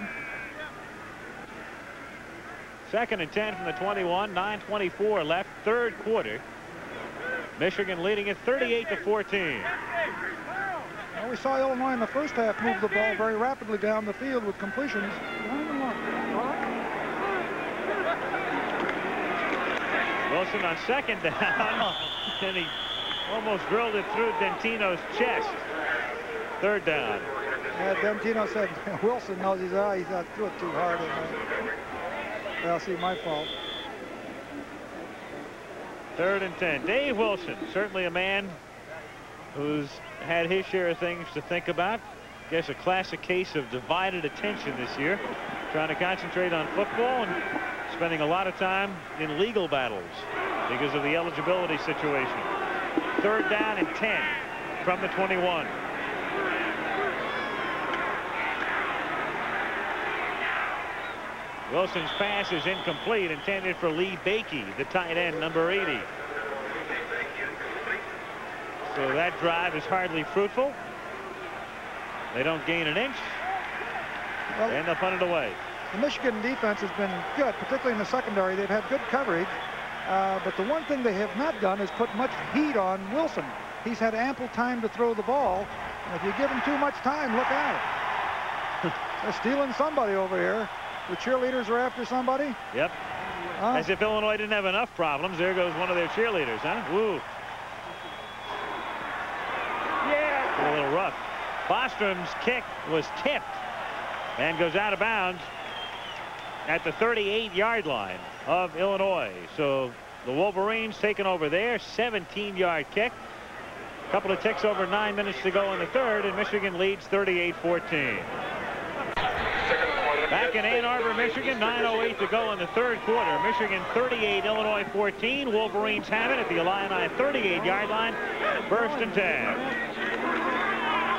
2nd and 10 from the 21, 9:24 left, 3rd quarter. Michigan leading it 38-14. Well, we saw Illinois in the first half move the ball very rapidly down the field with completions. Wilson on 2nd down, and he almost drilled it through Dentino's chest. 3rd down. Dentino said Wilson knows he's not threw it too hard. Well, see, my fault. 3rd and 10. Dave Wilson, certainly a man who's had his share of things to think about. I guess a classic case of divided attention this year, trying to concentrate on football and spending a lot of time in legal battles because of the eligibility situation. 3rd down and 10 from the 21. Wilson's pass is incomplete, intended for Lee Bakey, the tight end, number 80. So that drive is hardly fruitful. They don't gain an inch, and they'll punt it away. The Michigan defense has been good, particularly in the secondary. They've had good coverage, but the one thing they have not done is put much heat on Wilson. He's had ample time to throw the ball, and if you give him too much time, look out. They're stealing somebody over here. The cheerleaders are after somebody? Yep. As if Illinois didn't have enough problems. There goes one of their cheerleaders, huh? Woo. Yeah. A little rough. Bostrom's kick was tipped and goes out of bounds at the 38-yard line of Illinois. So the Wolverines taking over there. 17-yard kick. A couple of ticks over 9 minutes to go in the 3rd, and Michigan leads 38-14. Back in Ann Arbor, Michigan, 9:08 to go in the 3rd quarter. Michigan 38, Illinois 14. Wolverines have it at the Illini 38-yard line. 1st and 10.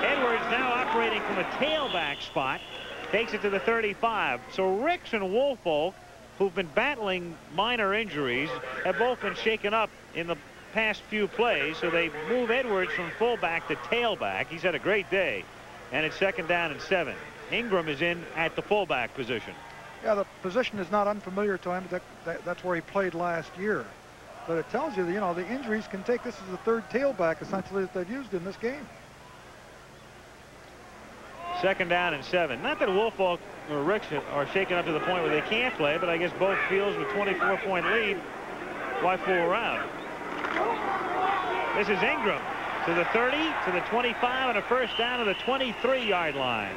Edwards now operating from a tailback spot. Takes it to the 35. So Ricks and Woolfolk, who've been battling minor injuries, have both been shaken up in the past few plays. So they move Edwards from fullback to tailback. He's had a great day. And it's 2nd down and 7. Ingram is in at the fullback position. Yeah, the position is not unfamiliar to him. That's where he played last year. But it tells you that, the injuries can take. This is the 3rd tailback, essentially, that they've used in this game. 2nd down and 7. Not that Woolfolk or Ricks are shaken up to the point where they can't play, but I guess both fields with 24-point lead. Why fool around? This is Ingram to the 30, to the 25, and a 1st down to the 23-yard line.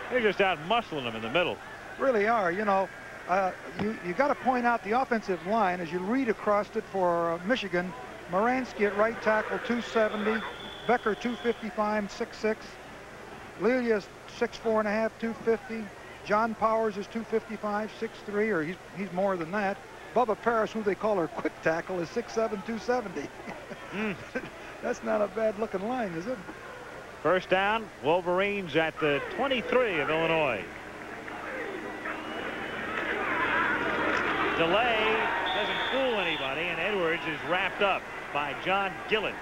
They're just out muscling them in the middle. Really are. You got to point out the offensive line as you read across it for Michigan. Moransky at right tackle, 270. Becker, 255, 6'6". Lelia's 6'4.5", 250. John Powers is 255, 6'3", or he's more than that. Bubba Paris, who they call her quick tackle, is 6'7", 270. That's not a bad-looking line, is it? 1st down, Wolverines at the 23 of Illinois. Delay doesn't fool anybody, and Edwards is wrapped up by John Gillett,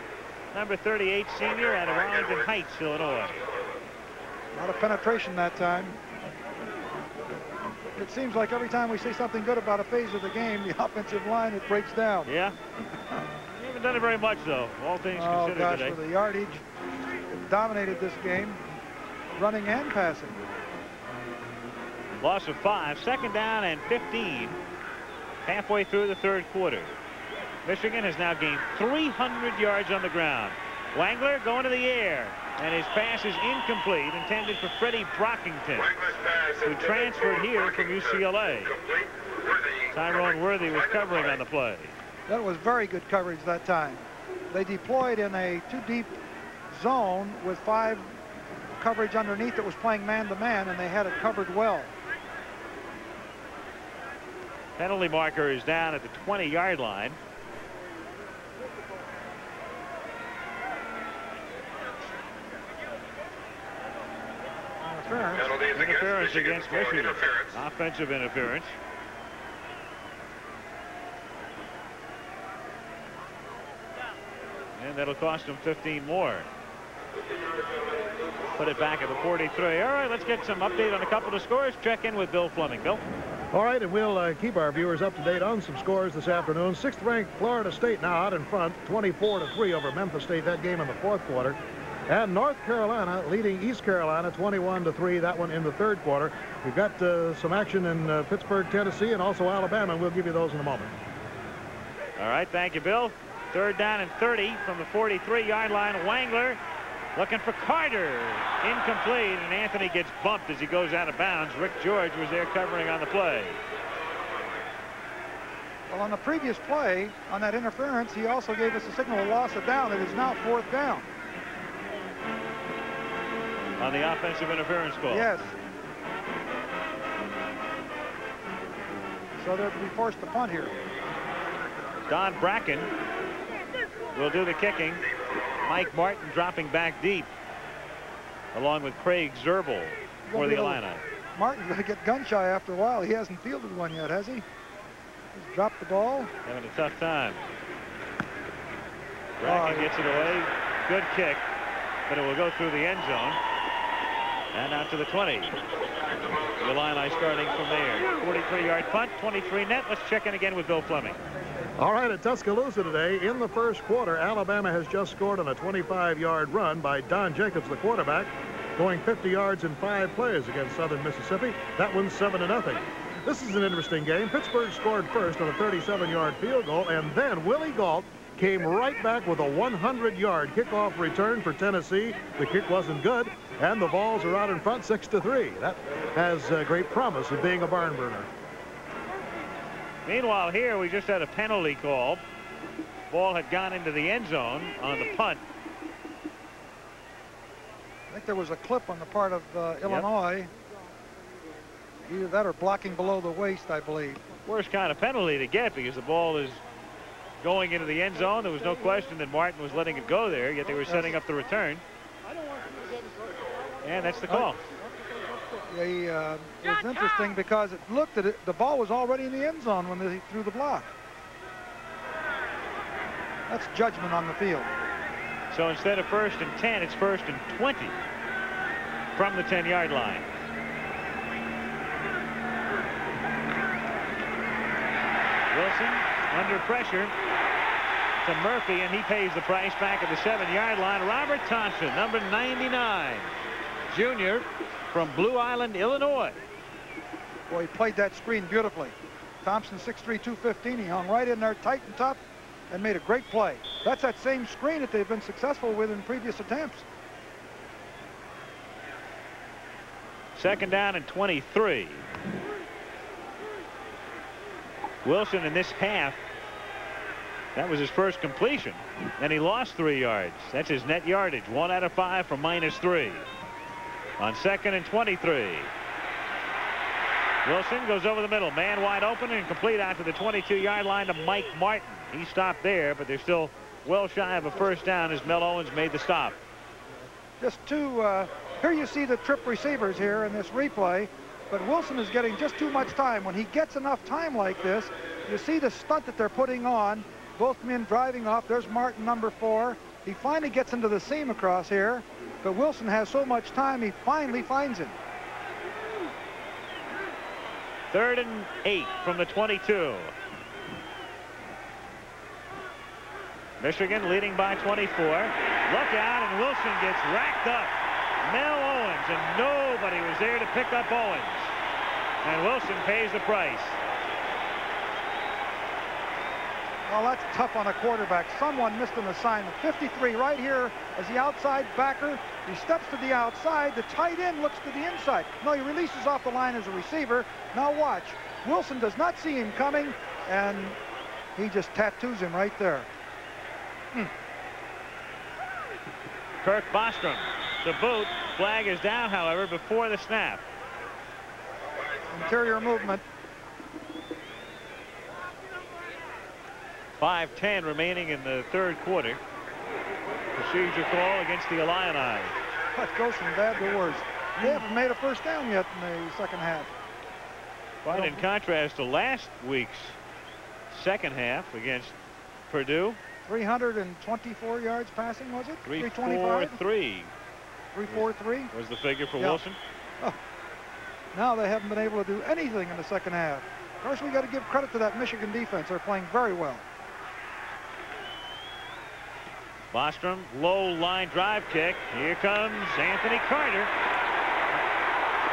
number 38 senior out of Arlington Heights, Illinois. A lot of penetration that time. It seems like every time we say something good about a phase of the game, the offensive line, it breaks down. Yeah. You haven't done it very much, though, all things considered gosh, today. for the yardage, it dominated this game, running and passing. Loss of 5, 2nd down and 15, halfway through the 3rd quarter. Michigan has now gained 300 yards on the ground. Wangler going to the air, and his pass is incomplete, intended for Freddie Brockington, who transferred here from UCLA. Tyrone Worthy was covering on the play. That was very good coverage that time. They deployed in a 2-deep zone with 5 coverage underneath that was playing man-to-man, and they had it covered well. Penalty marker is down at the 20-yard line. Interference against Michigan. Offensive interference. And that'll cost them 15 more. Put it back at the 43. All right, let's get some update on a couple of scores. Check in with Bill Fleming. Bill? All right, and we'll keep our viewers up to date on some scores this afternoon. 6th-ranked Florida State now out in front, 24-3 over Memphis State, that game in the 4th quarter. And North Carolina leading East Carolina 21-3, that one in the 3rd quarter. We've got some action in Pittsburgh, Tennessee, and also Alabama, and we'll give you those in a moment. All right, thank you, Bill. 3rd down and 30 from the 43-yard line. Wangler looking for Carter. Incomplete, and Anthony gets bumped as he goes out of bounds. Rick George was there covering on the play. Well, on the previous play, on that interference, he also gave us a signal of loss of down. It is now 4th down. On the offensive interference call. Yes. So they'll be forced to punt here. Don Bracken will do the kicking. Mike Martin dropping back deep, along with Craig Zerbel for the Illini. Martin's going to get gun shy after a while. He hasn't fielded one yet, has he? He's dropped the ball. Having a tough time. Bracken gets it away. Good kick, but it will go through the end zone. And out to the 20. The Illini starting from there. 43-yard punt, 23 net. Let's check in again with Bill Fleming. All right, at Tuscaloosa today, in the 1st quarter, Alabama has just scored on a 25-yard run by Don Jacobs, the quarterback, going 50 yards in 5 plays against Southern Mississippi. That one's 7-0. This is an interesting game. Pittsburgh scored first on a 37-yard field goal, and then Willie Gault came right back with a 100-yard kickoff return for Tennessee. The kick wasn't good, and the Vols are out in front 6-3. That has great promise of being a barn burner. Meanwhile, here we just had a penalty call. Ball had gone into the end zone on the punt. I think there was a clip on the part of Illinois. Either that or blocking below the waist, I believe. Worst kind of penalty to get, because the ball is going into the end zone. There was no question that Martin was letting it go there, yet they were setting up the return. And that's the call. It was interesting because it looked at it. The ball was already in the end zone when they threw the block. That's judgment on the field. So instead of 1st and 10, it's 1st and 20 from the 10-yard line. Wilson under pressure to Murphy, and he pays the price back at the 7-yard line. Robert Thompson, number 99, junior from Blue Island, Illinois. Boy, he played that screen beautifully. Thompson, 6'3", 215. He hung right in there tight and tough and made a great play. That's that same screen that they've been successful with in previous attempts. 2nd down and 23. Wilson in this half, that was his first completion, and he lost 3 yards. That's his net yardage, 1 out of 5 from -3. On 2nd and 23. Wilson goes over the middle, man wide open, and complete out to the 22-yard line to Mike Martin. He stopped there, but they're still well shy of a 1st down as Mel Owens made the stop. Just two, here you see the trip receivers here in this replay, but Wilson is getting just too much time. When he gets enough time like this, you see the stunt that they're putting on. Both men driving off. There's Martin, number 4. He finally gets into the seam across here. but Wilson has so much time, he finally finds him. 3rd and 8 from the 22. Michigan leading by 24. Look out, and Wilson gets racked up. Mel Owens, and nobody was there to pick up Owens. And Wilson pays the price. Well, that's tough on a quarterback. Someone missed an assignment. 53 right here as the outside backer. He steps to the outside. The tight end looks to the inside. No, he releases off the line as a receiver. Now watch. Wilson does not see him coming, and he just tattoos him right there. Kirk Bostrom, the boot. Flag is down, however, before the snap. Interior movement. 5:10 remaining in the 3rd quarter. Procedure call against the Illini. That goes from bad to worse. They haven't made a first down yet in the second half. Quite in contrast to last week's second half against Purdue. 324 yards passing, was it? 343. 343 was the figure for Wilson. Oh. Now they haven't been able to do anything in the second half. Of course, we got to give credit to that Michigan defense. They're playing very well. Bostrom, low line drive kick. Here comes Anthony Carter.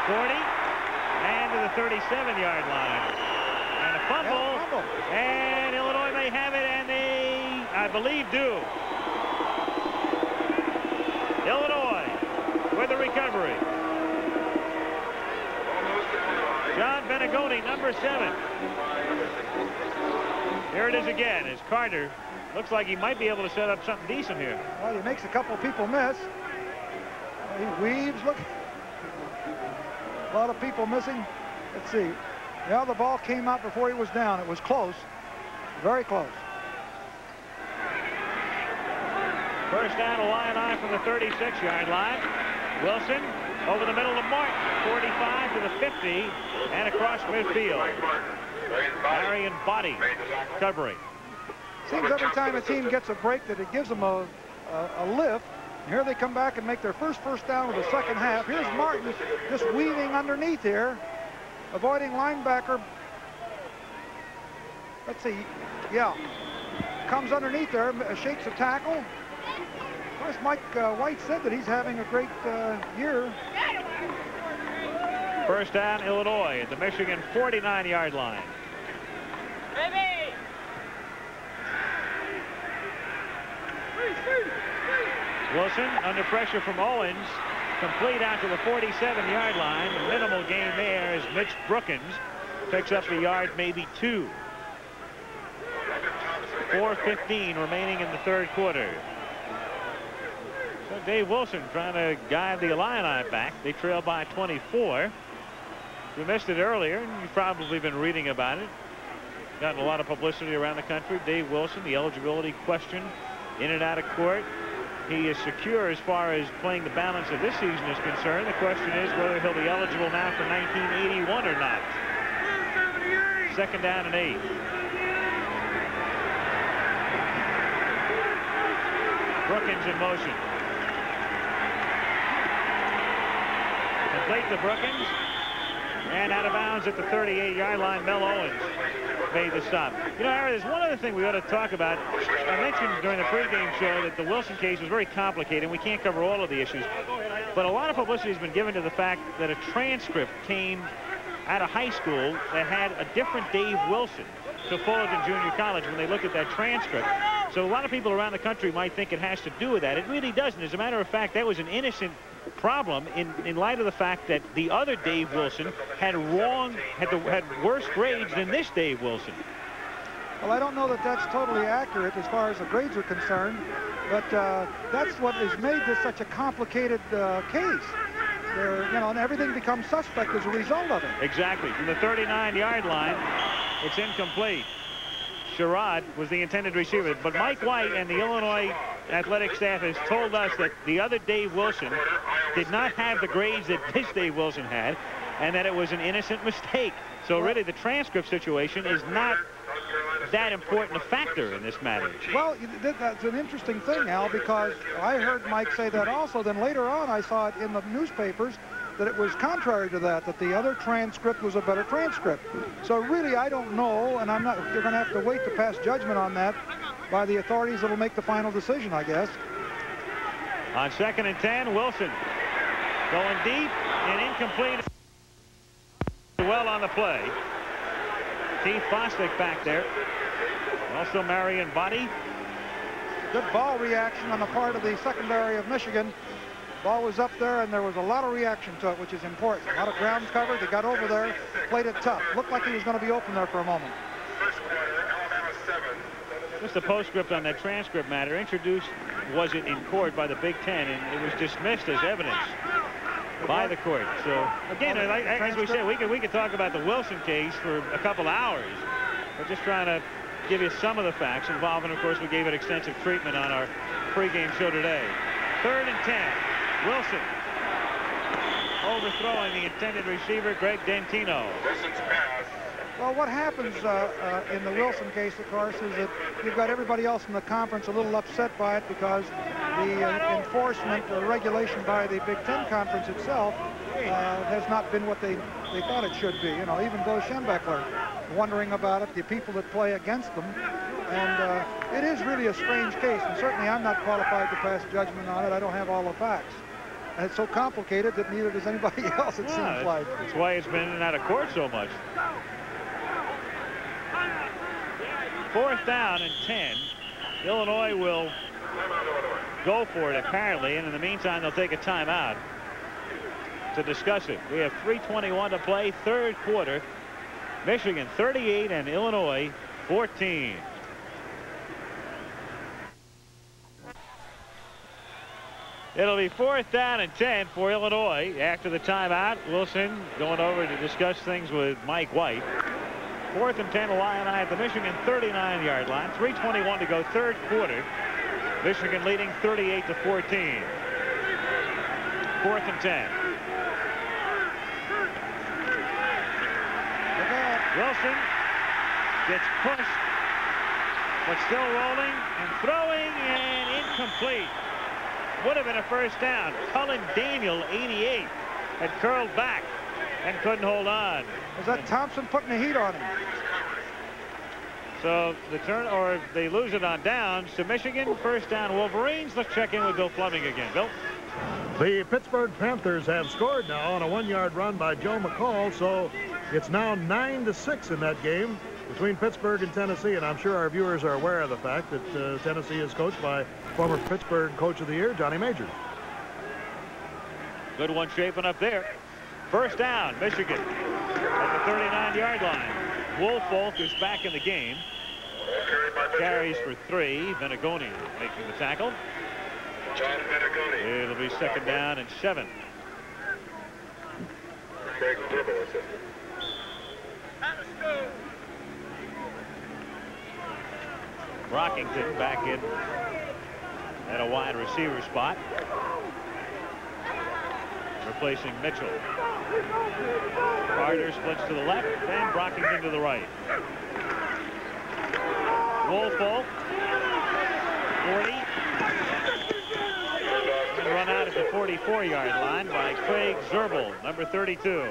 40 and to the 37-yard line. And a fumble. And Illinois may have it, and they, I believe, do. Illinois with the recovery. John Benegoni, number 7. Here it is again as Carter looks like he might be able to set up something decent here. Well, he makes a couple people miss. He weaves. Look. A lot of people missing. Let's see. Yeah, the ball came out before he was down. It was close. Very close. First down, Illini from the 36-yard line. Wilson over the middle of Martin. 45 to the 50 and across midfield. Marion Body covering. Seems every time a team gets a break that it gives them a lift. Here they come back and make their first down of the second half. Here's Martin just weaving underneath here, avoiding linebacker. Let's see. Yeah. Comes underneath there, shakes a tackle. Of course, Mike White said that he's having a great year. First down, Illinois at the Michigan 49-yard line. Wilson under pressure from Owens, complete out to the 47-yard line. The minimal gain there as Mitch Brookins picks up the yard, maybe 2. 4:15 remaining in the 3rd quarter. So Dave Wilson trying to guide the Illini back. They trail by 24. We missed it earlier, and you've probably been reading about it. Gotten a lot of publicity around the country. Dave Wilson, the eligibility question in and out of court. He is secure as far as playing the balance of this season is concerned. The question is whether he'll be eligible now for 1981 or not. 2nd down and 8. Brookins in motion. Complete to Brookins. And out of bounds at the 38-yard line, Mel Owens made the stop. You know, Harry, there's one other thing we ought to talk about. I mentioned during the pregame show that the Wilson case was very complicated, and we can't cover all of the issues. But a lot of publicity has been given to the fact that a transcript came out of high school that had a different Dave Wilson to Fullerton Junior College when they looked at that transcript. So a lot of people around the country might think it has to do with that. It really doesn't. As a matter of fact, that was an innocent problem in light of the fact that the other Dave Wilson had worse grades than this Dave Wilson. Well, I don't know that that's totally accurate as far as the grades are concerned, but that's what has made this such a complicated case. You know, and everything becomes suspect as a result of it. Exactly. From the 39-yard line, it's incomplete. Sherrod was the intended receiver, but Mike White and the Illinois athletic staff has told us that the other Dave Wilson did not have the grades that this Dave Wilson had, and that it was an innocent mistake. So really the transcript situation is not that important a factor in this matter? Well, that's an interesting thing, Al, because I heard Mike say that also. Then later on, I saw it in the newspapers that it was contrary to that, that the other transcript was a better transcript. So really, I don't know, and I'm not. You're going to have to wait to pass judgment on that by the authorities that will make the final decision, I guess. On 2nd and 10, Wilson going deep and incomplete. Well on the play. Keith Bostic back there. Also Marion Body. Good ball reaction on the part of the secondary of Michigan. Ball was up there, and there was a lot of reaction to it, which is important. A lot of ground cover. They got over there, played it tough. Looked like he was going to be open there for a moment. Just a postscript on that transcript matter. Introduced, was it in court by the Big Ten, and it was dismissed as evidence by the court. So again, as we said, we could talk about the Wilson case for a couple hours. We're just trying to give you some of the facts involved, and of course we gave it extensive treatment on our pregame show today. 3rd and 10. Wilson overthrowing the intended receiver, Greg Dentino. Well, what happens in the Wilson case, of course, is that you've got everybody else in the conference a little upset by it because the enforcement or regulation by the Big Ten Conference itself has not been what they thought it should be. You know, even Bo Schembechler wondering about it, the people that play against them. And it is really a strange case, and certainly I'm not qualified to pass judgment on it. I don't have all the facts. And it's so complicated that neither does anybody else, it seems like. That's why it's been in and out of court so much. 4th down and 10. Illinois will go for it, apparently, and in the meantime, they'll take a timeout to discuss it. We have 3:21 to play, 3rd quarter. Michigan 38 and Illinois 14. It'll be 4th down and 10 for Illinois after the timeout. Wilson going over to discuss things with Mike White. 4th and 10, Illini at the Michigan 39-yard line. 3:21 to go, 3rd quarter. Michigan leading 38 to 14. 4th and 10. Wilson gets pushed, but still rolling and throwing, and incomplete. Would have been a first down. Cullen Daniel, 88, had curled back and couldn't hold on. Was that Thompson putting the heat on him? So the turn, or they lose it on downs to Michigan. First down, Wolverines. Let's check in with Bill Fleming again. Bill? The Pittsburgh Panthers have scored now on a 1-yard run by Joe McCall, so it's now 9-6 in that game between Pittsburgh and Tennessee, and I'm sure our viewers are aware of the fact that Tennessee is coached by former Pittsburgh Coach of the Year, Johnny Majors. Good one shaping up there. First down, Michigan at the 39-yard line. Woolfolk is back in the game. Carries for 3. Venegoni making the tackle. John Venegoni. It'll be 2nd down and 7. Brockington back in at a wide receiver spot, replacing Mitchell. Carter splits to the left and Brockington to the right. Woolfolk, 40, and run out at the 44-yard line by Craig Zerbel, number 32.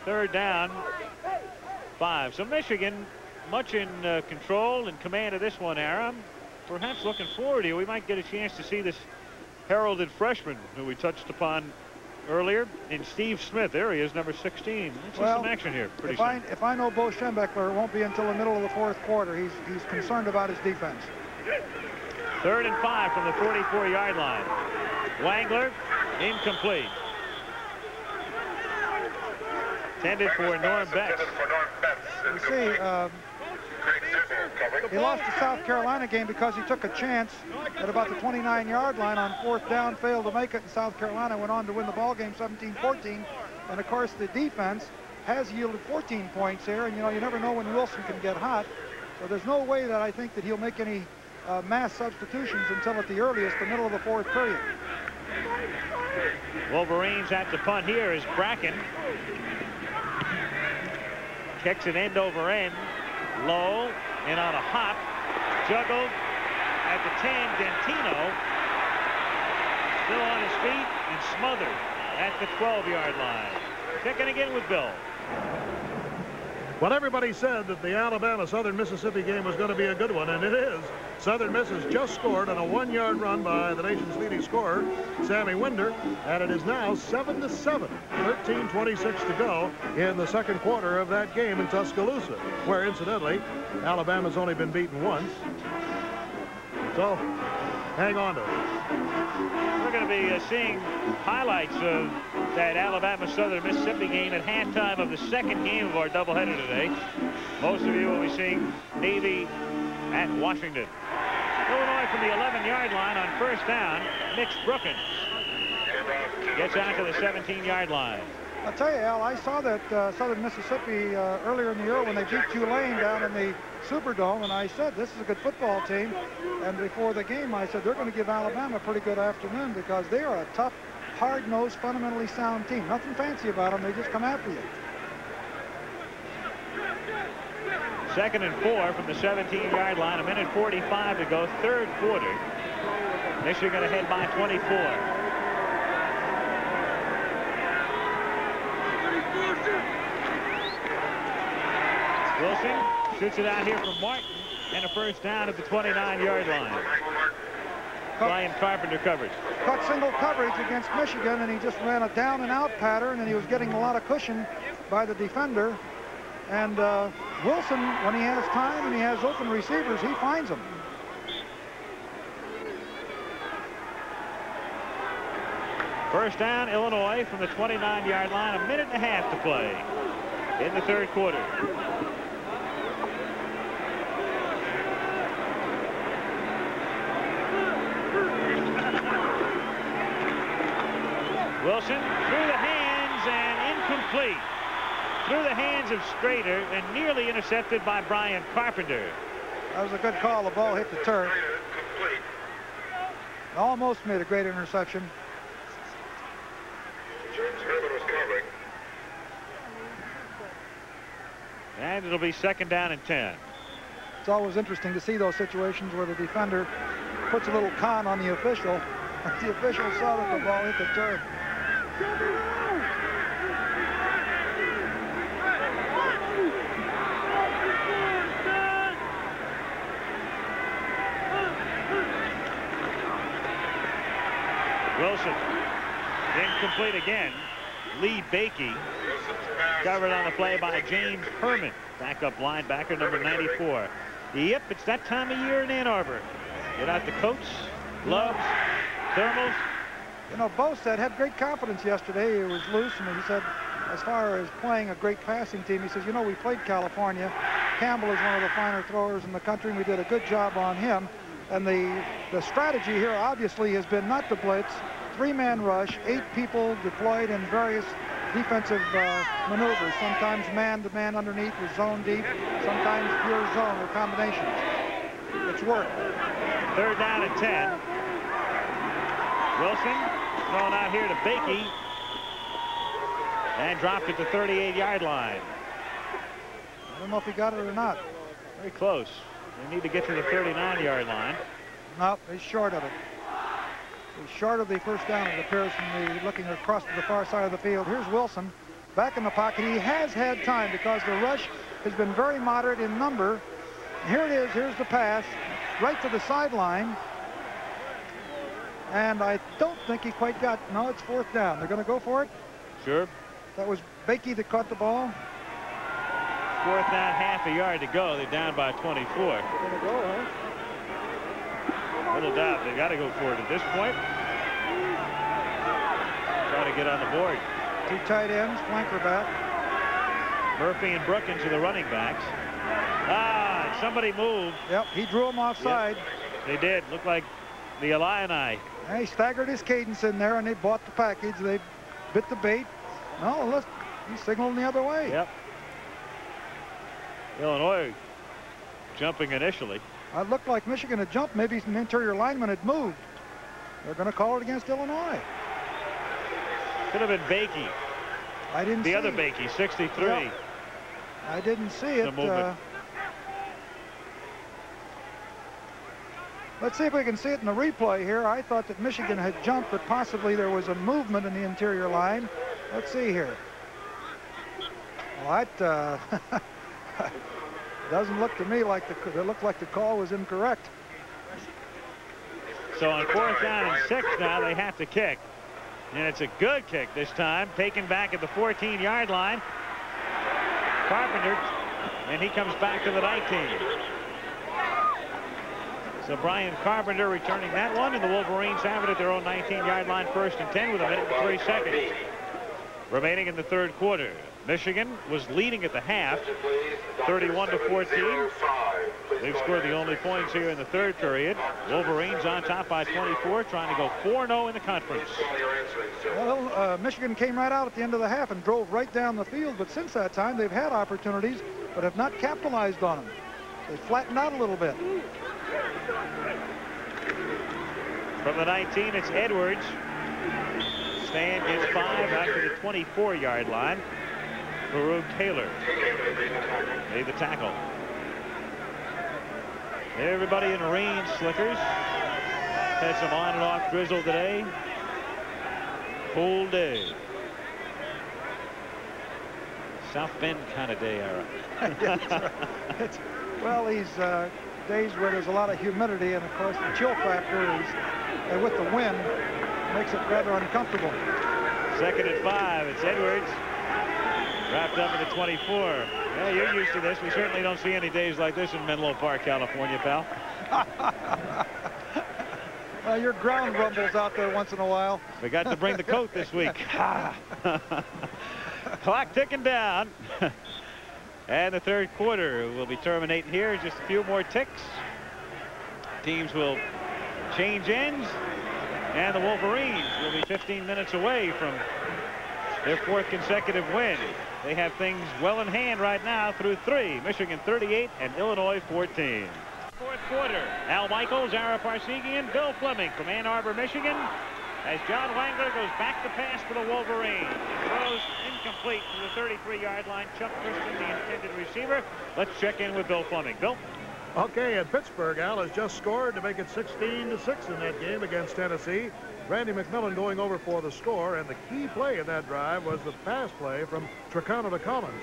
3rd down, 5. So Michigan much in control and command of this one, Aaron. Perhaps looking forward here, we might get a chance to see this heralded freshman who we touched upon earlier in Steve Smith. There he is, number 16. Let's see some action here pretty soon. If I know Bo Schembechler, it won't be until the middle of the 4th quarter. He's concerned about his defense. 3rd and 5 from the 44-yard line. Wangler, incomplete. Intended for Norm Betts. You see, he lost the South Carolina game because he took a chance at about the 29-yard line on 4th down, failed to make it, and South Carolina went on to win the ball game 17-14. And of course, the defense has yielded 14 points here, and you know, you never know when Wilson can get hot. So there's no way that I think that he'll make any mass substitutions until at the earliest the middle of the 4th period. Wolverines at the punt here is Bracken. Kicks it end over end. Low and on a hop. Juggled at the 10. Dentino still on his feet and smothered at the 12-yard line. Kicking again with Bill. Well, everybody said that the Alabama-Southern Mississippi game was going to be a good one, and it is. Southern Miss has just scored on a 1-yard run by the nation's leading scorer, Sammy Winder, and it is now 7-7, 13:26 to go in the second quarter of that game in Tuscaloosa, where, incidentally, Alabama's only been beaten once. So, hang on to it. We're going to be seeing highlights of that Alabama-Southern Mississippi game at halftime of the second game of our doubleheader today. Most of you will be seeing Navy at Washington. Illinois from the 11-yard line on first down. Mitch Brookins gets out to the 17-yard line. I'll tell you, Al, I saw that Southern Mississippi earlier in the year when they beat Tulane down in the Superdome, and I said, this is a good football team. And before the game, I said, they're going to give Alabama a pretty good afternoon because they are a tough, hard-nosed, fundamentally sound team. Nothing fancy about them. They just come after you. 2nd and 4 from the 17-yard line. 1:45 to go. Third quarter. Michigan ahead by 24. Wilson shoots it out here from Martin, and a first down at the 29-yard line. Brian Carpenter covers. Cut single coverage against Michigan, and he just ran a down and out pattern, and he was getting a lot of cushion by the defender. And Wilson, when he has time and he has open receivers, he finds them. First down, Illinois from the 29-yard line. 1.5 minutes to play in the third quarter. Wilson through the hands and incomplete. Through the hands of Strader and nearly intercepted by Brian Carpenter. That was a good call. The ball hit the turf. Almost made a great interception. And it'll be 2nd down and 10. It's always interesting to see those situations where the defender puts a little con on the official. The official saw that the ball hit the turf. Wilson incomplete again. Lee Bakey covered on the play by James Herman, backup linebacker number 94. Yep, it's that time of year in Ann Arbor. Get out the coats, gloves, thermals. You know, Bo said had great confidence yesterday. He was loose, and he said, as far as playing a great passing team, he says, you know, we played California. Campbell is one of the finer throwers in the country, and we did a good job on him. And the strategy here obviously has been not to blitz, 3-man rush, 8 people deployed in various defensive maneuvers, sometimes man-to-man underneath with zone deep, sometimes pure zone or combinations. It's worked. 3rd down and 10. Wilson thrown out here to Bakey and dropped at the 38-yard line. I don't know if he got it or not. Very close. They need to get to the 39-yard line. No, he's short of it. He's short of the first down, it appears, from the looking across to the far side of the field. Here's Wilson back in the pocket. He has had time because the rush has been very moderate in number. Here it is. Here's the pass right to the sideline. And I don't think he quite got, no, it's 4th down. They're going to go for it? Sure. That was Bakey that caught the ball. 4th down, half a yard to go. They're down by 24. They're going to go, huh? Little doubt. They got to go for it at this point. Try to get on the board. 2 tight ends, flanker back. Murphy and Brookins are the running backs. Ah, somebody moved. Yep, he drew them offside. Yep, they did. Looked like the Illini. And he staggered his cadence in there, and they bought the package. They bit the bait. No, look, he's signaling the other way. Yep. Illinois jumping initially. It looked like Michigan had jumped. Maybe some interior lineman had moved. They're going to call it against Illinois. Could have been Bakey. I didn't see. The other Bakey, 63. Yep. I didn't see it. Let's see if we can see it in the replay here. I thought that Michigan had jumped, but possibly there was a movement in the interior line. Let's see here. Well, that doesn't look to me like it looked like the call was incorrect. So on 4th down and 6 now, they have to kick. And it's a good kick this time, taken back at the 14-yard line. Carpenter, and he comes back to the 19. So Brian Carpenter returning that one, and the Wolverines have it at their own 19-yard line, 1st and 10 with a minute and 3 seconds remaining in the 3rd quarter. Michigan was leading at the half, 31-14. They've scored the only points here in the 3rd period. Wolverines on top by 24, trying to go 4-0 in the conference. Well, Michigan came right out at the end of the half and drove right down the field, but since that time they've had opportunities but have not capitalized on them. They flattened out a little bit. From the 19, it's Edwards. Stan gets 5 out to the 24-yard line. Farouk Taylor made the tackle. Everybody in rain slickers. Had some on and off drizzle today. Cold day. South Bend kind of day, Ira. Well, these days where there's a lot of humidity, and of course the chill factor is with the wind makes it rather uncomfortable. 2nd and 5. It's Edwards. Wrapped up in the 24. Yeah, you're used to this. We certainly don't see any days like this in Menlo Park, California, pal. Well, your ground rumbles out there once in a while. We got to bring the coat this week. Clock ticking down. And the 3rd quarter will be terminating here. Just a few more ticks. Teams will change ends. And the Wolverines will be 15 minutes away from their 4th consecutive win. They have things well in hand right now through 3. Michigan 38 and Illinois 14. 4th quarter. Al Michaels, Ara Parsegian, Bill Fleming from Ann Arbor, Michigan. As John Wangler goes back to pass for the Wolverines. Throws incomplete to the 33-yard line. Chuck Christian, the intended receiver. Let's check in with Bill Fleming. Bill? Okay, and Pittsburgh, Al, has just scored to make it 16-6 in that game against Tennessee. Randy McMillan going over for the score, and the key play in that drive was the pass play from Tricano to Collins.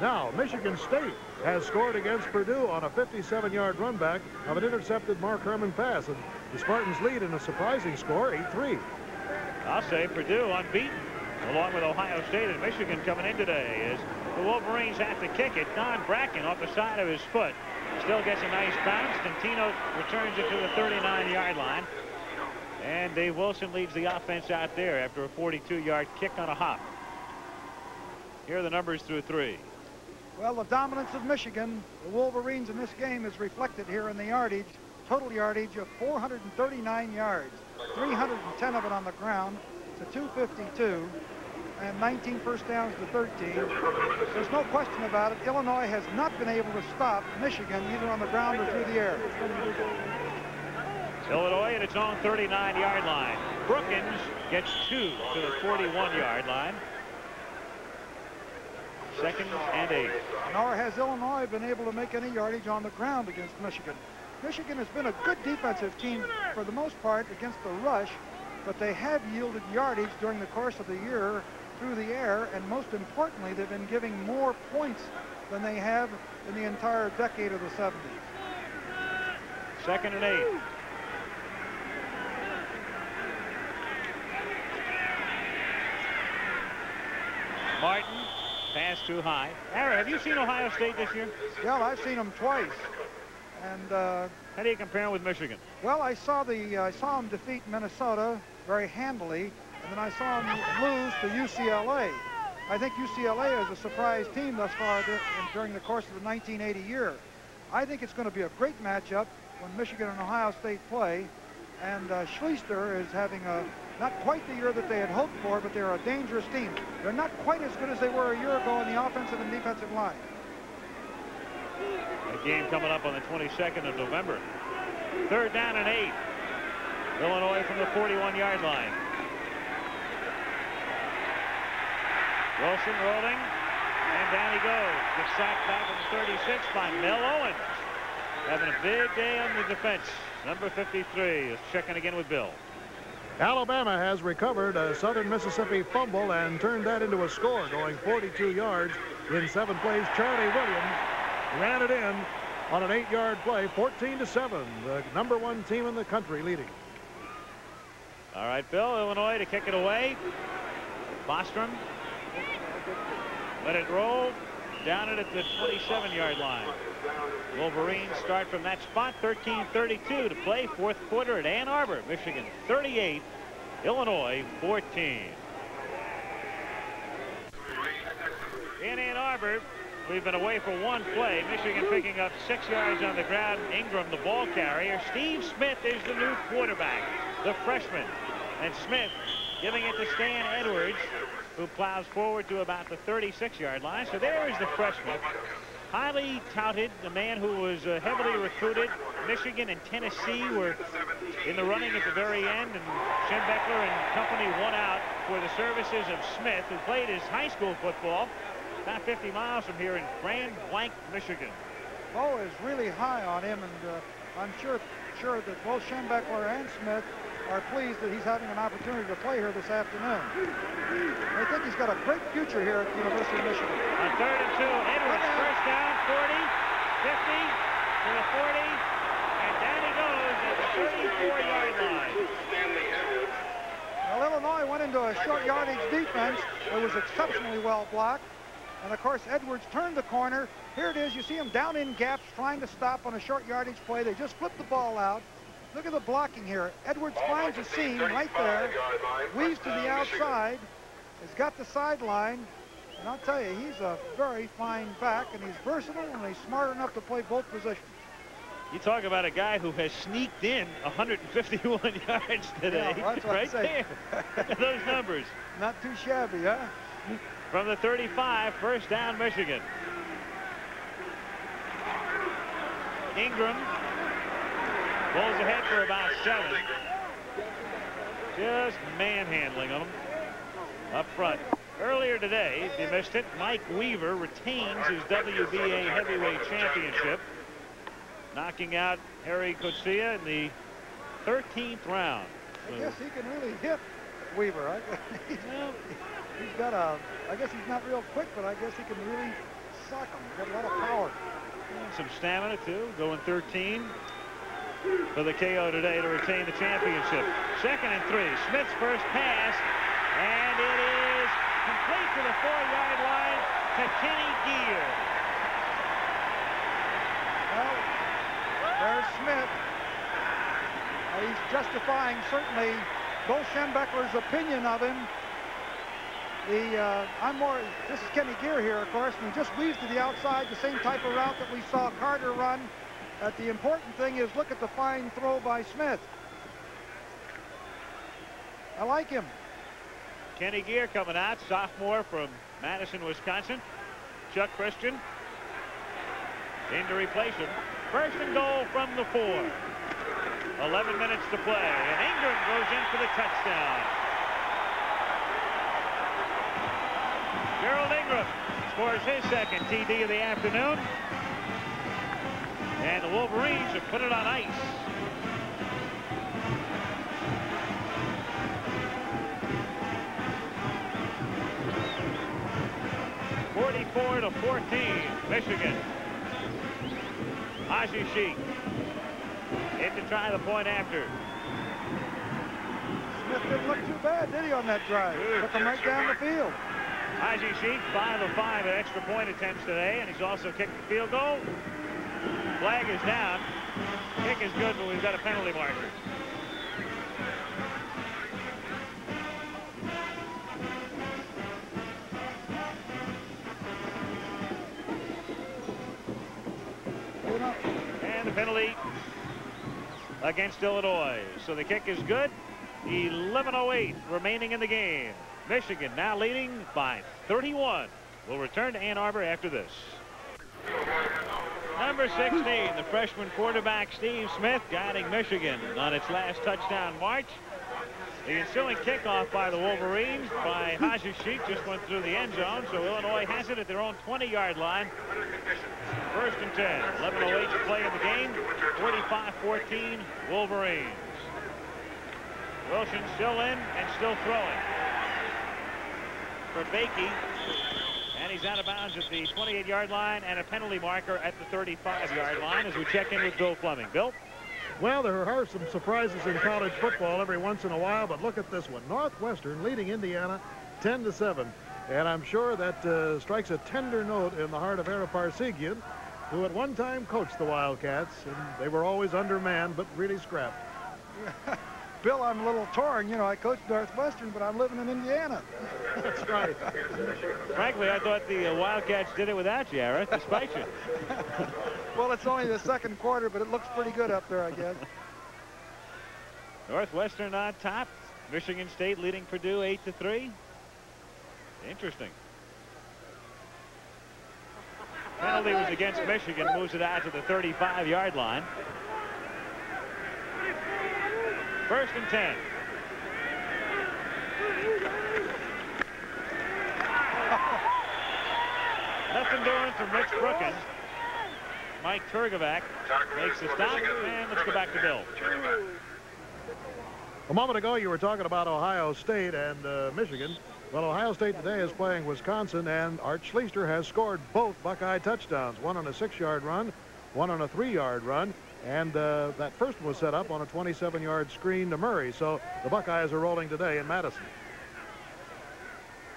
Now, Michigan State has scored against Purdue on a 57-yard run back of an intercepted Mark Herman pass, and the Spartans lead in a surprising score, 8-3. I'll say Purdue unbeaten, along with Ohio State and Michigan coming in today, as the Wolverines have to kick it. Don Bracken off the side of his foot still gets a nice bounce. Stantino returns it to the 39-yard line. And Dave Wilson leads the offense out there after a 42-yard kick on a hop. Here are the numbers through 3. Well, the dominance of Michigan, the Wolverines in this game, is reflected here in the yardage. Total yardage of 439 yards, 310 of it on the ground to 252, and 19 first downs to 13. There's no question about it. Illinois has not been able to stop Michigan either on the ground or through the air. Illinois at its own 39-yard line. Brookins gets 2 to the 41-yard line. 2nd and 8. Nor has Illinois been able to make any yardage on the ground against Michigan. Michigan has been a good defensive team for the most part against the rush, but they have yielded yardage during the course of the year through the air, and most importantly, they've been giving more points than they have in the entire decade of the 70s. 2nd and 8. Martin, pass too high. Ara, have you seen Ohio State this year? Yeah, I've seen them twice. And how do you compare them with Michigan? Well, I saw them defeat Minnesota very handily, and then I saw them lose to UCLA. I think UCLA is a surprise team thus far during the course of the 1980 year. I think it's going to be a great matchup when Michigan and Ohio State play, and Schleister is having not quite the year that they had hoped for, but they're a dangerous team. They're not quite as good as they were a year ago in the offensive and defensive line. A game coming up on the 22nd of November. 3rd down and 8. Illinois from the 41-yard line. Wilson rolling. And down he goes. Gets sacked back at the 36 by Mel Owens. Having a big day on the defense. Number 53 is checking again with Bill. Alabama has recovered a Southern Mississippi fumble and turned that into a score, going 42 yards in 7 plays. Charlie Williams ran it in on an 8-yard play, 14-7. The #1 team in the country leading. All right, Bill, Illinois to kick it away. Bostrom. Let it roll. Down it at the 27-yard line. Wolverines start from that spot. 13:32 to play. 4th quarter at Ann Arbor. Michigan 38, Illinois 14. In Ann Arbor, we've been away for 1 play. Michigan picking up 6 yards on the ground. Ingram, the ball carrier. Steve Smith is the new quarterback, the freshman. And Smith giving it to Stan Edwards, who plows forward to about the 36-yard line. So there is the freshman. Highly touted, the man who was heavily recruited. Michigan and Tennessee were in the running at the very end, and Schembechler and company won out for the services of Smith, who played his high school football about 50 miles from here in Grand Blanc, Michigan. Bo is really high on him, and I'm sure that both Schembechler and Smith are pleased that he's having an opportunity to play here this afternoon. They think he's got a great future here at the University of Michigan. On 3rd and 2, Edwards first down, 40, 50, to the 40, and down he goes at the 34-yard line. Well, Illinois went into a short yardage defense. It was exceptionally well blocked. And of course, Edwards turned the corner. Here it is. You see him down in gaps trying to stop on a short yardage play. They just flipped the ball out. Look at the blocking here. Edwards finds a seam right there, weaves to the outside, has got the sideline, and I'll tell you, he's a very fine back, and he's versatile, and he's smart enough to play both positions. You talk about a guy who has sneaked in 151 yards today. Yeah, that's what right there. Look at those numbers. Not too shabby, huh? From the 35, first down, Michigan. Ingram pulls ahead for about 7. Just manhandling them up front. Earlier today, if you missed it, Mike Weaver retains his WBA heavyweight championship, knocking out Harry Coetzee in the 13th round. I guess he can really hit Weaver. He's got I guess he's not real quick, but I guess he can really sock him. He's got a lot of power. And some stamina, too, going 13 for the KO today to retain the championship. 2nd and 3. Smith's first pass, and it is complete to the 4-yard line to Kenny Geer. Well, there's Smith. He's justifying certainly Bill Schembechler's opinion of him. This is Kenny Geer here, of course, and he just weaves to the outside, the same type of route that we saw Carter run. But the important thing is look at the fine throw by Smith. I like him. Kenny Geer coming out, sophomore from Madison, Wisconsin. Chuck Christian in to replace him. 1st and goal from the 4. 11 minutes to play, and Ingram goes in for the touchdown. Gerald Ingram scores his 2nd TD of the afternoon. And the Wolverines have put it on ice. (44-14), Michigan. Haji Sheik in to try the point after. Smith didn't look too bad, did he, on that drive? Took him right down the field. Haji Sheik, 5 of 5 at extra point attempts today, and he's also kicked the field goal. Flag is down. Kick is good, but we've got a penalty marker. And the penalty against Illinois. So the kick is good. 11:08 remaining in the game. Michigan now leading by 31. We'll return to Ann Arbor after this. Number 16, the freshman quarterback Steve Smith, guiding Michigan on its last touchdown march. The ensuing kickoff by the Wolverines by Hajishik just went through the end zone, so Illinois has it at their own 20-yard line. First and 10. 11:08 to play in the game. 45-14 Wolverines. Wilson still in and still throwing. For Bakey. And he's out of bounds at the 28-yard line and a penalty marker at the 35-yard line as we check in with Bill Fleming. Bill? Well, there are some surprises in college football every once in a while, but look at this one. Northwestern leading Indiana 10-7. And I'm sure that strikes a tender note in the heart of Ara Parsegian, who at one time coached the Wildcats, and they were always undermanned, but really scrapped. Bill, I'm a little torn. You know, I coached Northwestern, but I'm living in Indiana. That's right. Frankly, I thought the Wildcats did it without you, Ara, despite you. Well, it's only the second quarter, but it looks pretty good up there, I guess. Northwestern on top. Michigan State leading Purdue 8-3. Interesting. Penalty was against Michigan, moves it out to the 35-yard line. First and 10. Nothing doing from Rich Brookins. Mike Turgovac makes the stop, and let's go back to Bill. A moment ago, you were talking about Ohio State and Michigan. Well, Ohio State today is playing Wisconsin, and Art Schleister has scored both Buckeye touchdowns, one on a 6-yard run, one on a 3-yard run, and that first one was set up on a 27-yard screen to Murray. So the Buckeyes are rolling today in Madison.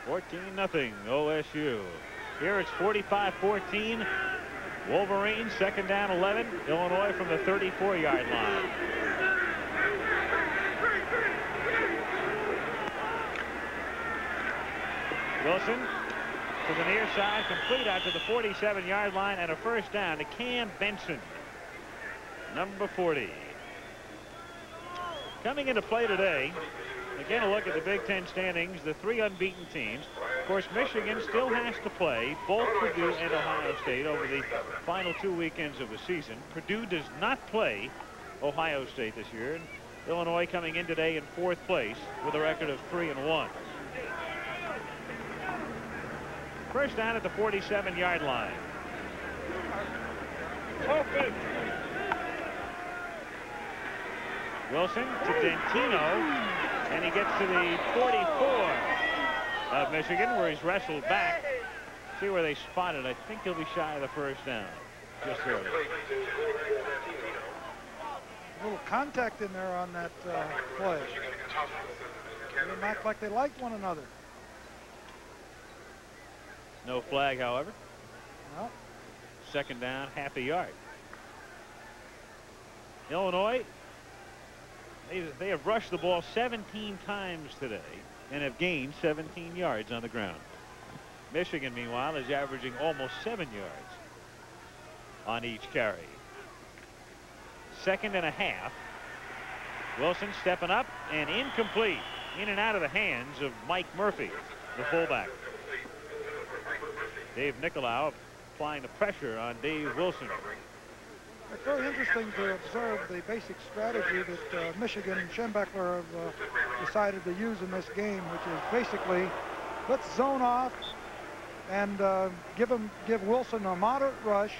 14-0 OSU. Here it's 45-14. Wolverines, second down 11. Illinois from the 34-yard line. Wilson to the near side, complete out to the 47-yard line, and a first down to Cam Benson, number 40. Coming into play today, again a look at the Big Ten standings, the 3 unbeaten teams. Of course, Michigan still has to play both Purdue and Ohio State over the final 2 weekends of the season. Purdue does not play Ohio State this year. And Illinois coming in today in 4th place with a record of 3-1. First down at the 47-yard line. Open. Wilson to Dentino, and he gets to the 44 of Michigan, where he's wrestled back. See where they spotted. I think he'll be shy of the first down. Just early. A little contact in there on that play. They didn't act like they liked one another. No flag, however. No. Second down, half a yard. Illinois, they have rushed the ball 17 times today and have gained 17 yards on the ground. Michigan, meanwhile, is averaging almost 7 yards on each carry. 2nd and a half. Wilson stepping up and incomplete. In and out of the hands of Mike Murphy, the fullback. Dave Nicolau applying the pressure on Dave Wilson. It's very interesting to observe the basic strategy that Michigan and Schembechler have decided to use in this game, which is basically let's zone off and give Wilson a moderate rush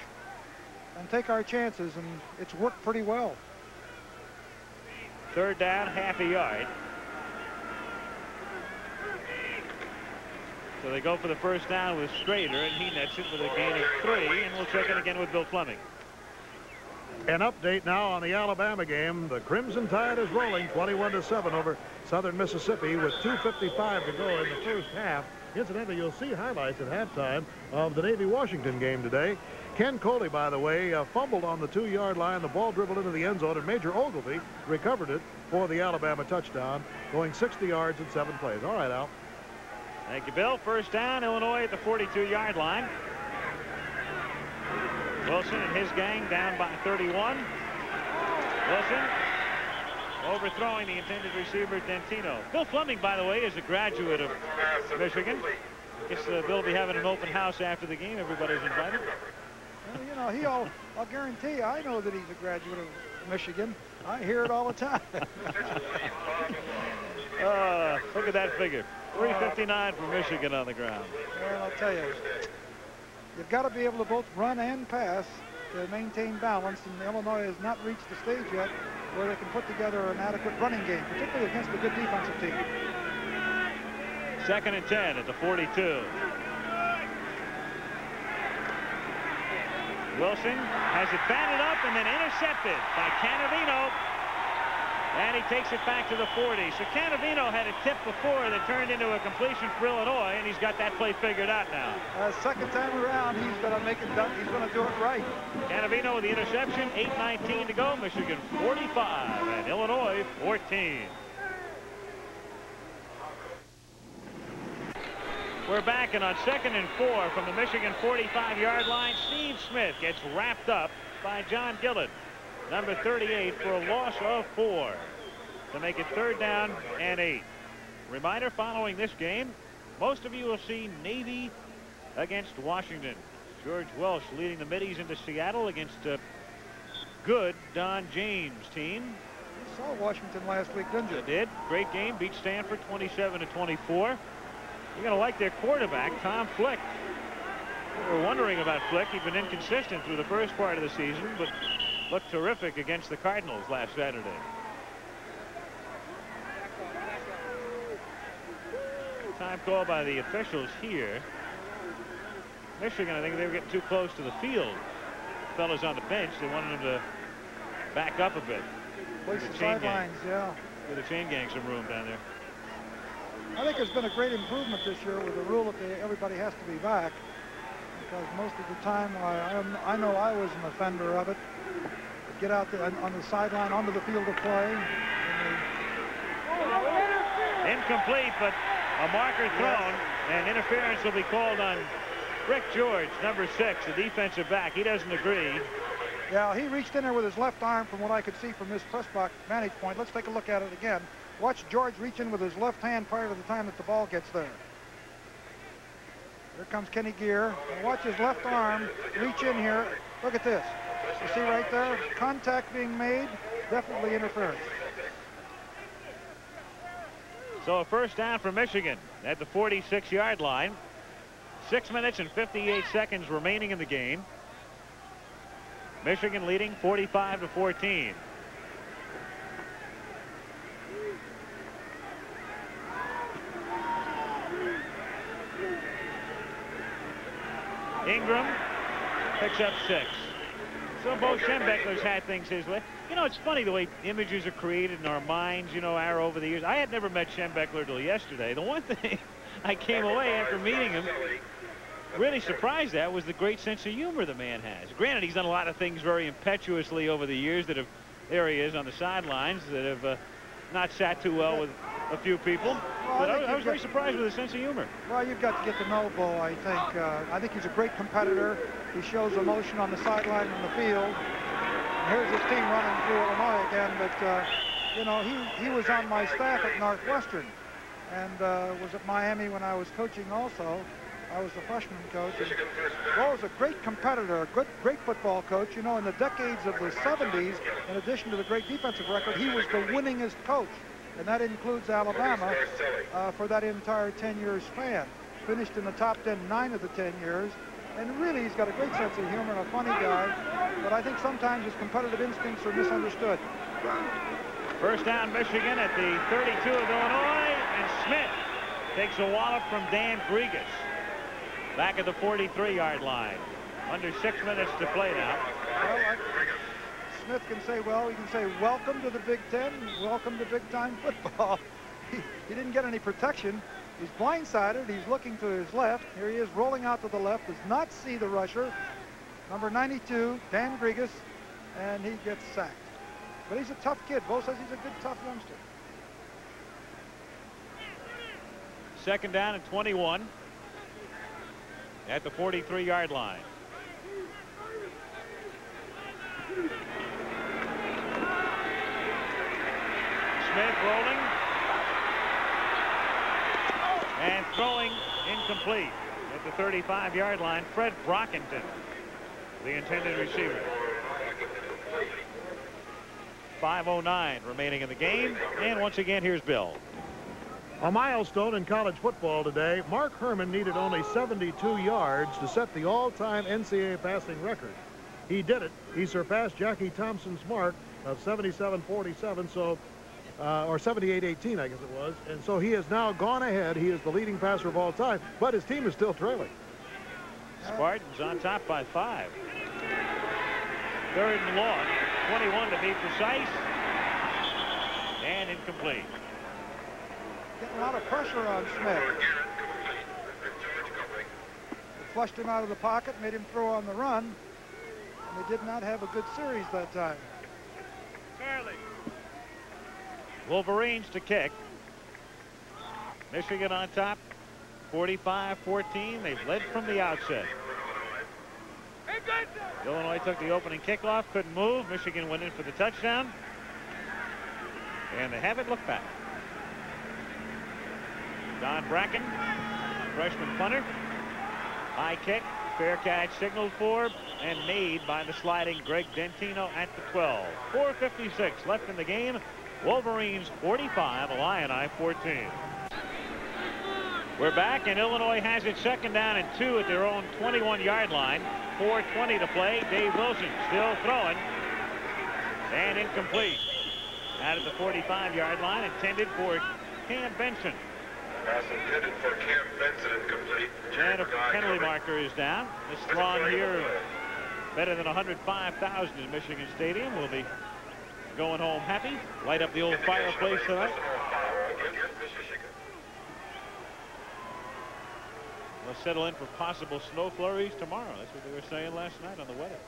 and take our chances, and it's worked pretty well. 3rd down, half a yard. So they go for the first down with Strader, and he nets it with a gain of 3, and we'll check in again with Bill Fleming. An update now on the Alabama game. The Crimson Tide is rolling 21-7 over Southern Mississippi with 2:55 to go in the first half. Incidentally, you'll see highlights at halftime of the Navy-Washington game today. Ken Coley, by the way, fumbled on the 2-yard line. The ball dribbled into the end zone, and Major Ogilvy recovered it for the Alabama touchdown, going 60 yards in 7 plays. All right, Al. Thank you, Bill. First down, Illinois at the 42-yard line. Wilson and his gang down by 31. Wilson overthrowing the intended receiver, Dentino. Bill Fleming, by the way, is a graduate of Michigan. I guess Bill will be having an open house after the game. Everybody's invited. Well, you know, I'll guarantee you, I know that he's a graduate of Michigan. I hear it all the time. Look at that figure. 359 for Michigan on the ground. Well, I'll tell you, you've got to be able to both run and pass to maintain balance, and Illinois has not reached the stage yet where they can put together an adequate running game, particularly against a good defensive team. 2nd and 10 at the 42. Wilson has it batted up and then intercepted by Cannavino. And he takes it back to the 40. So Cannavino had a tip before that turned into a completion for Illinois, and he's got that play figured out now. Second time around, he's going to make it done. He's going to do it right. Cannavino with the interception. 8:19 to go. Michigan 45 and Illinois 14. We're back, and on 2nd and 4 from the Michigan 45-yard line, Steve Smith gets wrapped up by John Gillett, number 38, for a loss of 4 to make it 3rd down and 8. Reminder, following this game, most of you will see Navy against Washington. George Welsh leading the Middies into Seattle against a good Don James team. You saw Washington last week, didn't you? They did. Great game. Beat Stanford 27-24. You're going to like their quarterback, Tom Flick. We're wondering about Flick. He'd been inconsistent through the first part of the season, but looked terrific against the Cardinals last Saturday. Time call by the officials here. Michigan, I think they were getting too close to the field. The fellas on the bench, they wanted them to back up a bit. Place the sidelines, yeah. Give the chain gang some room down there. I think it's been a great improvement this year with the rule that everybody has to be back, because most of the time I know I was an offender of it. Get out there on the sideline onto the field of play. Incomplete, but a marker thrown, and interference will be called on Rick George, number 6, the defensive back. He doesn't agree. Yeah, he reached in there with his left arm from what I could see from this press box vantage point. Let's take a look at it again. Watch George reach in with his left hand prior to the time that the ball gets there. Here comes Kenny Gear. And watch his left arm reach in here. Look at this. You see right there? Contact being made. Definitely interference. So a 1st down for Michigan at the 46-yard line. 6 minutes and 58 seconds remaining in the game. Michigan leading 45-14. Ingram picks up 6. So Bo Schembechler's had things his way. You know, it's funny the way images are created in our minds, you know, Arrow, over the years. I had never met Schembechler till yesterday. The one thing I came away after meeting him really surprised at was the great sense of humor the man has. Granted, he's done a lot of things very impetuously over the years that have, there he is on the sidelines, that have not sat too well with a few people. But I was very surprised with his sense of humor. Well, you've got to get to know Bo, I think. I think he's a great competitor. He shows emotion on the sideline and the field. And here's his team running through Illinois again. But, you know, he was on my staff at Northwestern and was at Miami when I was coaching also. I was the freshman coach. And Bo was a great competitor, a great football coach. You know, in the decades of the 70s, in addition to the great defensive record, he was the winningest coach. And that includes Alabama for that entire 10-year span. Finished in the top 10 9 of the 10 years. And really, he's got a great sense of humor and a funny guy. But I think sometimes his competitive instincts are misunderstood. 1st down, Michigan at the 32 of Illinois. And Smith takes a wallop from Dan Grigas. Back at the 43-yard line. Under 6 minutes to play now. Well, Smith can say, well, he can say, welcome to the Big Ten, welcome to big-time football. He didn't get any protection. He's blindsided. He's looking to his left. Here he is rolling out to the left, does not see the rusher. Number 92, Dan Grigas, and he gets sacked. But he's a tough kid. Bo says he's a good, tough youngster. 2nd down and 21 at the 43-yard line. Smith rolling and throwing incomplete at the 35-yard line. Fred Brockington, the intended receiver. 5:09 remaining in the game, and once again here's Bill. A milestone in college football today. Mark Herman needed only 72 yards to set the all-time NCAA passing record. He did it. He surpassed Jackie Thompson's mark of 77-47, so or 78-18, I guess it was. And so he has now gone ahead. He is the leading passer of all time, but his team is still trailing. Spartans on top by 5. 3rd and long, 21 to be precise, and incomplete. Getting a lot of pressure on Smith. They flushed him out of the pocket, made him throw on the run, and they did not have a good series that time. Wolverines to kick. Michigan on top, 45-14. They've led from the outset. Illinois took the opening kickoff, couldn't move. Michigan went in for the touchdown, and they haven't looked back. Don Bracken, freshman punter. High kick, fair catch signaled for and made by the sliding Greg Dentino at the 12. 4:56 left in the game. Wolverines 45, Illini 14. We're back, and Illinois has it 2nd down and 2 at their own 21-yard line. 4:20 to play. Dave Wilson still throwing, and incomplete. Out at the 45-yard line, intended for Cam Benson. Pass intended for Cam Benson, incomplete. And a penalty marker is down. This throng here, better than 105,000 in Michigan Stadium, will be going home happy. Light up the old fireplace tonight. We'll settle in for possible snow flurries tomorrow. That's what they were saying last night on the weather.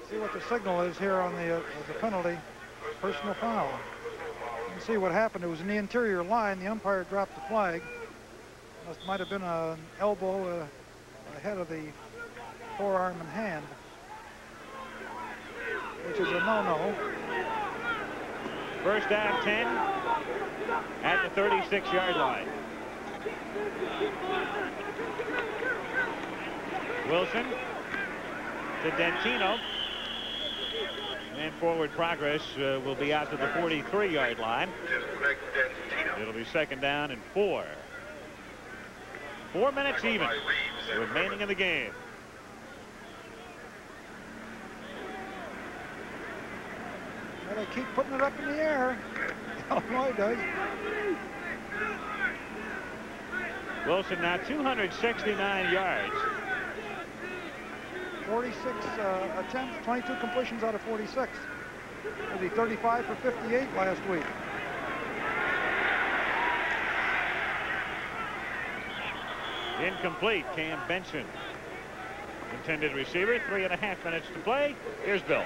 See what the signal is here on the penalty, personal foul. You can see what happened. It was in the interior line. The umpire dropped the flag. Might have been an elbow ahead of the forearm and hand, which is a no-no. First down 10 at the 36-yard line. Wilson to Dentino. And forward progress will be out to the 43-yard line. It'll be 2nd down and 4. 4 minutes even remaining in the game. Well, they keep putting it up in the air. Illinois does. Wilson now 269 yards. 46 attempts, 22 completions out of 46. Was he 35 for 58 last week? Incomplete. Cam Benson, intended receiver. 3.5 minutes to play. Here's Bill.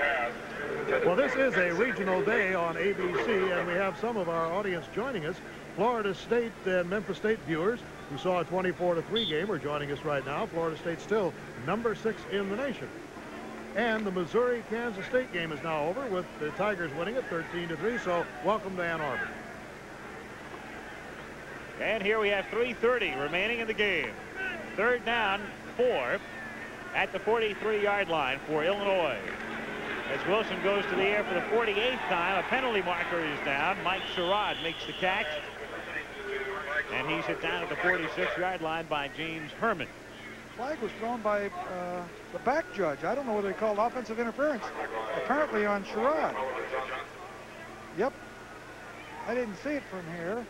Well, this is a regional day on ABC, and we have some of our audience joining us. Florida State and Memphis State viewers who saw a 24-3 game are joining us right now. Florida State still number 6 in the nation. And the Missouri-Kansas State game is now over with the Tigers winning it 13-3. So welcome to Ann Arbor. And here we have 3:30 remaining in the game. 3rd down, 4 at the 43-yard line for Illinois. As Wilson goes to the air for the 48th time, a penalty marker is down. Mike Sherrod makes the catch. And he's hit down at the 46-yard line by James Herman. Flag was thrown by the back judge. I don't know whether they called offensive interference. Apparently on Sherrod. Yep. I didn't see it from here.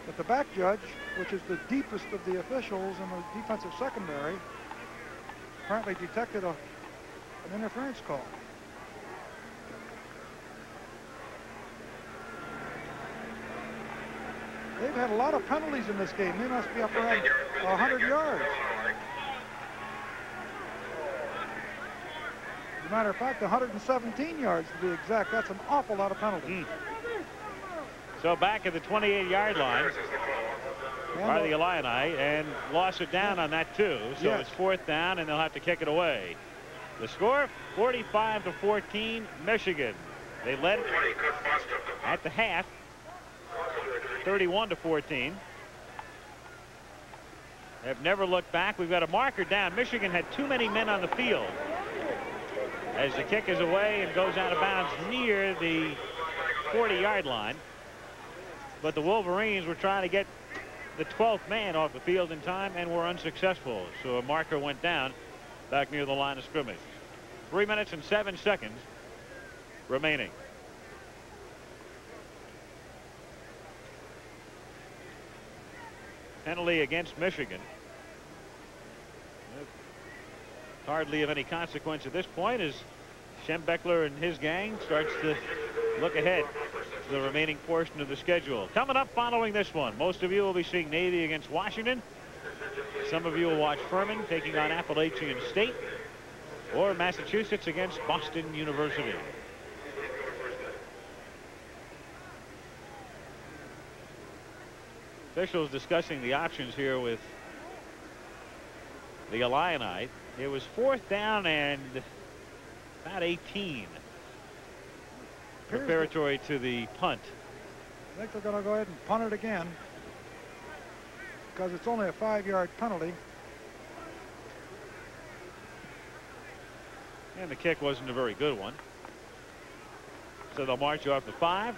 But the back judge, which is the deepest of the officials in the defensive secondary, apparently detected an interference call. They've had a lot of penalties in this game. They must be up around 100 yards. As a matter of fact, 117 yards to be exact. That's an awful lot of penalties. So back at the 28-yard line are the Illini, and lost it down on that too. So it's 4th down, and they'll have to kick it away. The score, 45-14, Michigan. They led at the half, 31-14. Have never looked back. We've got a marker down. Michigan had too many men on the field as the kick is away and goes out of bounds near the 40-yard line. but the Wolverines were trying to get the 12th man off the field in time and were unsuccessful. So a marker went down back near the line of scrimmage. 3 minutes and 7 seconds remaining. Penalty against Michigan. Hardly of any consequence at this point as Schembechler and his gang starts to look ahead to the remaining portion of the schedule. Coming up following this one, most of you will be seeing Navy against Washington. Some of you will watch Furman taking on Appalachian State, or Massachusetts against Boston University. Officials discussing the options here with the Illini. It was 4th down and about 18. Preparatory to the punt. I think they're going to go ahead and punt it again because it's only a 5-yard penalty. And the kick wasn't a very good one. So they'll march you off the 5.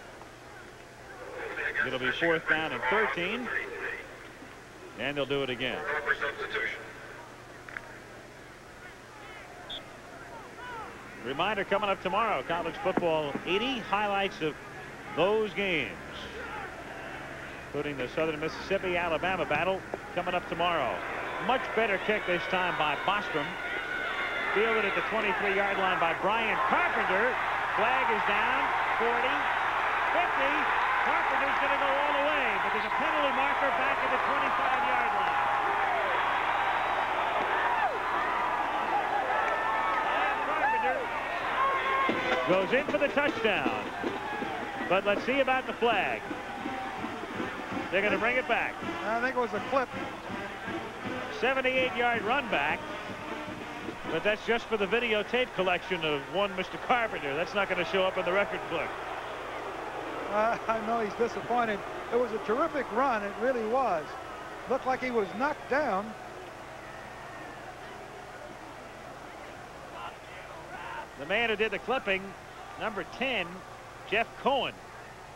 It'll be 4th down and 13. And they'll do it again. Reminder coming up tomorrow, college football 80 highlights of those games, including the Southern Mississippi-Alabama battle coming up tomorrow. Much better kick this time by Bostrom. Fielded at the 23-yard line by Brian Carpenter. Flag is down. 40, 50. Carpenter's going to go all the way, but there's a penalty marker back at the 25-yard line. Goes in for the touchdown. But let's see about the flag. They're going to bring it back. I think it was a clip. 78-yard run back. But that's just for the videotape collection of one Mr. Carpenter. That's not going to show up in the record book. I know he's disappointed. It was a terrific run. It really was. Looked like he was knocked down. The man who did the clipping, number 10, Jeff Cohen.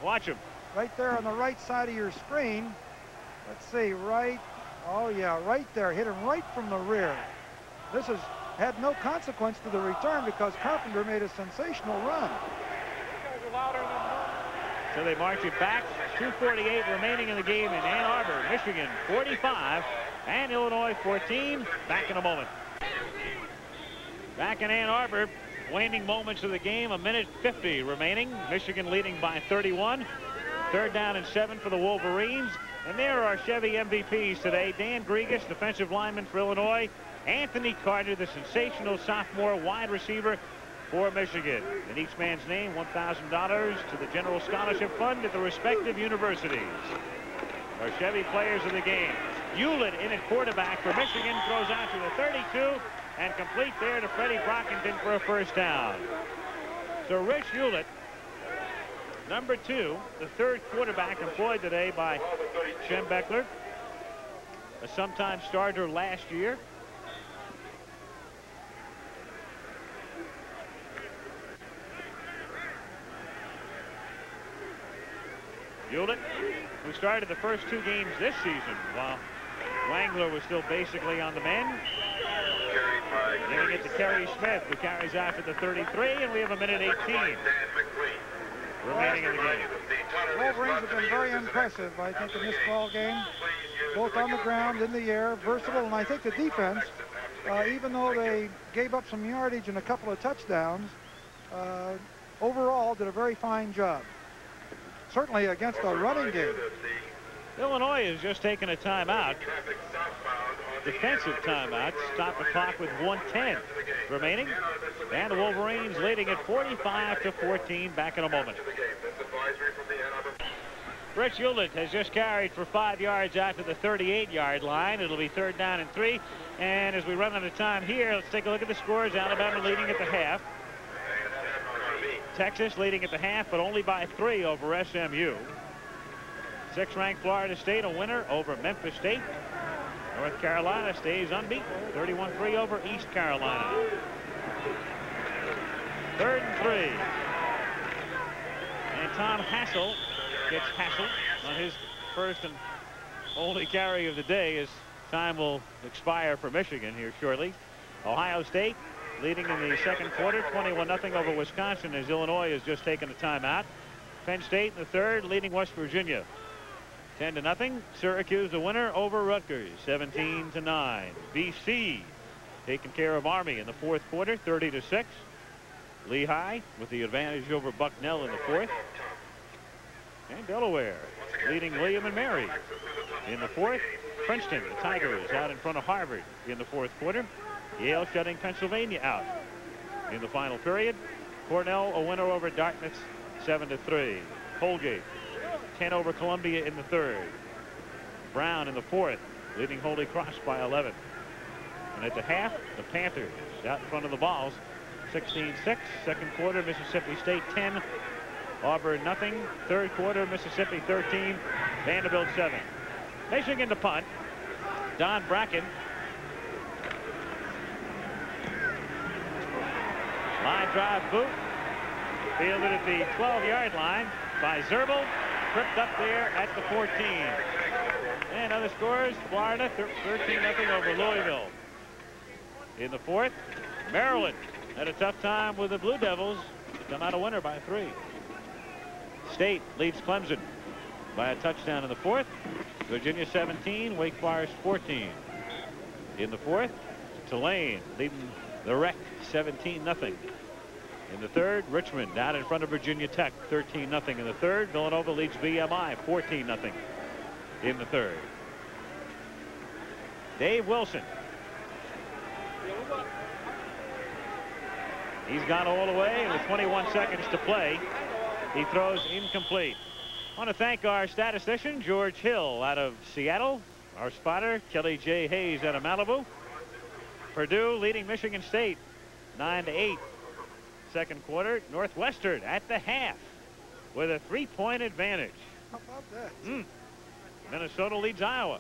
Watch him. Right there on the right side of your screen. Let's see, right. Oh, yeah, right there. Hit him right from the rear. This has had no consequence to the return because Carpenter made a sensational run. So they march it back. 2:48 remaining in the game in Ann Arbor. Michigan 45 and Illinois 14. Back in a moment. Back in Ann Arbor. Waning moments of the game, 1:50 remaining. Michigan leading by 31. 3rd down and 7 for the Wolverines. And there are Chevy MVPs today. Dan Grigas, defensive lineman for Illinois. Anthony Carter, the sensational sophomore wide receiver for Michigan. In each man's name, $1,000 to the General Scholarship Fund at the respective universities. Our Chevy players of the game. Hewlett in at quarterback for Michigan, throws out to the 32. And complete there to Freddie Brockington for a 1st down. So Rich Hewlett, number 2, the 3rd quarterback employed today by Schembechler, a sometime starter last year. Hewlett, who started the first 2 games this season while Wangler was still basically on the mend. Giving it to Kerry Smith, who carries out to the 33, and we have 1:18 remaining in the game. Wolverines have been very impressive, I think, in this ball game, both on the ground, in the air, versatile, and I think the defense, even though they gave up some yardage and a couple of touchdowns, overall did a very fine job. Certainly against a running game. Illinois has just taken a timeout. Defensive timeout. Stop the clock with 1:10 remaining. And the Wolverines leading at 45-14. Back in a moment. Rich Hewlett has just carried for 5 yards out to the 38-yard line. It'll be 3rd down and 3. And as we run out of time here, let's take a look at the scores. Alabama leading at the half. Texas leading at the half, but only by 3 over SMU. 6th-ranked Florida State, a winner over Memphis State. North Carolina stays unbeaten, 31-3 over East Carolina. 3rd and 3. And Tom Hassel gets hassled on his first and only carry of the day as time will expire for Michigan here shortly. Ohio State leading in the second quarter, 21-0 over Wisconsin, as Illinois has just taken a timeout. Penn State in the third, leading West Virginia 10-0. Syracuse the winner over Rutgers, 17-9. BC taking care of Army in the fourth quarter, 30-6. Lehigh with the advantage over Bucknell in the fourth. And Delaware leading William and Mary in the fourth. Princeton, the Tigers, out in front of Harvard in the fourth quarter. Yale shutting Pennsylvania out in the final period. Cornell a winner over Dartmouth, 7-3. Colgate 10 over Columbia in the third. Brown in the fourth, leading Holy Cross by 11. And at the half, the Panthers out in front of the Vols, 16-6. Second quarter, Mississippi State 10, Auburn nothing. Third quarter, Mississippi 13, Vanderbilt 7. Michigan to punt. Don Bracken. Line drive boot. Fielded at the 12-yard line by Zerbel. Tripped up there at the 14. And other scores, Florida 13-0 over Louisville. In the fourth, Maryland had a tough time with the Blue Devils to come out a winner by 3. State leads Clemson by a touchdown in the fourth. Virginia 17, Wake Forest 14. In the fourth, Tulane leading the Rec 17-0. In the third, Richmond out in front of Virginia Tech 13-0 in the third. Villanova leads BMI 14-0 in the third. Dave Wilson. He's gone all the way, and with 21 seconds to play, he throws incomplete. I want to thank our statistician, George Hill, out of Seattle. Our spotter, Kelly J. Hayes, out of Malibu. Purdue leading Michigan State 9-8. Second quarter, Northwestern at the half with a 3-point advantage. How about that? Minnesota leads Iowa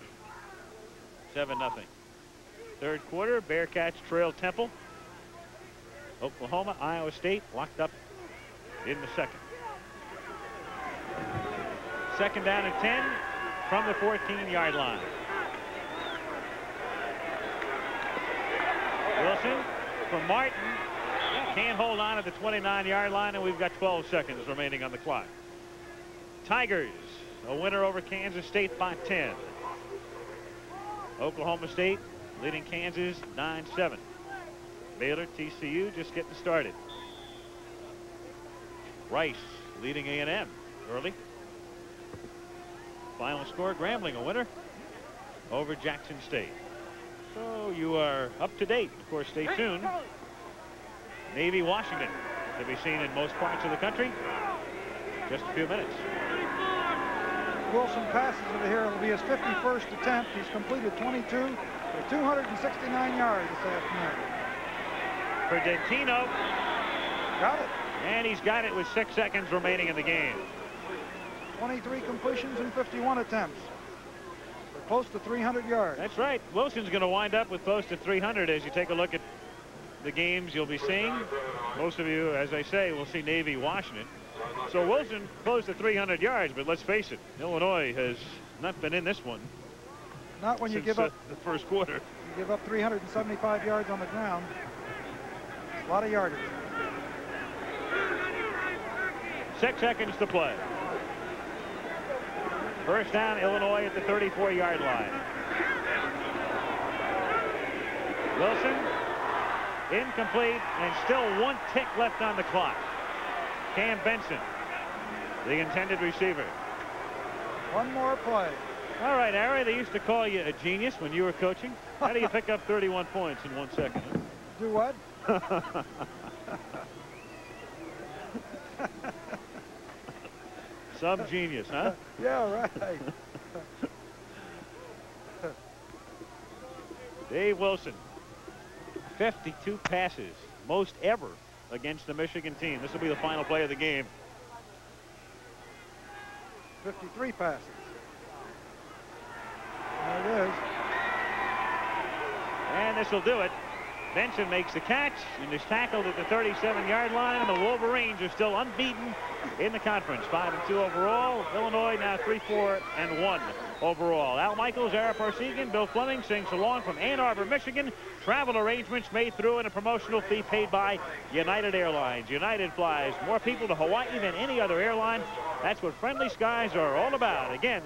7-0. Third quarter, Bearcats trail Temple. Oklahoma, Iowa State locked up in the second. Second down and 10 from the 14-yard line. Wilson for Martin. Can't hold on at the 29-yard line, and we've got 12 seconds remaining on the clock. Tigers, a winner over Kansas State by 10. Oklahoma State leading Kansas 9-7. Baylor, TCU just getting started. Rice leading A&M early. Final score, Grambling a winner over Jackson State. So you are up to date. Of course, stay tuned. Navy, Washington to be seen in most parts of the country. Just a few minutes. Wilson passes it here. It'll be his 51st attempt. He's completed 22 for 269 yards this afternoon. For Dentino. Got it. And he's got it with 6 seconds remaining in the game. 23 completions and 51 attempts. For close to 300 yards. That's right. Wilson's going to wind up with close to 300 as you take a look at the games you'll be seeing. Most of you, as I say, will see Navy, Washington. So Wilson close to 300 yards, but let's face it, Illinois has not been in this one. Not when you since, give up the first quarter. You give up 375 yards on the ground. A lot of yardage. 6 seconds to play. First down, Illinois at the 34-yard line. Wilson, incomplete, and still 1 tick left on the clock. Cam Benson, the intended receiver. One more play. All right, Harry, they used to call you a genius when you were coaching. How do you pick up 31 points in 1 second? Do what? Some genius, huh? Yeah, right. Dave Wilson, 52 passes, most ever against the Michigan team. This will be the final play of the game. 53 passes. There it is. And this will do it. Benson makes the catch and is tackled at the 37-yard line, and the Wolverines are still unbeaten in the conference. 5-2 overall. Illinois now 3-4-1 overall. Al Michaels, Ara Parsegian, Bill Fleming sings along from Ann Arbor, Michigan. Travel arrangements made through and a promotional fee paid by United Airlines. United flies more people to Hawaii than any other airline. That's what Friendly Skies are all about. Again,